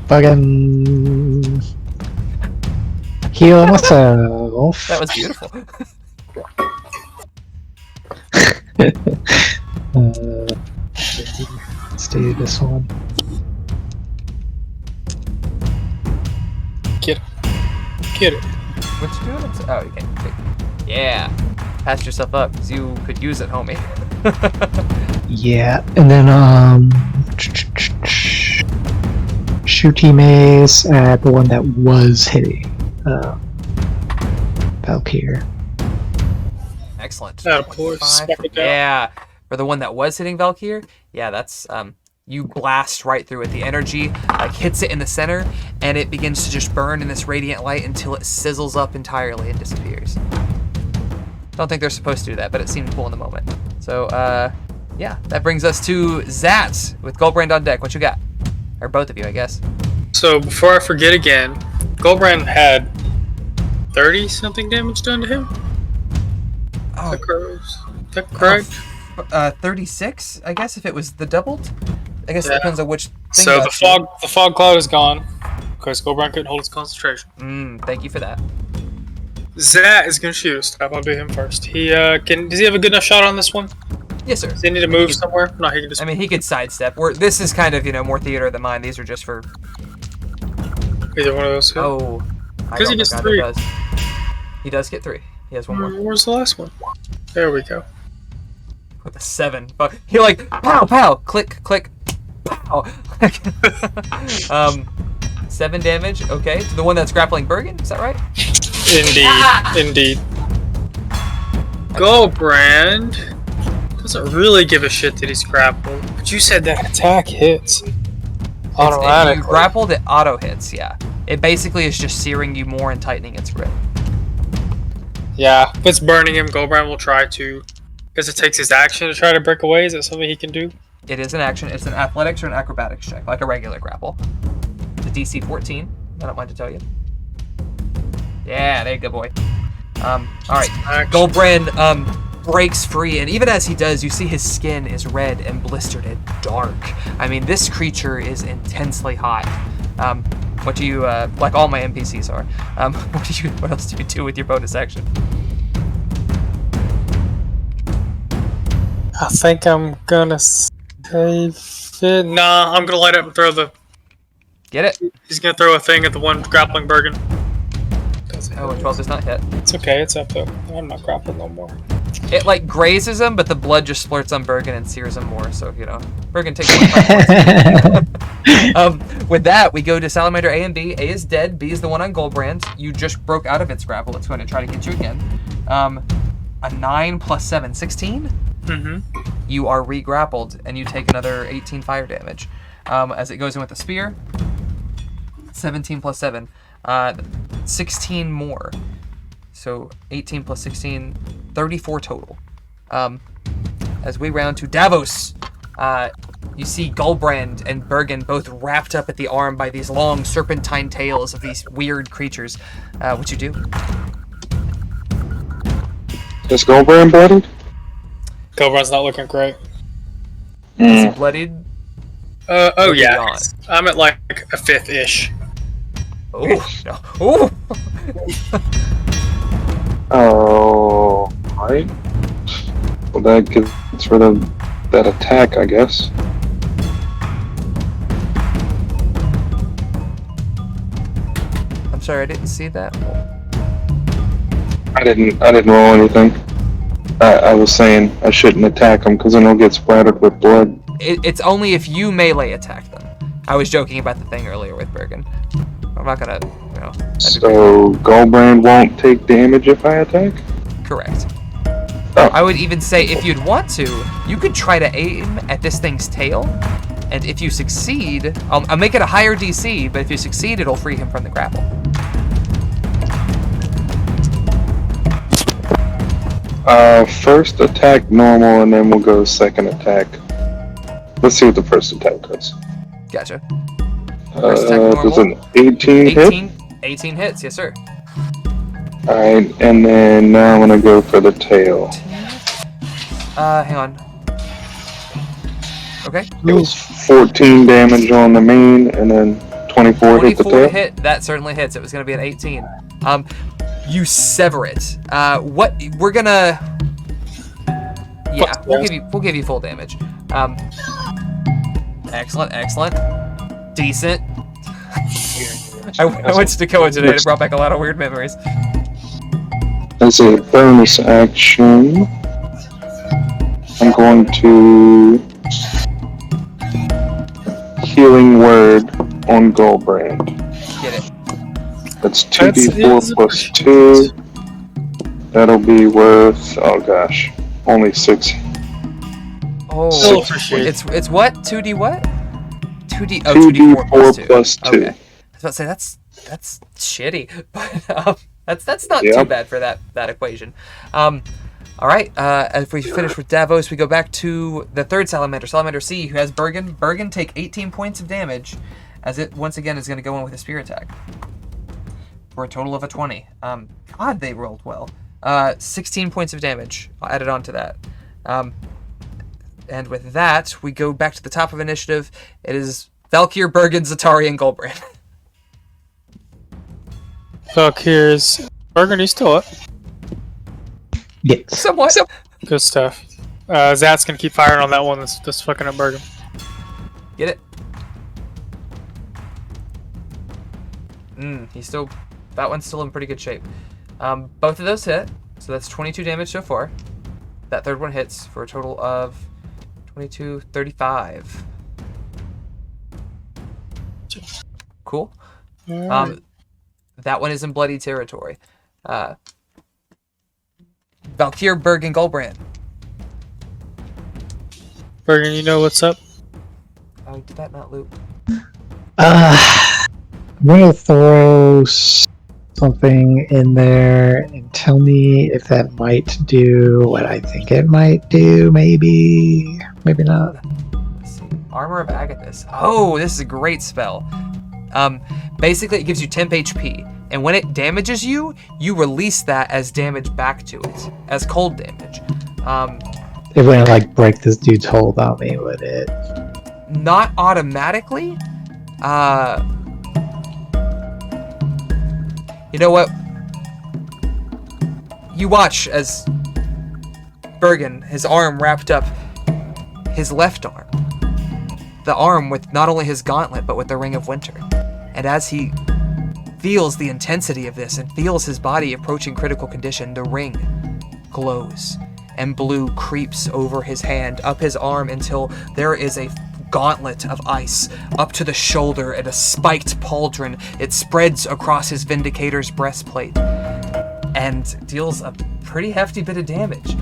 S5: Fucking heal myself.
S1: That was beautiful.
S5: Let's do this one.
S3: Get it.
S1: What you doing? Oh, you can't. Yeah. Patch yourself up, because you could use it, homie.
S5: Yeah, and then shooty mace at the one that was hitting Valkyr.
S1: Excellent.
S3: Of course.
S1: 25.
S3: Spec it down.
S1: Yeah. For the one that was hitting Valkyr, yeah, that's you blast right through it. The energy hits it in the center, and it begins to just burn in this radiant light until it sizzles up entirely and disappears. Don't think they're supposed to do that, but it seemed cool in the moment. So, yeah, that brings us to Zat with Goldbrand on deck. What you got? Or both of you, I guess.
S3: So before I forget again, Goldbrand had 30-something damage done to him.
S1: Oh,
S3: Is that correct?
S1: 36, I guess, if it was the doubled. I guess it
S3: Yeah.
S1: depends on which thing.
S3: So
S1: got you.
S3: the fog cloud is gone because Goldbrand couldn't hold his concentration.
S1: Thank you for that.
S3: Zat is gonna shoot us. I'm gonna do him first. He does he have a good enough shot on this one?
S1: Yes, sir.
S3: Does he need to move somewhere? No, he can just.
S1: I mean, he could sidestep. This is kind of, more theater than mine. These are just for.
S3: Either one of those. Two.
S1: Oh, I
S3: 'Cause he
S1: don't
S3: gets
S1: think
S3: 3.
S1: does. He does get 3. He has one more
S3: Where's the last one? There we go.
S1: with a 7. But he pow pow, click click, pow. 7 damage. Okay, to the one that's grappling Bergen. Is that right?
S3: Indeed. Goldbrand doesn't really give a shit that he's grappled. But you said that attack hits
S1: If
S3: automatically.
S1: you grappled, it auto hits. Yeah. It basically is just searing you more and tightening its grip.
S3: Yeah, if it's burning him, Goldbrand will try to. Because it takes his action to try to break away. Is that something he can do?
S1: It is an action. It's an athletics or an acrobatics check, like a regular grapple. It's a DC 14. I don't mind to tell you. Yeah, there you go, boy. All right.
S3: Action.
S1: Goldbrand breaks free, and even as he does, you see his skin is red and blistered and dark. I mean, this creature is intensely hot. What do you like? All my NPCs are. What else do you do with your bonus action?
S3: I think I'm gonna save it. Nah, I'm gonna light up and throw the.
S1: Get it?
S3: He's gonna throw a thing at the one grappling Bergen.
S1: Oh, and 12 does not hit.
S3: It's okay, it's up though. I'm not grappling no more.
S1: It grazes him, but the blood just splurts on Bergen and sears him more. So Bergen takes 25 points. With that, we go to Salamander A and B. A is dead. B is the one on Goldbrand. You just broke out of its grapple. It's going to try to get you again. A 9 plus 7, 16.
S3: Mm-hmm.
S1: You are re-grappled, and you take another 18 fire damage. As it goes in with the spear. 17 plus 7. 16 more. So 18 plus 16, 34 total. As we round to Davos, you see Goldbrand and Bergen both wrapped up at the arm by these long serpentine tails of these weird creatures. What you do?
S4: Is Goldbrand bloodied?
S3: Goldbrand's not looking great.
S1: Is he bloodied?
S3: Oh yeah.
S1: beyond?
S3: I'm at like a 5th-ish.
S1: Oh, no. Oh!
S4: Oh, right. Well, that gets rid of that attack, I guess.
S1: I'm sorry, I didn't see that.
S4: I didn't roll anything. I was saying I shouldn't attack him because then he'll get splattered with blood.
S1: It's only if you melee attack them. I was joking about the thing earlier with Bergen. I'm not gonna, that'd be
S4: So Goldbrand won't take damage if I attack?
S1: correct.
S4: Oh.
S1: I would even say if you'd want to, you could try to aim at this thing's tail, and if you succeed, I'll make it a higher DC, but if you succeed, it'll free him from the grapple.
S4: First attack normal, and then we'll go second attack. Let's see what the first attack does.
S1: Gotcha. First attack normal.
S4: Does an 18 hit?
S1: 18 hits, yes sir.
S4: Alright, and then now I'm gonna go for the tail.
S1: Hang on. Okay.
S4: It was 14 damage on the main, and then 24 hit the
S1: 24
S4: tail.
S1: hit, that certainly hits. It was gonna be an 18. You sever it. What we're gonna yeah, we'll give you full damage. Excellent. Decent. I went to Dakota today. It brought back a lot of weird memories.
S4: As a bonus action, I'm going to Healing Word on Goldbrand.
S1: Get it.
S4: That's
S3: That's
S4: 2d4 plus 2. That'll be worth, oh gosh, only 6.
S1: Oh,
S3: Still appreciate
S1: it's what? 2D what? 2D. Oh,
S4: 2d4 plus 2.
S1: Okay. I was about to say that's shitty, but that's not too
S4: Yep.
S1: bad for that equation. All right. If we finish with Davos, we go back to the third salamander, Salamander C, who has Bergen. Bergen take 18 points of damage, as it once again is going to go in with a spear attack for a total of a 20. God, they rolled well. 16 points of damage added on to that. And with that, we go back to the top of initiative. It is Valkyr, Bergen, Zatari, and Goldbrand.
S3: Valkyr's Bergen, he's still up.
S5: Yes.
S1: Somewhat.
S3: Good stuff. Zat's gonna keep firing on that one that's fucking up Bergen.
S1: Get it? That one's still in pretty good shape. Both of those hit, so that's 22 damage so far. That third one hits for a total of 22, 35. Cool.
S3: Alright.
S1: That one is in bloody territory. Valkyr, Bergen, Goldbrand.
S3: Bergen, you know what's up?
S1: Oh, did that not loop?
S5: I'm gonna throw something in there and tell me if that might do what I think it might do. Maybe not.
S1: Let's see. Armor of Agathis. Oh, this is a great spell. Basically, it gives you temp HP, and when it damages you, you release that as damage back to it, as cold damage.
S5: It wouldn't like break this dude's hold on me, would it?
S1: Not automatically. You know what? You watch as Bergen, his arm wrapped up his left arm. The arm with not only his gauntlet, but with the Ring of Winter. And as he feels the intensity of this and feels his body approaching critical condition, the ring glows and blue creeps over his hand, up his arm, until there is a gauntlet of ice up to the shoulder and a spiked pauldron. It spreads across his Vindicator's breastplate and deals a pretty hefty bit of damage.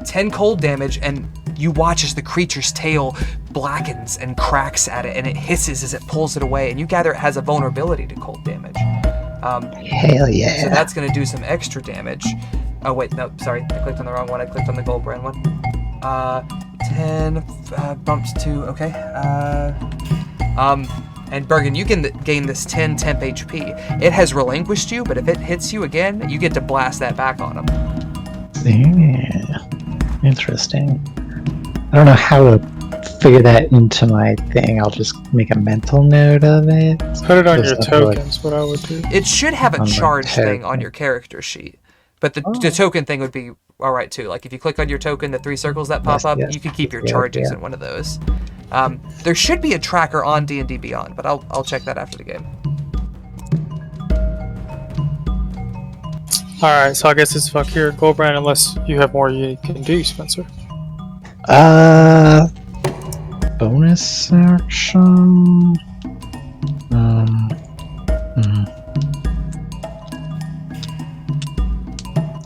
S1: 10 cold damage, and you watch as the creature's tail blackens and cracks at it, and it hisses as it pulls it away, and you gather it has a vulnerability to cold damage.
S5: Hell yeah.
S1: So that's going to do some extra damage. Oh wait, no, sorry, I clicked on the wrong one. I clicked on the Goldbrand one. 10 bumps to, okay. And Bergen, you can gain this 10 temp HP. It has relinquished you, but if it hits you again, you get to blast that back on him.
S5: Yeah. Interesting. I don't know how to figure that into my thing. I'll just make a mental note of it.
S3: Put it on
S5: Just
S3: your
S5: have to, like,
S3: tokens, what I would do.
S1: It should have a
S5: On my
S1: charge thing on
S5: token.
S1: your character sheet, but the token thing would be alright too. Like if you click on your token, the 3 circles that pop up,
S5: Yes.
S1: you can keep your
S5: Yeah,
S1: charges
S5: yeah.
S1: in one of those. There should be a tracker on D&D Beyond, but I'll check that after the game.
S3: Alright, so I guess it's Valkyr and Goldbrand unless you have more you can do, Spencer.
S5: Bonus action. I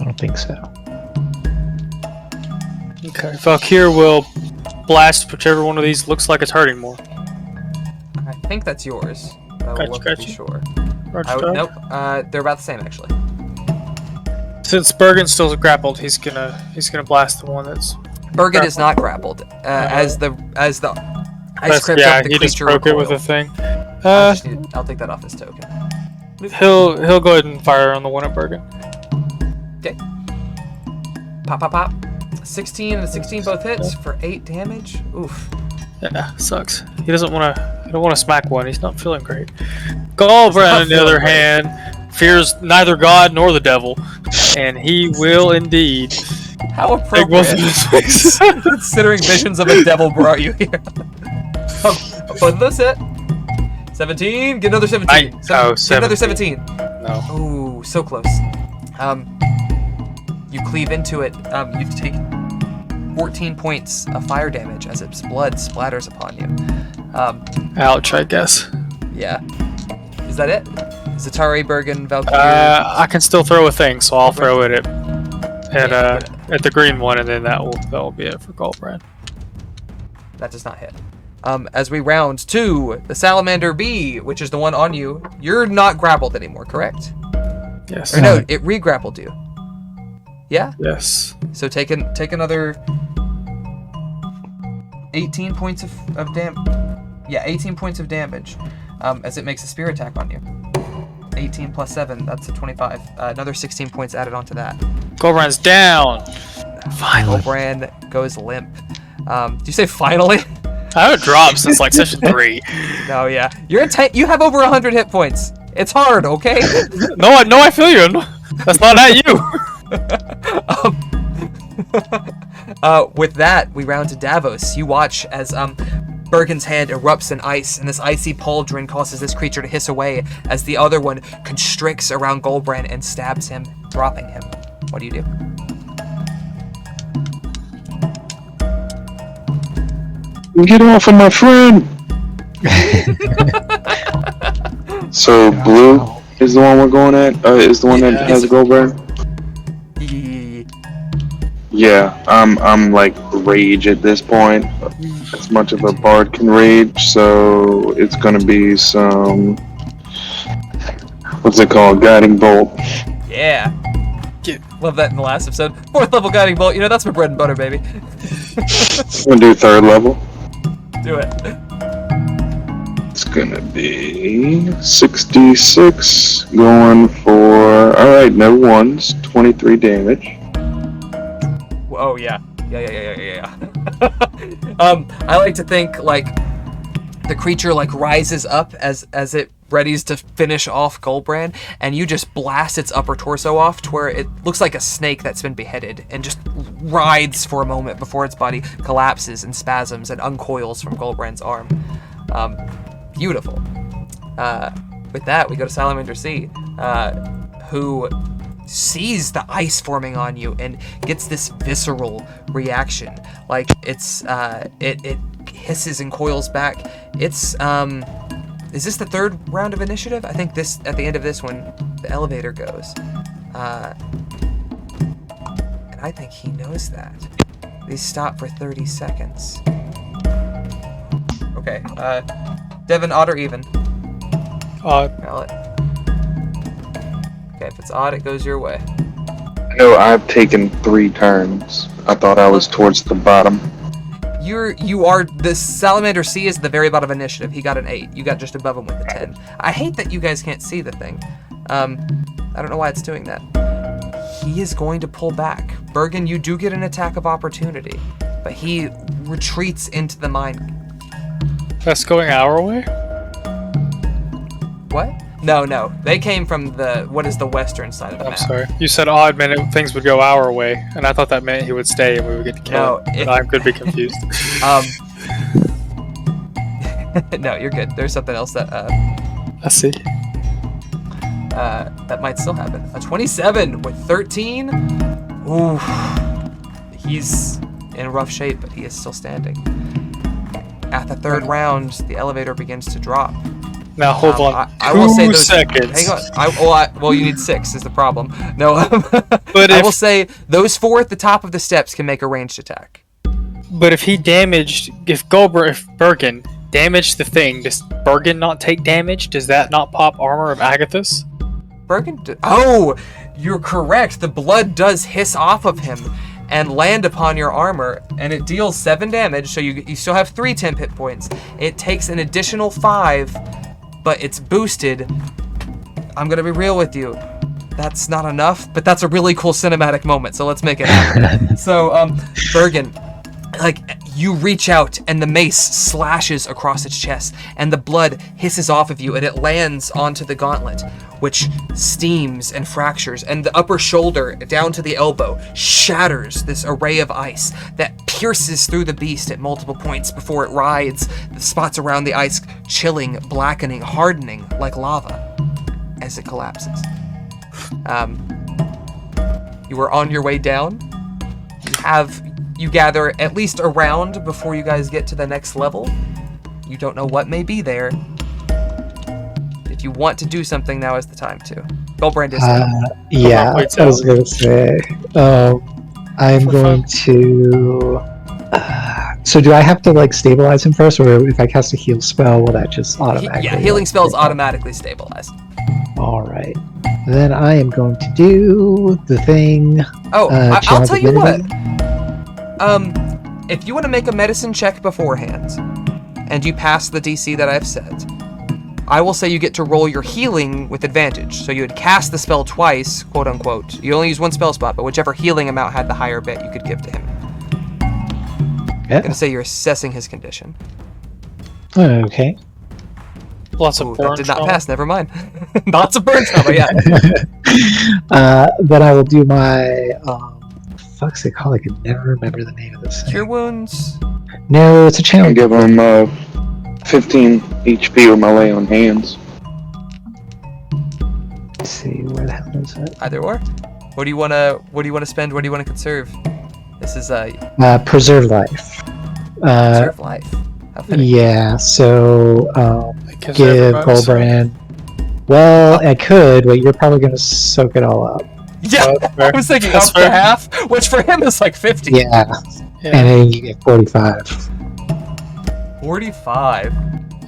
S5: don't think so.
S3: Okay, Valkyr will blast whichever one of these looks like it's hurting more.
S1: I think that's yours. I will look to be sure.
S3: Roger that.
S1: Nope, they're about the same actually.
S3: Since Bergen's still grappled, he's gonna blast the one that's.
S1: Bergen is not grappled. As the ice crept
S3: Yeah,
S1: up, the
S3: he just
S1: creature
S3: broke it with
S1: recoiled.
S3: a thing.
S1: I'll take that off his token.
S3: He'll go ahead and fire on the one at Bergen.
S1: Okay. Pop, pop, pop. 16 and a 16 both hits for 8 damage. Oof.
S3: Yeah, sucks. He don't want to smack one. He's not feeling great. Goldbrand, on the other hand, fears neither God nor the devil, and he will indeed.
S1: How
S3: Take both of
S1: appropriate.
S3: his face.
S1: Considering visions of a devil brought you here. Both of those hit. 17. Get another 17. Get another 17.
S3: No.
S1: Ooh, so close. You cleave into it. You take 14 points of fire damage as its blood splatters upon you.
S3: Ouch, I guess.
S1: Yeah. Is that it? Zatari, Bergen, Valkyrie?
S3: I can still throw a thing, so I'll throw it at
S1: Yeah,
S3: at the green one, and then that will be it for Goldbrand.
S1: That does not hit. As we round to the Salamander B, which is the one on you. You're not grappled anymore, correct?
S3: Yes.
S1: Or no, it re-grappled you. Yeah?
S3: Yes.
S1: So take another 18 points of damage. Yeah, 18 points of damage as it makes a spear attack on you. 18 plus 7, that's a 25. Another 16 points added onto that.
S3: Goldbrand's down. Finally.
S1: Goldbrand goes limp. Do you say finally?
S3: I haven't dropped since like session 3.
S1: No, yeah. You're you have over 100 hit points. It's hard, okay?
S3: No, I feel you. That's not at you.
S1: With that, we round to Davos. You watch as Bergen's hand erupts in ice, and this icy pauldron causes this creature to hiss away as the other one constricts around Goldbrand and stabs him, dropping him. What do you do?
S4: Get off of my friend! So blue is the one we're going at? Is the one that has a Goldbrand? Yeah, I'm like rage at this point. As much of a bard can rage, so it's gonna be some, what's it called? Guiding bolt.
S1: Yeah. Love that in the last episode. 4th level guiding bolt. You know, that's my bread and butter, baby.
S4: I'm gonna do 3rd level.
S1: Do it.
S4: It's gonna be 66, going for, alright, no ones, 23 damage.
S1: Oh yeah. Yeah. I like to think like the creature like rises up as it readies to finish off Goldbrand, and you just blast its upper torso off to where it looks like a snake that's been beheaded and just writhes for a moment before its body collapses and spasms and uncoils from Goldbrand's arm. Beautiful. With that, we go to Salamander C, who sees the ice forming on you and gets this visceral reaction. Like it's it hisses and coils back. It's is this the 3rd round of initiative? I think this at the end of this one the elevator goes. And I think he knows that. They stop for 30 seconds. Okay, Devin, odd or even?
S3: Odd.
S1: Okay, if it's odd, it goes your way.
S4: No, I've taken 3 turns. I thought I was towards the bottom.
S1: You are the Salamander C is the very bottom of initiative. He got an 8. You got just above him with a 10. I hate that you guys can't see the thing. I don't know why it's doing that. He is going to pull back. Bergen, you do get an attack of opportunity, but he retreats into the mine.
S3: That's going our way?
S1: What? No. They came from what is the western side of the map.
S3: I'm sorry. You said odd meant things would go our way, and I thought that meant he would stay and we would get to kill him. I could be confused.
S1: No, you're good. There's something else that
S3: I see.
S1: That might still happen. A 27 with 13. Ooh, he's in rough shape, but he is still standing. At the 3rd round, the elevator begins to drop.
S3: Now hold on.
S1: I will say
S3: 2
S1: those,
S3: seconds.
S1: Hang on. Well, you need 6 is the problem. No,
S3: But
S1: I will say those 4 at the top of the steps can make a ranged attack.
S3: But if Bergen damaged the thing, does Bergen not take damage? Does that not pop armor of Agathis?
S1: Bergen? Oh, you're correct. The blood does hiss off of him and land upon your armor, and it deals 7 damage, so you still have 3 temp hit points. It takes an additional 5, but it's boosted. I'm gonna be real with you. That's not enough, but that's a really cool cinematic moment, so let's make it happen. So, Bergen, like, you reach out and the mace slashes across its chest and the blood hisses off of you and it lands onto the gauntlet, which steams and fractures, and the upper shoulder down to the elbow shatters this array of ice that pierces through the beast at multiple points before it rides the spots around the ice, chilling, blackening, hardening like lava as it collapses. You are on your way down. You gather at least a round before you guys get to the next level. you don't know what may be there. If you want to do something, now is the time to. Goldbrand is
S5: yeah, I was gonna say. I'm going to. So do I have to like stabilize him first, or if I cast a heal spell, will that just automatically?
S1: Yeah, healing spells automatically stabilize.
S5: All right. Then I am going to do the thing.
S1: Oh, I'll tell you what.
S5: Divinity.
S1: If you want to make a medicine check beforehand, and you pass the DC that I've set, I will say you get to roll your healing with advantage. So you would cast the spell twice, quote unquote. You only use one spell slot, but whichever healing amount had the higher bit, you could give to him.
S5: Yeah.
S1: I'm gonna say you're assessing his condition.
S5: Okay.
S3: Lots of
S1: Ooh,
S3: burn
S1: that did not
S3: trauma.
S1: pass. Never mind. Lots of burn trauma. Yeah.
S5: Then I will do my. Fuck's it called? I can never remember the name of this thing.
S1: Cure wounds.
S5: No, it's a
S4: I
S5: channel.
S4: give him 15 HP with my lay on hands.
S5: Let's see where the hell is it?
S1: Either or. What do you wanna spend? What do you wanna conserve? This is
S5: Preserve life.
S1: conserve life. How fitting.
S5: Yeah. So
S3: It gives
S5: give
S3: everybody
S5: Goldbrand. Well, I could, but you're probably gonna soak it all up.
S1: Yeah,
S3: Oh, that's fair.
S1: I was thinking
S3: That's
S1: up to
S3: fair.
S1: half, which for him is like 50.
S5: Yeah.
S3: Yeah.
S5: And then you get 45.
S1: 45.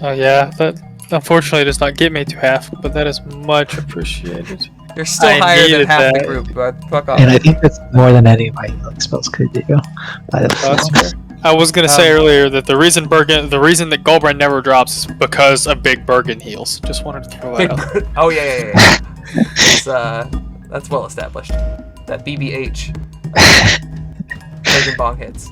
S3: Oh yeah, that unfortunately does not get me to half, but that is much appreciated.
S1: You're still
S3: I
S1: higher than
S3: needed
S1: half the
S3: that.
S1: group, but fuck off.
S5: And I think that's more than any of my healing spells could do. By
S3: That's
S5: themselves.
S3: fair. I was gonna say earlier that the reason that Goldbrand never drops is because of Big Bergen heals. Just wanted to throw that out.
S1: Oh yeah. It's, that's well established. That BBH. Bergen bong hits.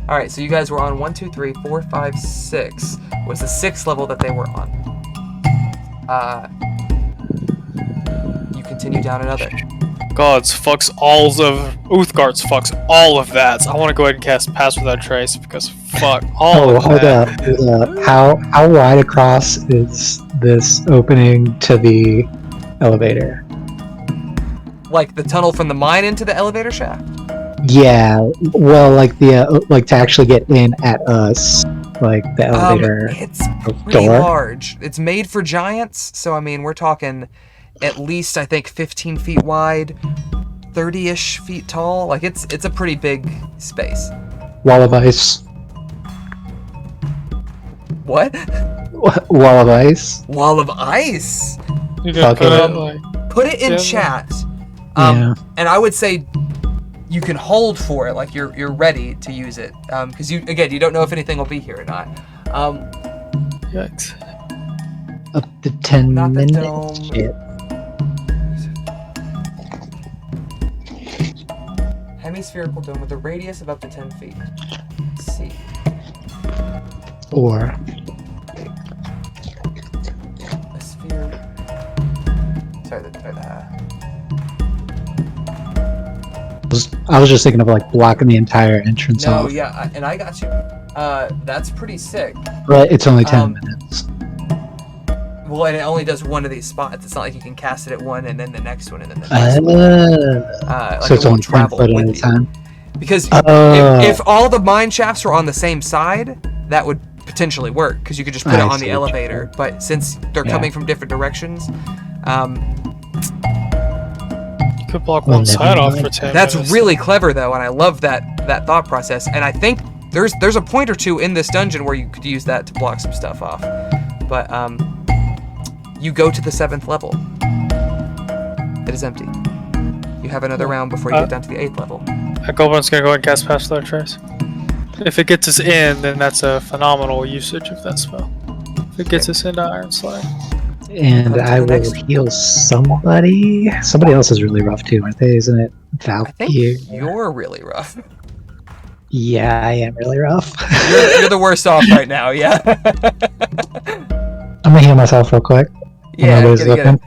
S1: All right, so you guys were on 1, 2, 3, 4, 5, 6. Was the 6th level that they were on? You continue down another.
S3: Gods fucks all of Uthgart's fucks all of that. So I want to go ahead and cast Pass Without Trace because fuck all
S5: Oh,
S3: of
S5: hold
S3: that.
S5: up. Hold up. How wide across is this opening to the elevator?
S1: Like the tunnel from the mine into the elevator shaft?
S5: Yeah. Well, like the like to actually get in at us, like the elevator
S1: It's pretty
S5: door.
S1: large. It's made for giants, so I mean, we're talking at least, I think, 15 feet wide, 30-ish feet tall. Like, it's a pretty big space.
S5: Wall of ice.
S1: What?
S5: Wall of ice.
S1: Wall of ice?
S3: You can
S5: Fucking
S3: put it
S1: hell.
S3: like
S1: Put it in
S3: Yeah.
S1: chat.
S5: Yeah.
S1: And I would say you can hold for it, like you're ready to use it. Because you don't know if anything will be here or not.
S3: yikes.
S5: Up to 10
S1: Not the
S5: minutes.
S1: dome.
S5: Shit.
S1: Hemispherical dome with a radius of up to 10 feet. Let's see.
S5: Or
S1: A sphere. Sorry,
S5: I was just thinking of like blocking the entire entrance
S1: No,
S5: off.
S1: yeah, and I got you. That's pretty sick.
S5: But it's only 10
S1: Um,
S5: minutes.
S1: Well, and it only does one of these spots. It's not like you can cast it at one and then the next one and then the next one. Like
S5: So it's
S1: it
S5: only
S1: won't
S5: 10
S1: travel
S5: foot at
S1: with
S5: a
S1: you.
S5: time.
S1: Because
S5: Oh.
S1: if all the mine shafts were on the same side, that would potentially work because you could just put it
S5: I
S1: on
S5: see.
S1: the elevator. But since they're
S5: Yeah.
S1: coming from different directions,
S3: You could block
S5: Well,
S3: one
S5: never
S3: side off
S5: mind.
S3: for 10
S1: that's
S3: minutes.
S1: really clever though, and I love that thought process. And I think there's a point or two in this dungeon where you could use that to block some stuff off. But you go to the 7th level. It is empty. You have another round before you get down to the 8th level.
S3: Goldbrand's gonna go ahead and cast Pass Without Trace. If it gets us in, then that's a phenomenal usage of that spell. If it gets us into Ironslag.
S5: And
S1: On to
S5: I
S1: the
S5: will
S1: next.
S5: heal somebody. Somebody else is really rough too, aren't they? Isn't it
S1: I think
S5: Valkyrie?
S1: you're really rough.
S5: Yeah, I am really rough.
S1: You're the worst off right now, yeah.
S5: I'm gonna heal myself real quick.
S1: Yeah,
S5: Nobody's
S1: get it.
S5: looking.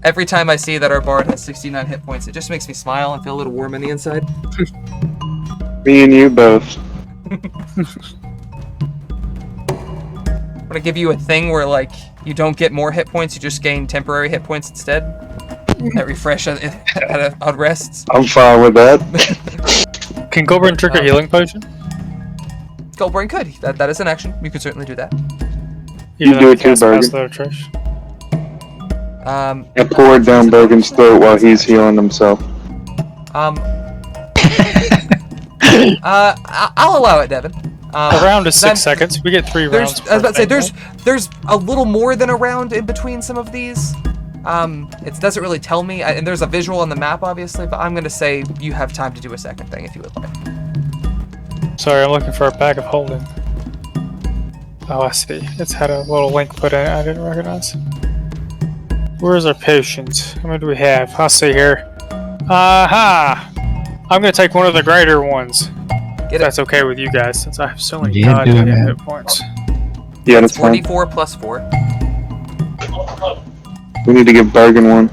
S1: Every time I see that our bard has 69 hit points, it just makes me smile and feel a little warm on the inside.
S4: Me and you both.
S1: I'm gonna give you a thing where, like, you don't get more hit points, you just gain temporary hit points instead. That refresh on rests.
S4: I'm fine with that.
S3: Can Goldbrand trigger healing potion?
S1: Goldbrain could. That is an action. You could certainly do that.
S3: Even
S4: do
S3: though
S4: it
S3: he
S4: too,
S3: casts Pass
S4: Bergen.
S3: Without a Trace.
S4: I poured down Bergen's throat while he's healing himself.
S1: I'll allow it, Devin.
S3: A round is 6
S1: then
S3: seconds. We get 3 rounds.
S1: I was about to say,
S3: per thing,
S1: there's a little more than a round in between some of these. It doesn't really tell me, and there's a visual on the map, obviously, but I'm gonna say you have time to do a second thing if you would like.
S3: right? Sorry, I'm looking for a bag of holding. Oh, I see. It's had a little link put in it I didn't recognize. Where's our potions? How many do we have? I'll see here. Aha! I'm gonna take one of the greater ones.
S1: Get
S3: If that's okay with you guys, since I have so many
S5: Yeah, do it,
S3: goddamn
S5: man.
S3: hit points.
S4: Yeah, that's fine.
S1: 4d4 plus 4.
S4: We need to give Bergen one.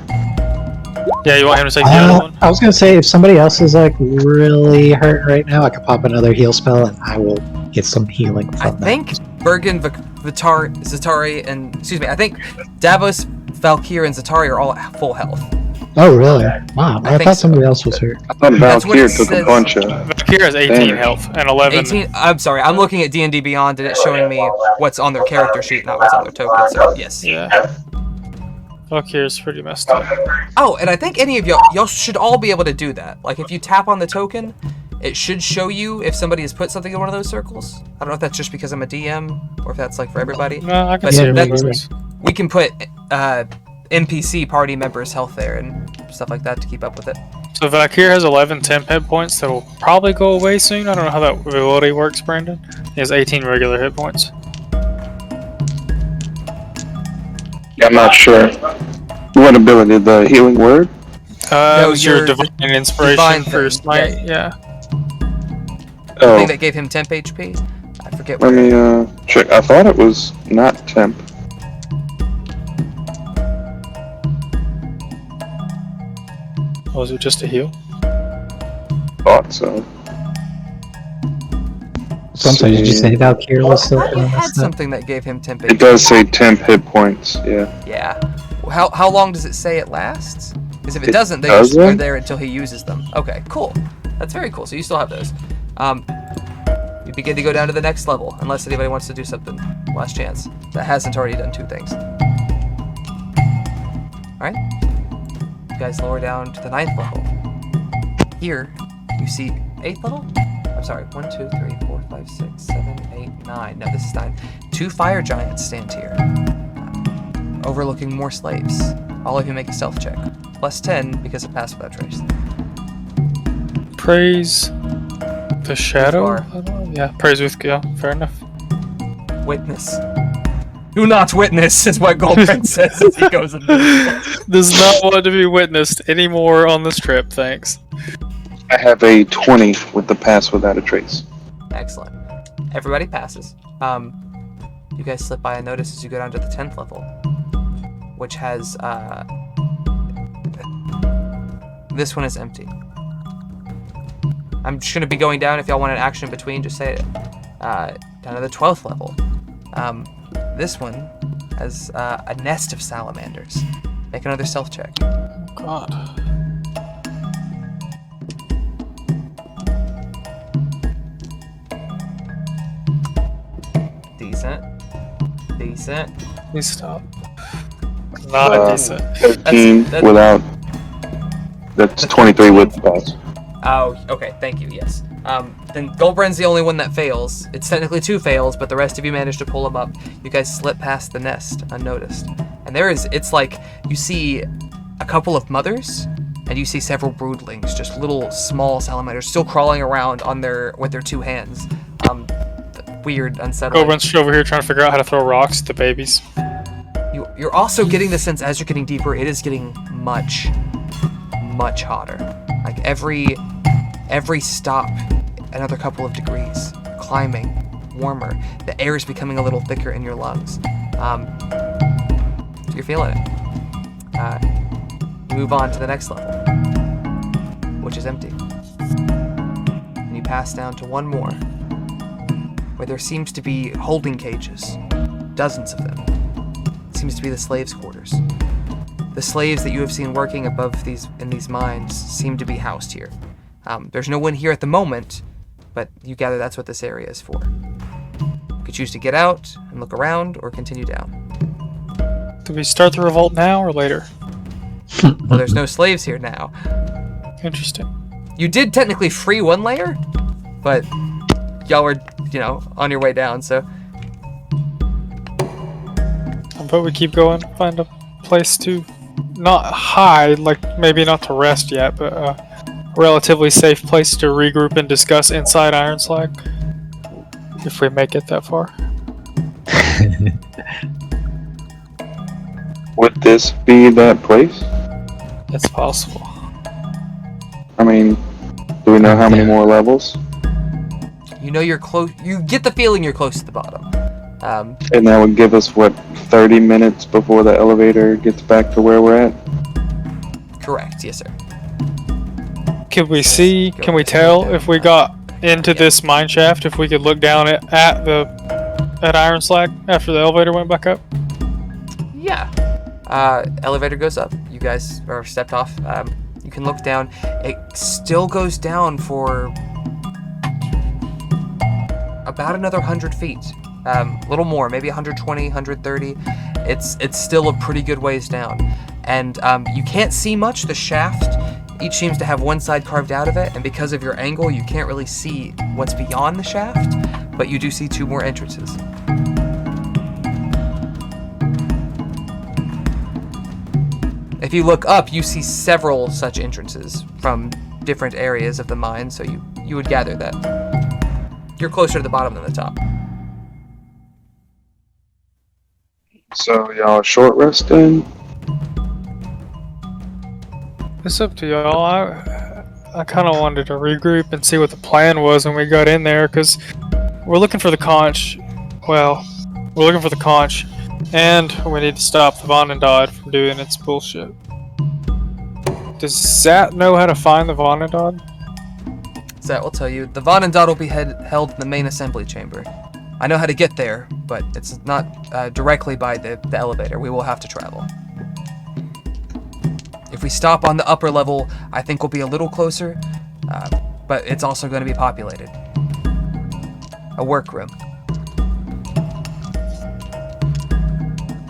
S3: Yeah, you want him to take the other one?
S5: I was gonna say, if somebody else is like really hurt right now, I could pop another heal spell and I will get some healing
S1: I
S5: from that.
S1: think Bergen, Zatari, and excuse me, I think Davos, Valkyr, and Zatari are all at full health.
S5: Oh, really? Wow, I
S1: think
S5: thought
S1: so.
S5: somebody else was hurt.
S4: I thought
S1: That's what
S4: Valkyr
S1: it
S4: took a
S1: says.
S4: bunch of.
S3: Valkyrie has 18
S4: Damn.
S3: health and 11.
S1: 18. I'm sorry, I'm looking at D&D Beyond, and it's showing me what's on their character sheet, not what's on their token. So yes.
S3: Yeah. Valkyrie's pretty messed up.
S1: Oh, and I think any of y'all should all be able to do that. Like if you tap on the token, it should show you if somebody has put something in one of those circles. I don't know if that's just because I'm a DM or if that's like for everybody.
S3: No, I can
S1: But
S3: see
S5: yeah,
S3: it.
S1: that-
S3: regardless.
S1: We can put NPC party members' health there and stuff like that to keep up with it.
S3: So Valkyrie has 11 temp hit points that will probably go away soon. I don't know how that ability works, Brandon. He has 18 regular hit points.
S4: I'm not sure. What ability? The healing word?
S3: It
S1: No,
S3: was your
S1: your
S3: divine inspiration
S1: divine
S3: for your
S1: thing,
S3: smite. Yeah.
S1: The
S4: Oh,
S1: thing that gave him temp HP. I forget
S4: let
S1: where.
S4: me check. I thought it was not temp.
S3: Was it just a heal?
S4: Thought so.
S5: So I'm sorry, did you say Valkyrie was still
S1: I thought you
S5: feeling
S1: had
S5: messed up?
S1: something that gave him temp
S4: It
S1: HP.
S4: does say temp hit points. Yeah.
S1: Yeah. How long does it say it lasts? Because if it
S4: It
S1: doesn't, they just are
S4: doesn't?
S1: there until he uses them. Okay, cool. That's very cool. So you still have those. You begin to go down to the next level, unless anybody wants to do something. Last chance. That hasn't already done 2 things. Alright. You guys lower down to the 9th level. Here, you see 8th level? I'm sorry, 1, 2, 3, 4, 5, 6, 7, 8, 9. No, this is 9. 2 fire giants stand here, overlooking more slaves. All of you make a stealth check. Plus 10 because of Pass Without Trace.
S3: Praise the shadow?
S1: far.
S3: I don't know. Yeah, praise with yeah, fair enough.
S1: Witness. Do not witness, is what Goldbrand says as he goes into this.
S3: Does not want to be witnessed anymore on this trip, thanks.
S4: I have a 20 with the pass without a trace.
S1: Excellent. Everybody passes. You guys slip by a notice as you go down to the 10th level, which has, this one is empty. I'm just going to be going down. If y'all want an action in between, just say it. Down to the 12th level. This one has a nest of salamanders. Make another stealth check.
S3: Oh god.
S1: Decent.
S3: Please stop. Not decent.
S4: 13
S1: That's-
S4: without. That's 23 with the pass.
S1: Oh, okay, thank you, yes. Then Goldbrand's the only one that fails. It's technically 2 fails, but the rest of you managed to pull him up. You guys slip past the nest unnoticed. And it's like, you see a couple of mothers, and you see several broodlings, just little small salamanders still crawling around with their 2 hands. Weird, unsettling.
S3: Goldbrand's over here trying to figure out how to throw rocks at the babies.
S1: You're also getting the sense as you're getting deeper, it is getting much, much hotter. Like every stop, another couple of degrees, climbing, warmer. The air is becoming a little thicker in your lungs. You're feeling it. You move on to the next level, which is empty. And you pass down to one more, where there seems to be holding cages, dozens of them. It seems to be the slaves' quarters. The slaves that you have seen working in these mines seem to be housed here. There's no one here at the moment, but you gather that's what this area is for. could choose to get out and look around or continue down.
S3: Do we start the revolt now or later?
S1: Well, there's no slaves here now.
S3: Interesting.
S1: You did technically free one layer, but y'all were, on your way down, so.
S3: But we keep going, find a place to not hide, like maybe not to rest yet, but a relatively safe place to regroup and discuss inside Ironslag. If we make it that far.
S4: Would this be that place?
S3: It's possible.
S4: I mean, do we know how many more levels?
S1: You're close. You get the feeling you're close to the bottom.
S4: And that would give us, 30 minutes before the elevator gets back to where we're at?
S1: Correct, yes, sir.
S3: Can we see, can we tell if we got into this mine shaft, if we could look down at Ironslag after the elevator went back up?
S1: Yeah. Elevator goes up. You guys are stepped off. You can look down. It still goes down for about another 100 feet. A little more, maybe 120, 130. It's still a pretty good ways down. And you can't see much. The shaft each seems to have one side carved out of it, and because of your angle, you can't really see what's beyond the shaft, but you do see 2 more entrances. If you look up, you see several such entrances from different areas of the mine, so you would gather that you're closer to the bottom than the top.
S4: So y'all short resting?
S3: It's up to y'all. I kind of wanted to regroup and see what the plan was when we got in there, because we're looking for the conch. Well, we're looking for the conch, and we need to stop the Vonendod from doing its bullshit. Does Zat know how to find the Vonendod?
S1: Zat will tell you. The Vonendod will be held in the main assembly chamber. I know how to get there, but it's not directly by the elevator. We will have to travel. If we stop on the upper level, I think we'll be a little closer, but it's also going to be populated. A workroom.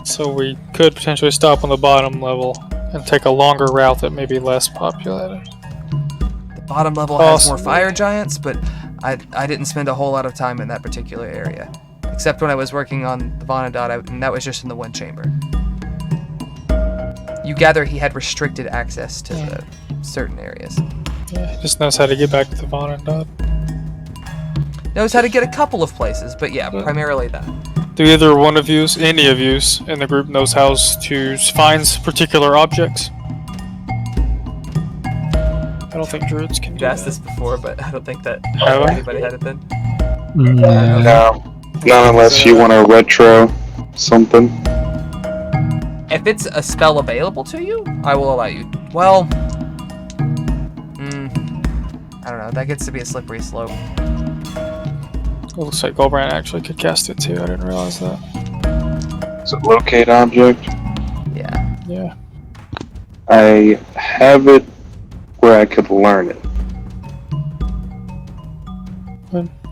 S3: So we could potentially stop on the bottom level and take a longer route that may be less populated.
S1: The bottom level has more fire giants, but I didn't spend a whole lot of time in that particular area. Except when I was working on the Vonendod, and that was just in the one chamber. You gather he had restricted access to the certain areas.
S3: Yeah, he just knows how to get back to the Vonendod.
S1: Knows how to get a couple of places, but yeah, primarily that.
S3: Do either one of you, any of you in the group, knows how to find particular objects? I don't think druids can do
S1: You've asked
S3: that.
S1: this before, but I don't think that
S3: Have I?
S1: anybody had it then.
S5: No.
S4: No. Not unless you want to retro something.
S1: If it's a spell available to you, I will allow you. Well, I don't know. That gets to be a slippery slope.
S3: It looks like Goldbrand actually could cast it too. I didn't realize that.
S4: Is it locate object?
S1: Yeah.
S3: Yeah.
S4: I have it where I could learn it.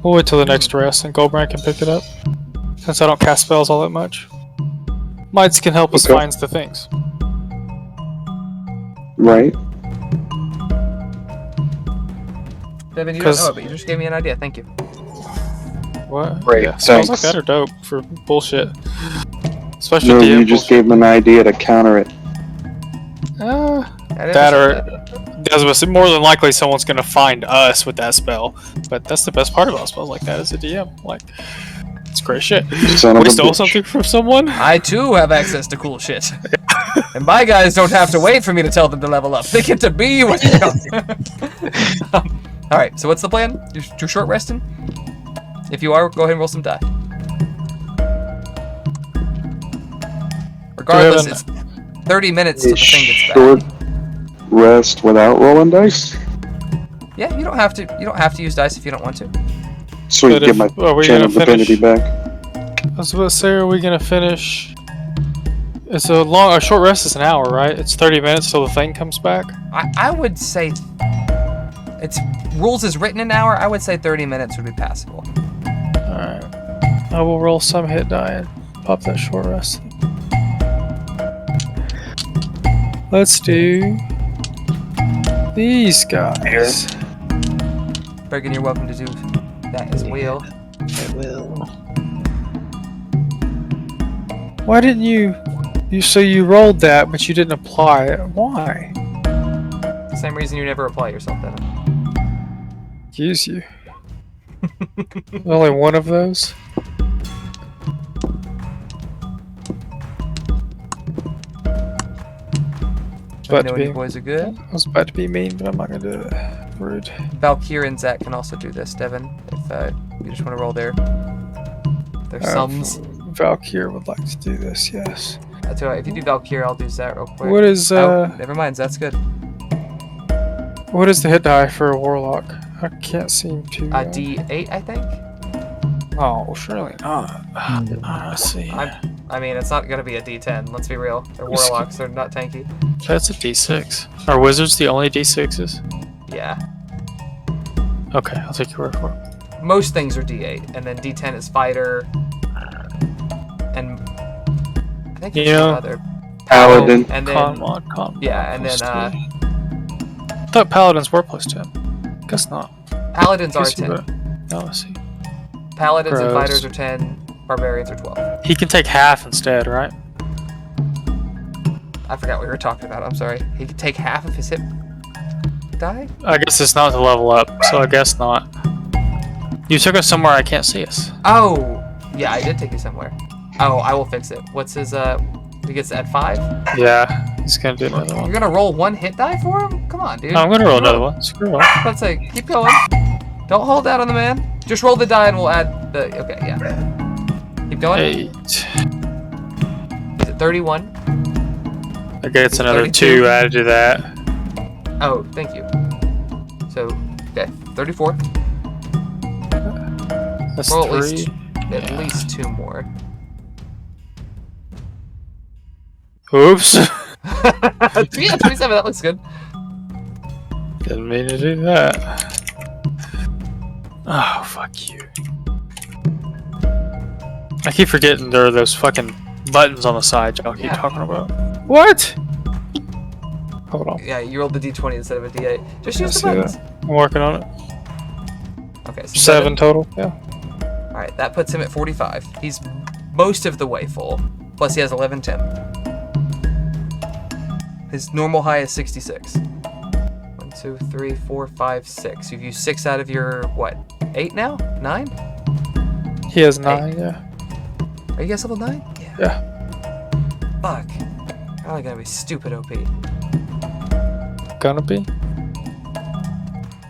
S3: We'll wait till the next rest and Goldbrand can pick it up. Since I don't cast spells all that much. Mites can help us
S4: Okay.
S3: find the things.
S4: Right?
S1: Devin, you don't know it, but you just gave me an idea. Thank you.
S3: What?
S4: Great,
S3: Yeah, spells like
S4: thanks.
S3: that are dope for bullshit. Especially
S4: No,
S3: DM
S4: you just
S3: bullshit.
S4: gave him an idea to counter it.
S1: I never
S3: That
S1: said
S3: or
S1: that.
S3: as was more than likely someone's gonna find us with that spell. But that's the best part about spells like that as a DM. Like, it's great shit.
S4: Son of
S3: We
S4: a
S3: stole
S4: bitch.
S3: something from someone.
S1: I too have access to cool shit. And my guys don't have to wait for me to tell them to level up. They get to be with me. Alright, so what's the plan? You're short resting? If you are, go ahead and roll some die. Regardless, it's 30 minutes till the thing gets
S4: Short
S1: back.
S4: rest without rolling dice?
S1: Yeah, you don't have to use dice if you don't want to.
S4: So you
S3: But
S4: get
S3: if-
S4: my
S3: are we
S4: chain
S3: gonna
S4: of divinity
S3: finish?
S4: back.
S3: I was about to say, are we gonna finish? It's a short rest is an hour, right? It's 30 minutes till the thing comes back.
S1: I would say it's rules is written an hour. I would say 30 minutes would be passable.
S3: Alright. I will roll some hit die and pop that short rest. Let's do these guys.
S1: Bergen, you're welcome to do that as well.
S5: I will.
S3: Why didn't you? So you rolled that, but you didn't apply it. Why?
S1: Same reason you never apply yourself, then.
S3: Use you. Only one of those.
S1: Let me know when you boys are good.
S3: I was about to be mean, but I'm not gonna do it. Rude.
S1: Valkyrie and Zach can also do this, Devin, if you just want to roll their sums.
S3: Valkyrie would like to do this, yes.
S1: That's all right. If you do Valkyrie, I'll do Zach real quick.
S3: What is
S1: Oh, never mind. That's good.
S3: what is the hit die for a warlock? I can't seem to.
S1: D8, I think.
S3: Oh, surely not. Let's see.
S1: I mean, it's not gonna be a D10. Let's be real. They're warlocks. They're not tanky.
S3: That's a D6. Are wizards the only D6s?
S1: Yeah.
S3: Okay, I'll take your word for it.
S1: Most things are D8, and then D10 is fighter, and I think there's some other
S4: Paladin.
S1: and then
S3: Con.
S1: yeah, and then
S3: I thought paladins were +10. Guess not.
S1: paladins are
S3: Guess you
S1: 10.
S3: were. Oh, I see.
S1: Paladins and
S3: Gross.
S1: fighters are 10. Barbarians are 12.
S3: He can take half instead, right?
S1: I forgot what we were talking about. I'm sorry. He could take half of his hit die.
S3: I guess it's not to level up, so I guess not. You took us somewhere I can't see us.
S1: Oh, yeah, I did take you somewhere. Oh, I will fix it. What's his he gets at 5?
S3: Yeah, he's gonna do another
S1: You're
S3: one.
S1: gonna roll one hit die for him? Come on, dude.
S3: No, I'm gonna roll another one. Screw off.
S1: Let's say, keep going. Don't hold out on the man. Just roll the die and we'll add the. Okay, yeah. Keep going.
S3: 8.
S1: Is it 31?
S3: Okay, it's another
S1: 32.
S3: 2 added to that.
S1: Oh, thank you. So, okay, 34.
S3: That's
S1: Roll
S3: 3.
S1: At least 2 more.
S3: Oops.
S1: Yeah, 27. That looks good.
S3: Didn't mean to do that. Oh, fuck you. I keep forgetting there are those fucking buttons on the side y'all keep talking about. What? Hold on.
S1: Yeah, you rolled the D20 instead of a D8. Just use
S3: Let's
S1: the
S3: see
S1: buttons.
S3: that. I'm working on it.
S1: Okay, so
S3: 7 total. Yeah.
S1: Alright, that puts him at 45. He's most of the way full. Plus he has 11 temp. His normal high is 66. 1, 2, 3, 4, 5, 6. You've used 6 out of your, what, 8 now? 9?
S3: He has 9, yeah.
S1: Are you guys level 9?
S3: Yeah.
S1: Fuck. Probably gonna be stupid OP.
S3: Gonna be?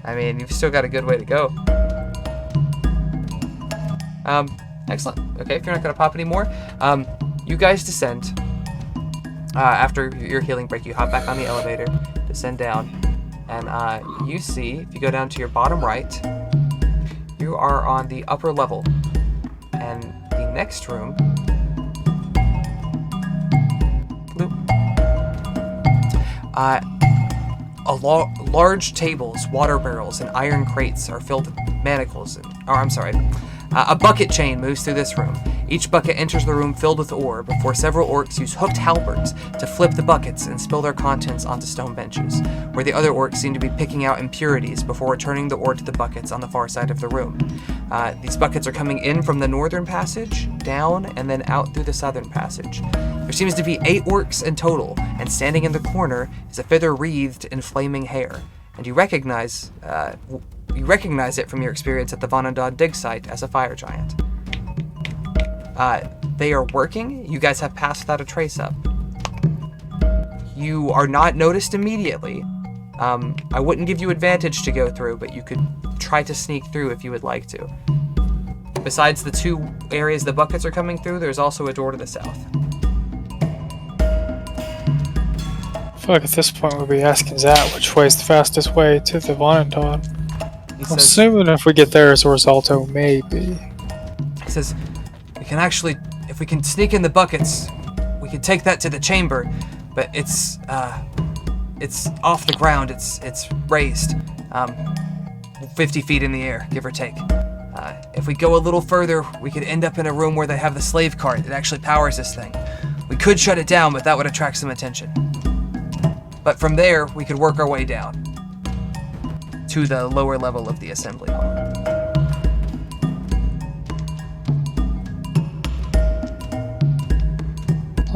S1: I mean, you've still got a good way to go. Excellent. Okay, if you're not gonna pop anymore, you guys descend. After your healing break, you hop back on the elevator, descend down, and you see, if you go down to your bottom right, you are on the upper level. And the next room, bloop, large tables, water barrels, and iron crates are filled with manacles, a bucket chain moves through this room. Each bucket enters the room filled with ore before several orcs use hooked halberds to flip the buckets and spill their contents onto stone benches, where the other orcs seem to be picking out impurities before returning the ore to the buckets on the far side of the room. These buckets are coming in from the northern passage, down, and then out through the southern passage. There seems to be 8 orcs in total, and standing in the corner is a feather wreathed in flaming hair, and you recognize it from your experience at the Vonandod dig site as a fire giant. They are working. You guys have passed without a trace up. You are not noticed immediately. I wouldn't give you advantage to go through, but you could try to sneak through if you would like to. Besides the 2 areas the buckets are coming through, there's also a door to the south.
S3: I feel like at this point we'll be asking Zat which way is the fastest way to the Vonandon.
S1: He
S3: I'm
S1: says,
S3: assuming if we get there as a Risalto, maybe.
S1: He says, if we can sneak in the buckets, we can take that to the chamber, but it's off the ground, it's raised, 50 feet in the air, give or take. If we go a little further, we could end up in a room where they have the slave cart that actually powers this thing. We could shut it down, but that would attract some attention. But from there, we could work our way down to the lower level of the assembly hall.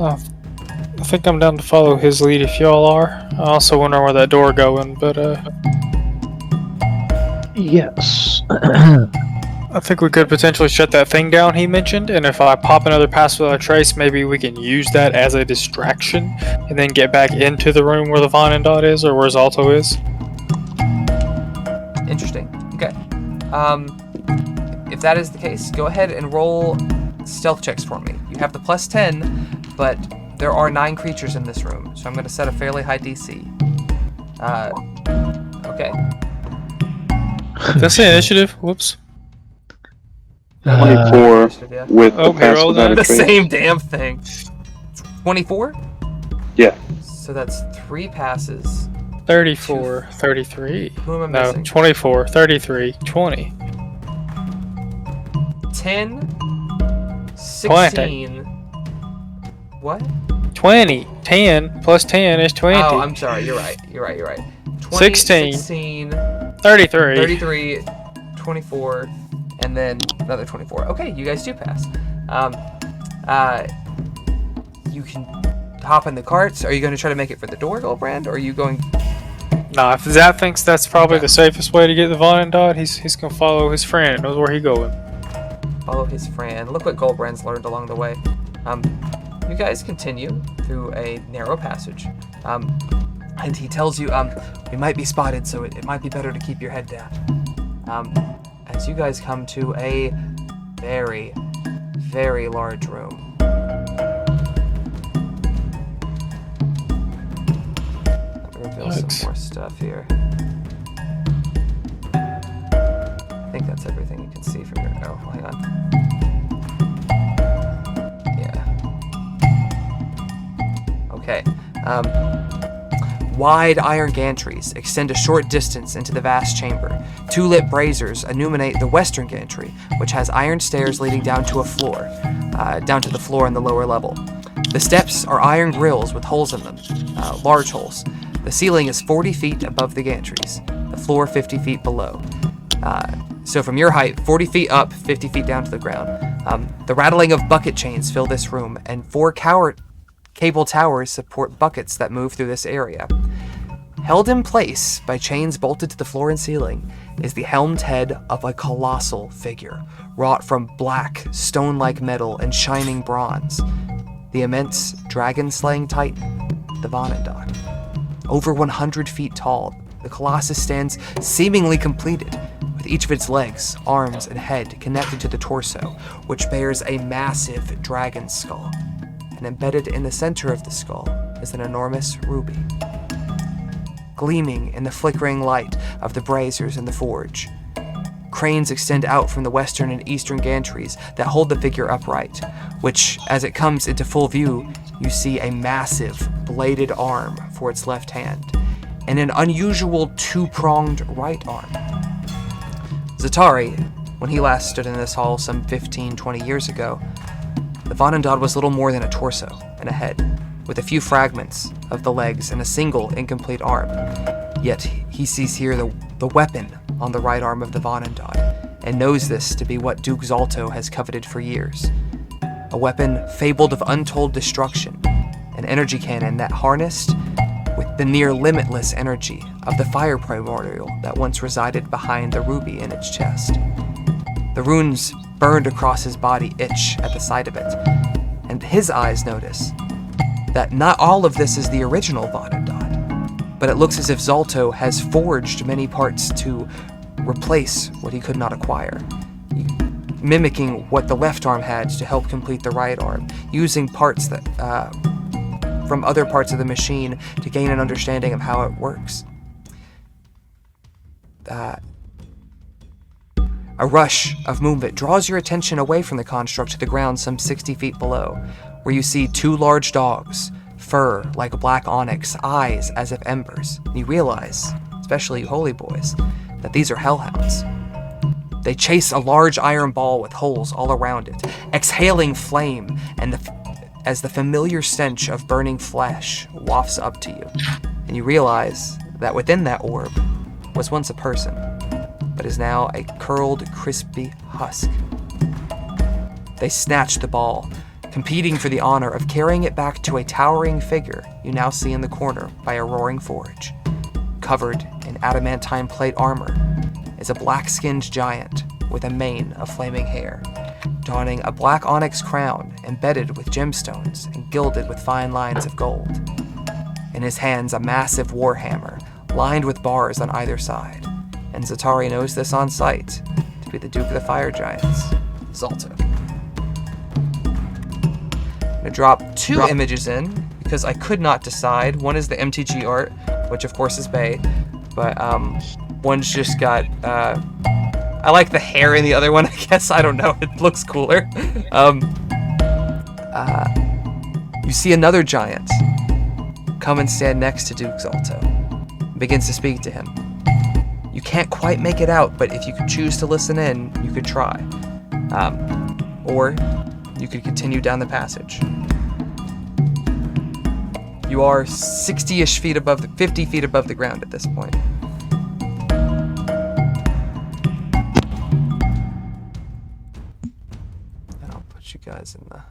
S3: I think I'm down to follow his lead if y'all are. I also wonder where that door going, but
S5: Yes.
S3: I think we could potentially shut that thing down he mentioned, and if I pop another pass without a trace, maybe we can use that as a distraction, and then get back into the room where the Von and Dot is, or where Zalto is.
S1: Interesting. Okay. If that is the case, go ahead and roll stealth checks for me. You have the +10, but there are 9 creatures in this room, so I'm going to set a fairly high DC. Okay.
S3: Did I say initiative? Whoops.
S4: 24
S1: Yeah.
S4: with the
S3: Oh,
S4: pass
S3: roll
S4: without a
S1: The
S4: trace.
S1: same damn thing. 24?
S4: Yeah.
S1: So that's 3 passes.
S3: 34, 33.
S1: Who am I
S3: No,
S1: missing?
S3: 24, 33, 20.
S1: 10, 16. What?
S3: 20. 10 plus 10 is 20.
S1: Oh, I'm sorry. You're right. 20,
S3: 16.
S1: 16,
S3: 33.
S1: 33, 24, and then another 24. Okay, you guys do pass. You can hop in the carts. Are you going to try to make it for the door, Goldbrand, or are you going...
S3: Nah, if Zap thinks that's probably the safest way to get the Von and Dot, he's gonna follow his friend. Knows where he going.
S1: Follow his friend. Look what Goldbrand's learned along the way. You guys continue through a narrow passage. And he tells you, we might be spotted, so it might be better to keep your head down. As you guys come to a very, very large room. Reveal some more stuff here. I think that's everything you can see from your... Oh, hang on. Yeah. Okay. Wide iron gantries extend a short distance into the vast chamber. 2 lit braziers illuminate the western gantry, which has iron stairs leading down to the floor in the lower level. The steps are iron grills with holes in them, large holes. The ceiling is 40 feet above the gantries, the floor 50 feet below. So from your height, 40 feet up, 50 feet down to the ground. The rattling of bucket chains fill this room, and 4 cable towers support buckets that move through this area. Held in place by chains bolted to the floor and ceiling is the helmed head of a colossal figure, wrought from black, stone-like metal and shining bronze. The immense dragon-slaying titan, the Vonendot. Over 100 feet tall, the Colossus stands seemingly completed, with each of its legs, arms, and head connected to the torso, which bears a massive dragon skull. And embedded in the center of the skull is an enormous ruby. Gleaming in the flickering light of the braziers in the forge, cranes extend out from the western and eastern gantries that hold the figure upright, which, as it comes into full view, you see a massive bladed arm for its left hand, and an unusual 2-pronged right arm. Zatari, when he last stood in this hall some 15-20 years ago, the Vonendod was little more than a torso and a head, with a few fragments of the legs and a single incomplete arm. Yet he sees here the weapon on the right arm of the Vonendod, and knows this to be what Duke Zalto has coveted for years. A weapon fabled of untold destruction, an energy cannon that harnessed with the near limitless energy of the fire primordial that once resided behind the ruby in its chest. The runes burned across his body itch at the sight of it, and his eyes notice that not all of this is the original Vonendot, but it looks as if Zalto has forged many parts to replace what he could not acquire, mimicking what the left arm had to help complete the right arm, using parts that from other parts of the machine to gain an understanding of how it works. A rush of movement draws your attention away from the construct to the ground some 60 feet below, where you see 2 large dogs, fur like black onyx, eyes as if embers. You realize, especially you holy boys, that these are hellhounds. They chase a large iron ball with holes all around it, exhaling flame, and as the familiar stench of burning flesh wafts up to you, and you realize that within that orb was once a person, but is now a curled, crispy husk. They snatch the ball, competing for the honor of carrying it back to a towering figure you now see in the corner by a roaring forge. Covered in adamantine plate armor is a black-skinned giant with a mane of flaming hair, donning a black onyx crown embedded with gemstones and gilded with fine lines of gold. In his hands, a massive warhammer lined with bars on either side, and Zatari knows this on sight to be the Duke of the Fire Giants, Zalto. I'm gonna drop two images in because I could not decide. One is the MTG art, which of course is Bay, but one's just got I like the hair in the other one, I guess. I don't know, it looks cooler. You see another giant come and stand next to Duke Zalto, begins to speak to him. You can't quite make it out, but if you could choose to listen in, you could try. Or you could continue down the passage. You are 60-ish feet above 50 feet above the ground at this point. And I'll put you guys in the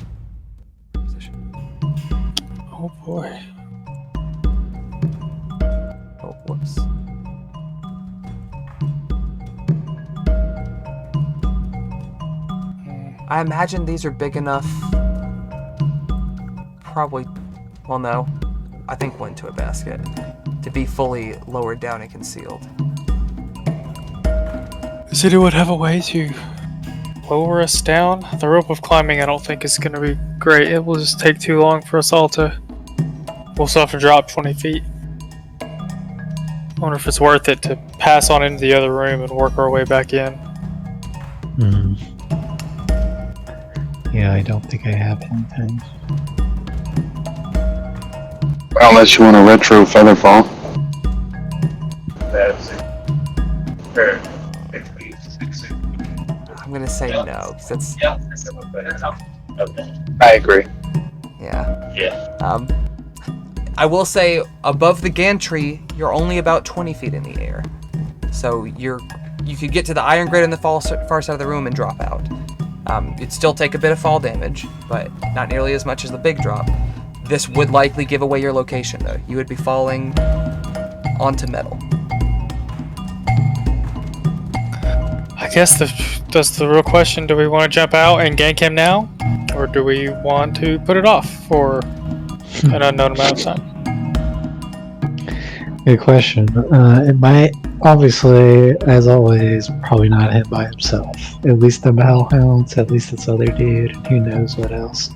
S1: position.
S3: Oh boy.
S1: Oh, whoops. I imagine these are big enough. Probably, well, no. I think went to a basket to be fully lowered down and concealed.
S3: Does anyone have a way to lower us down? The rope of climbing I don't think is going to be great. It will just take too long for us all to... We'll still have to drop 20 feet. I wonder if it's worth it to pass on into the other room and work our way back in.
S5: Yeah, I don't think I have anything.
S4: Unless you want a retro featherfall.
S1: I'm gonna say no, because that's...
S4: I agree.
S1: Yeah. I will say, above the gantry, you're only about 20 feet in the air. So you could get to the iron grate on the far side of the room and drop out. You'd still take a bit of fall damage, but not nearly as much as the big drop. This would likely give away your location, though. You would be falling onto metal.
S3: I guess that's the real question. Do we want to jump out and gank him now? Or do we want to put it off for an unknown amount of time?
S5: Good question. It might, obviously, as always, probably not hit by himself. At least the Hellhounds, at least this other dude. Who knows what else?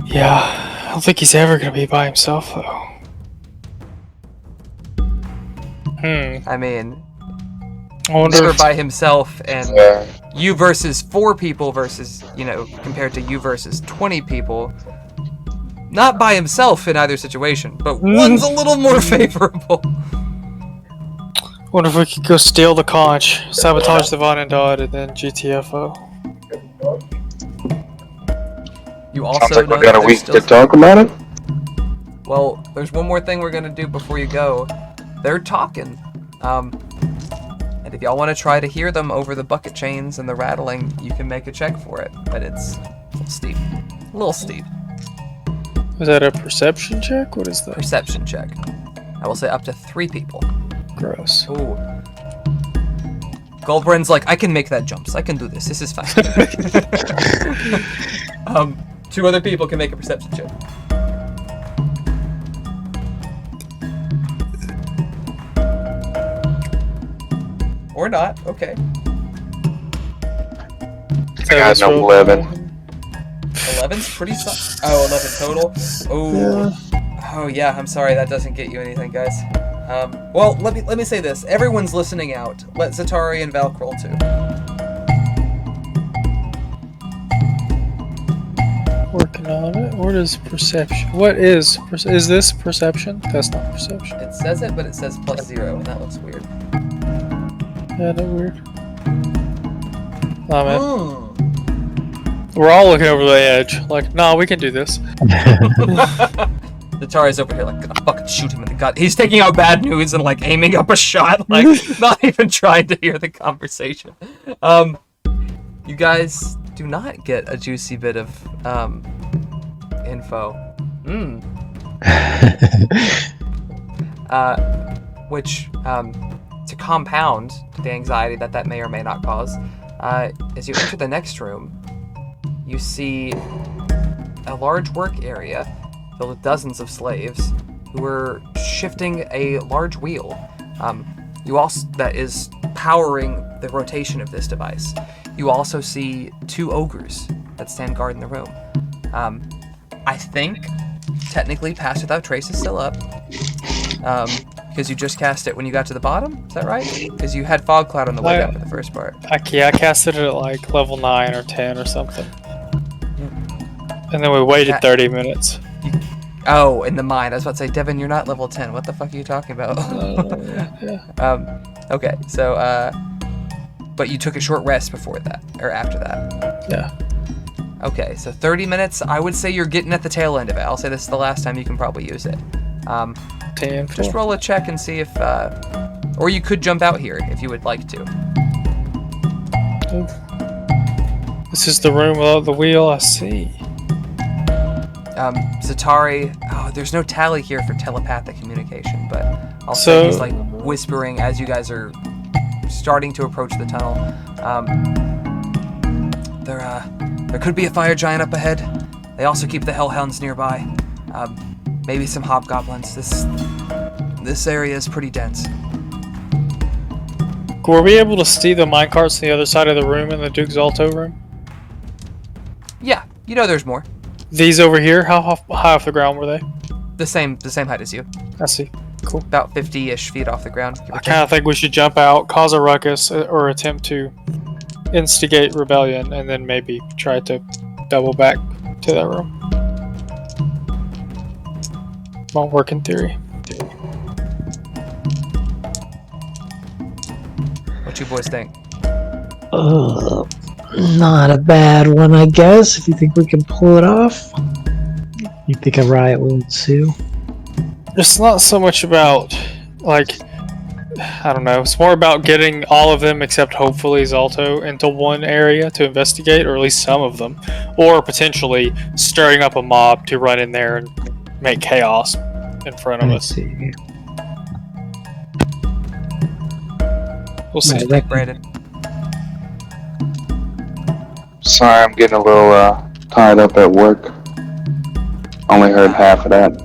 S3: Yeah, I don't think he's ever going to be by himself, though.
S1: I mean,
S3: I wonder
S1: never
S3: if...
S1: by himself, and you versus 4 people versus, compared to you versus 20 people. Not by himself in either situation, but one's a little more favorable.
S3: Wonder if we could go steal the conch, sabotage the Von and Dodd, and then GTFO.
S1: You also
S4: Sounds like
S1: know
S4: we got
S1: that
S4: a
S1: there's
S4: week
S1: still
S4: to talk about it.
S1: Well, there's one more thing we're gonna do before you go. They're talking. And if y'all want to try to hear them over the bucket chains and the rattling, you can make a check for it. But it's a little steep. A little steep.
S3: Is that a perception check? What is that?
S1: Perception check. I will say up to 3 people.
S3: Gross.
S1: Ooh. Goldbrand's like, I can make that jumps. I can do this. This is fine. 2 other people can make a perception check. Or not. Okay.
S4: I got an 11.
S1: 11's pretty solid. Oh, 11 total. Oh. Oh yeah. I'm sorry. That doesn't get you anything, guys. Well, let me say this. Everyone's listening out. Let Zatari and Valk roll too.
S3: Working on it. What is perception? What is this perception? That's not perception.
S1: It says it, but it says +0, and that looks weird.
S3: Yeah, that's weird. I'm in. We're all looking over the edge. Like, nah, we can do this.
S1: Zatari's over here like, gonna fucking shoot him in the gut. He's taking out bad news and like aiming up a shot, like not even trying to hear the conversation. You guys do not get a juicy bit of info. Which to compound the anxiety that may or may not cause, as you enter the next room, you see a large work area filled with dozens of slaves who are shifting a large wheel. You also that is powering the rotation of this device. You also see 2 ogres that stand guard in the room. I think technically Pass Without Trace is still up. Because you just cast it when you got to the bottom, is that right? Because you had Fog Cloud on the way up for the first part.
S3: I casted it at like level 9 or 10 or something. And then we waited 30 minutes.
S1: Oh, in the mine. I was about to say, Devin, you're not level 10. What the fuck are you talking about? Okay, so, but you took a short rest before that, or after that.
S3: Yeah.
S1: Okay, so 30 minutes, I would say you're getting at the tail end of it. I'll say this is the last time you can probably use it.
S3: 10,
S1: just roll a check and see if, or you could jump out here if you would like to.
S3: This is the room without the wheel, I see.
S1: Zatari, there's no tally here for telepathic communication, but I'll say he's like whispering as you guys are starting to approach the tunnel. There could be a fire giant up ahead. They also keep the hellhounds nearby. Maybe some hobgoblins. This area is pretty dense.
S3: Were we able to see the minecarts on the other side of the room in the Duke's Alto room?
S1: Yeah, you know there's more.
S3: These over here, how high off the ground were they?
S1: The same height as you.
S3: I see. Cool.
S1: About 50-ish feet off the ground.
S3: I kind of think we should jump out, cause a ruckus, or attempt to instigate rebellion, and then maybe try to double back to that room. Won't work in theory.
S1: What you boys think?
S5: Not a bad one, I guess, if you think we can pull it off. You think a riot will ensue?
S3: It's not so much about, like, I don't know, it's more about getting all of them, except hopefully Zalto, into one area to investigate, or at least some of them. Or potentially stirring up a mob to run in there and make chaos in front of us.
S5: See.
S3: We'll see.
S1: Brandon.
S4: Sorry, I'm getting a little tied up at work. Only heard half of that.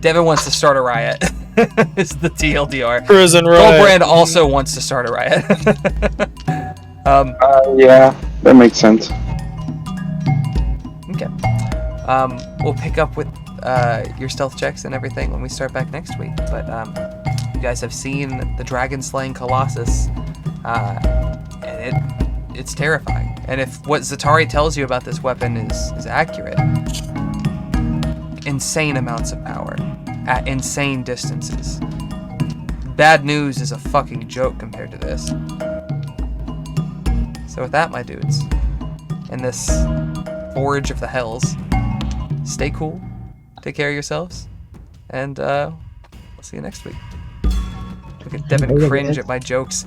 S1: Devin wants to start a riot. Is the TLDR.
S3: Prison riot.
S1: Goldbrand also wants to start a riot.
S4: Yeah, that makes sense.
S1: Okay. We'll pick up with your stealth checks and everything when we start back next week. But you guys have seen the dragon slaying Colossus, and it's terrifying. And if what Zatari tells you about this weapon is accurate, insane amounts of power at insane distances. Bad news is a fucking joke compared to this. So with that, my dudes, in this forge of the hells, stay cool, take care of yourselves, and we'll see you next week. Look at Devin cringe at my jokes.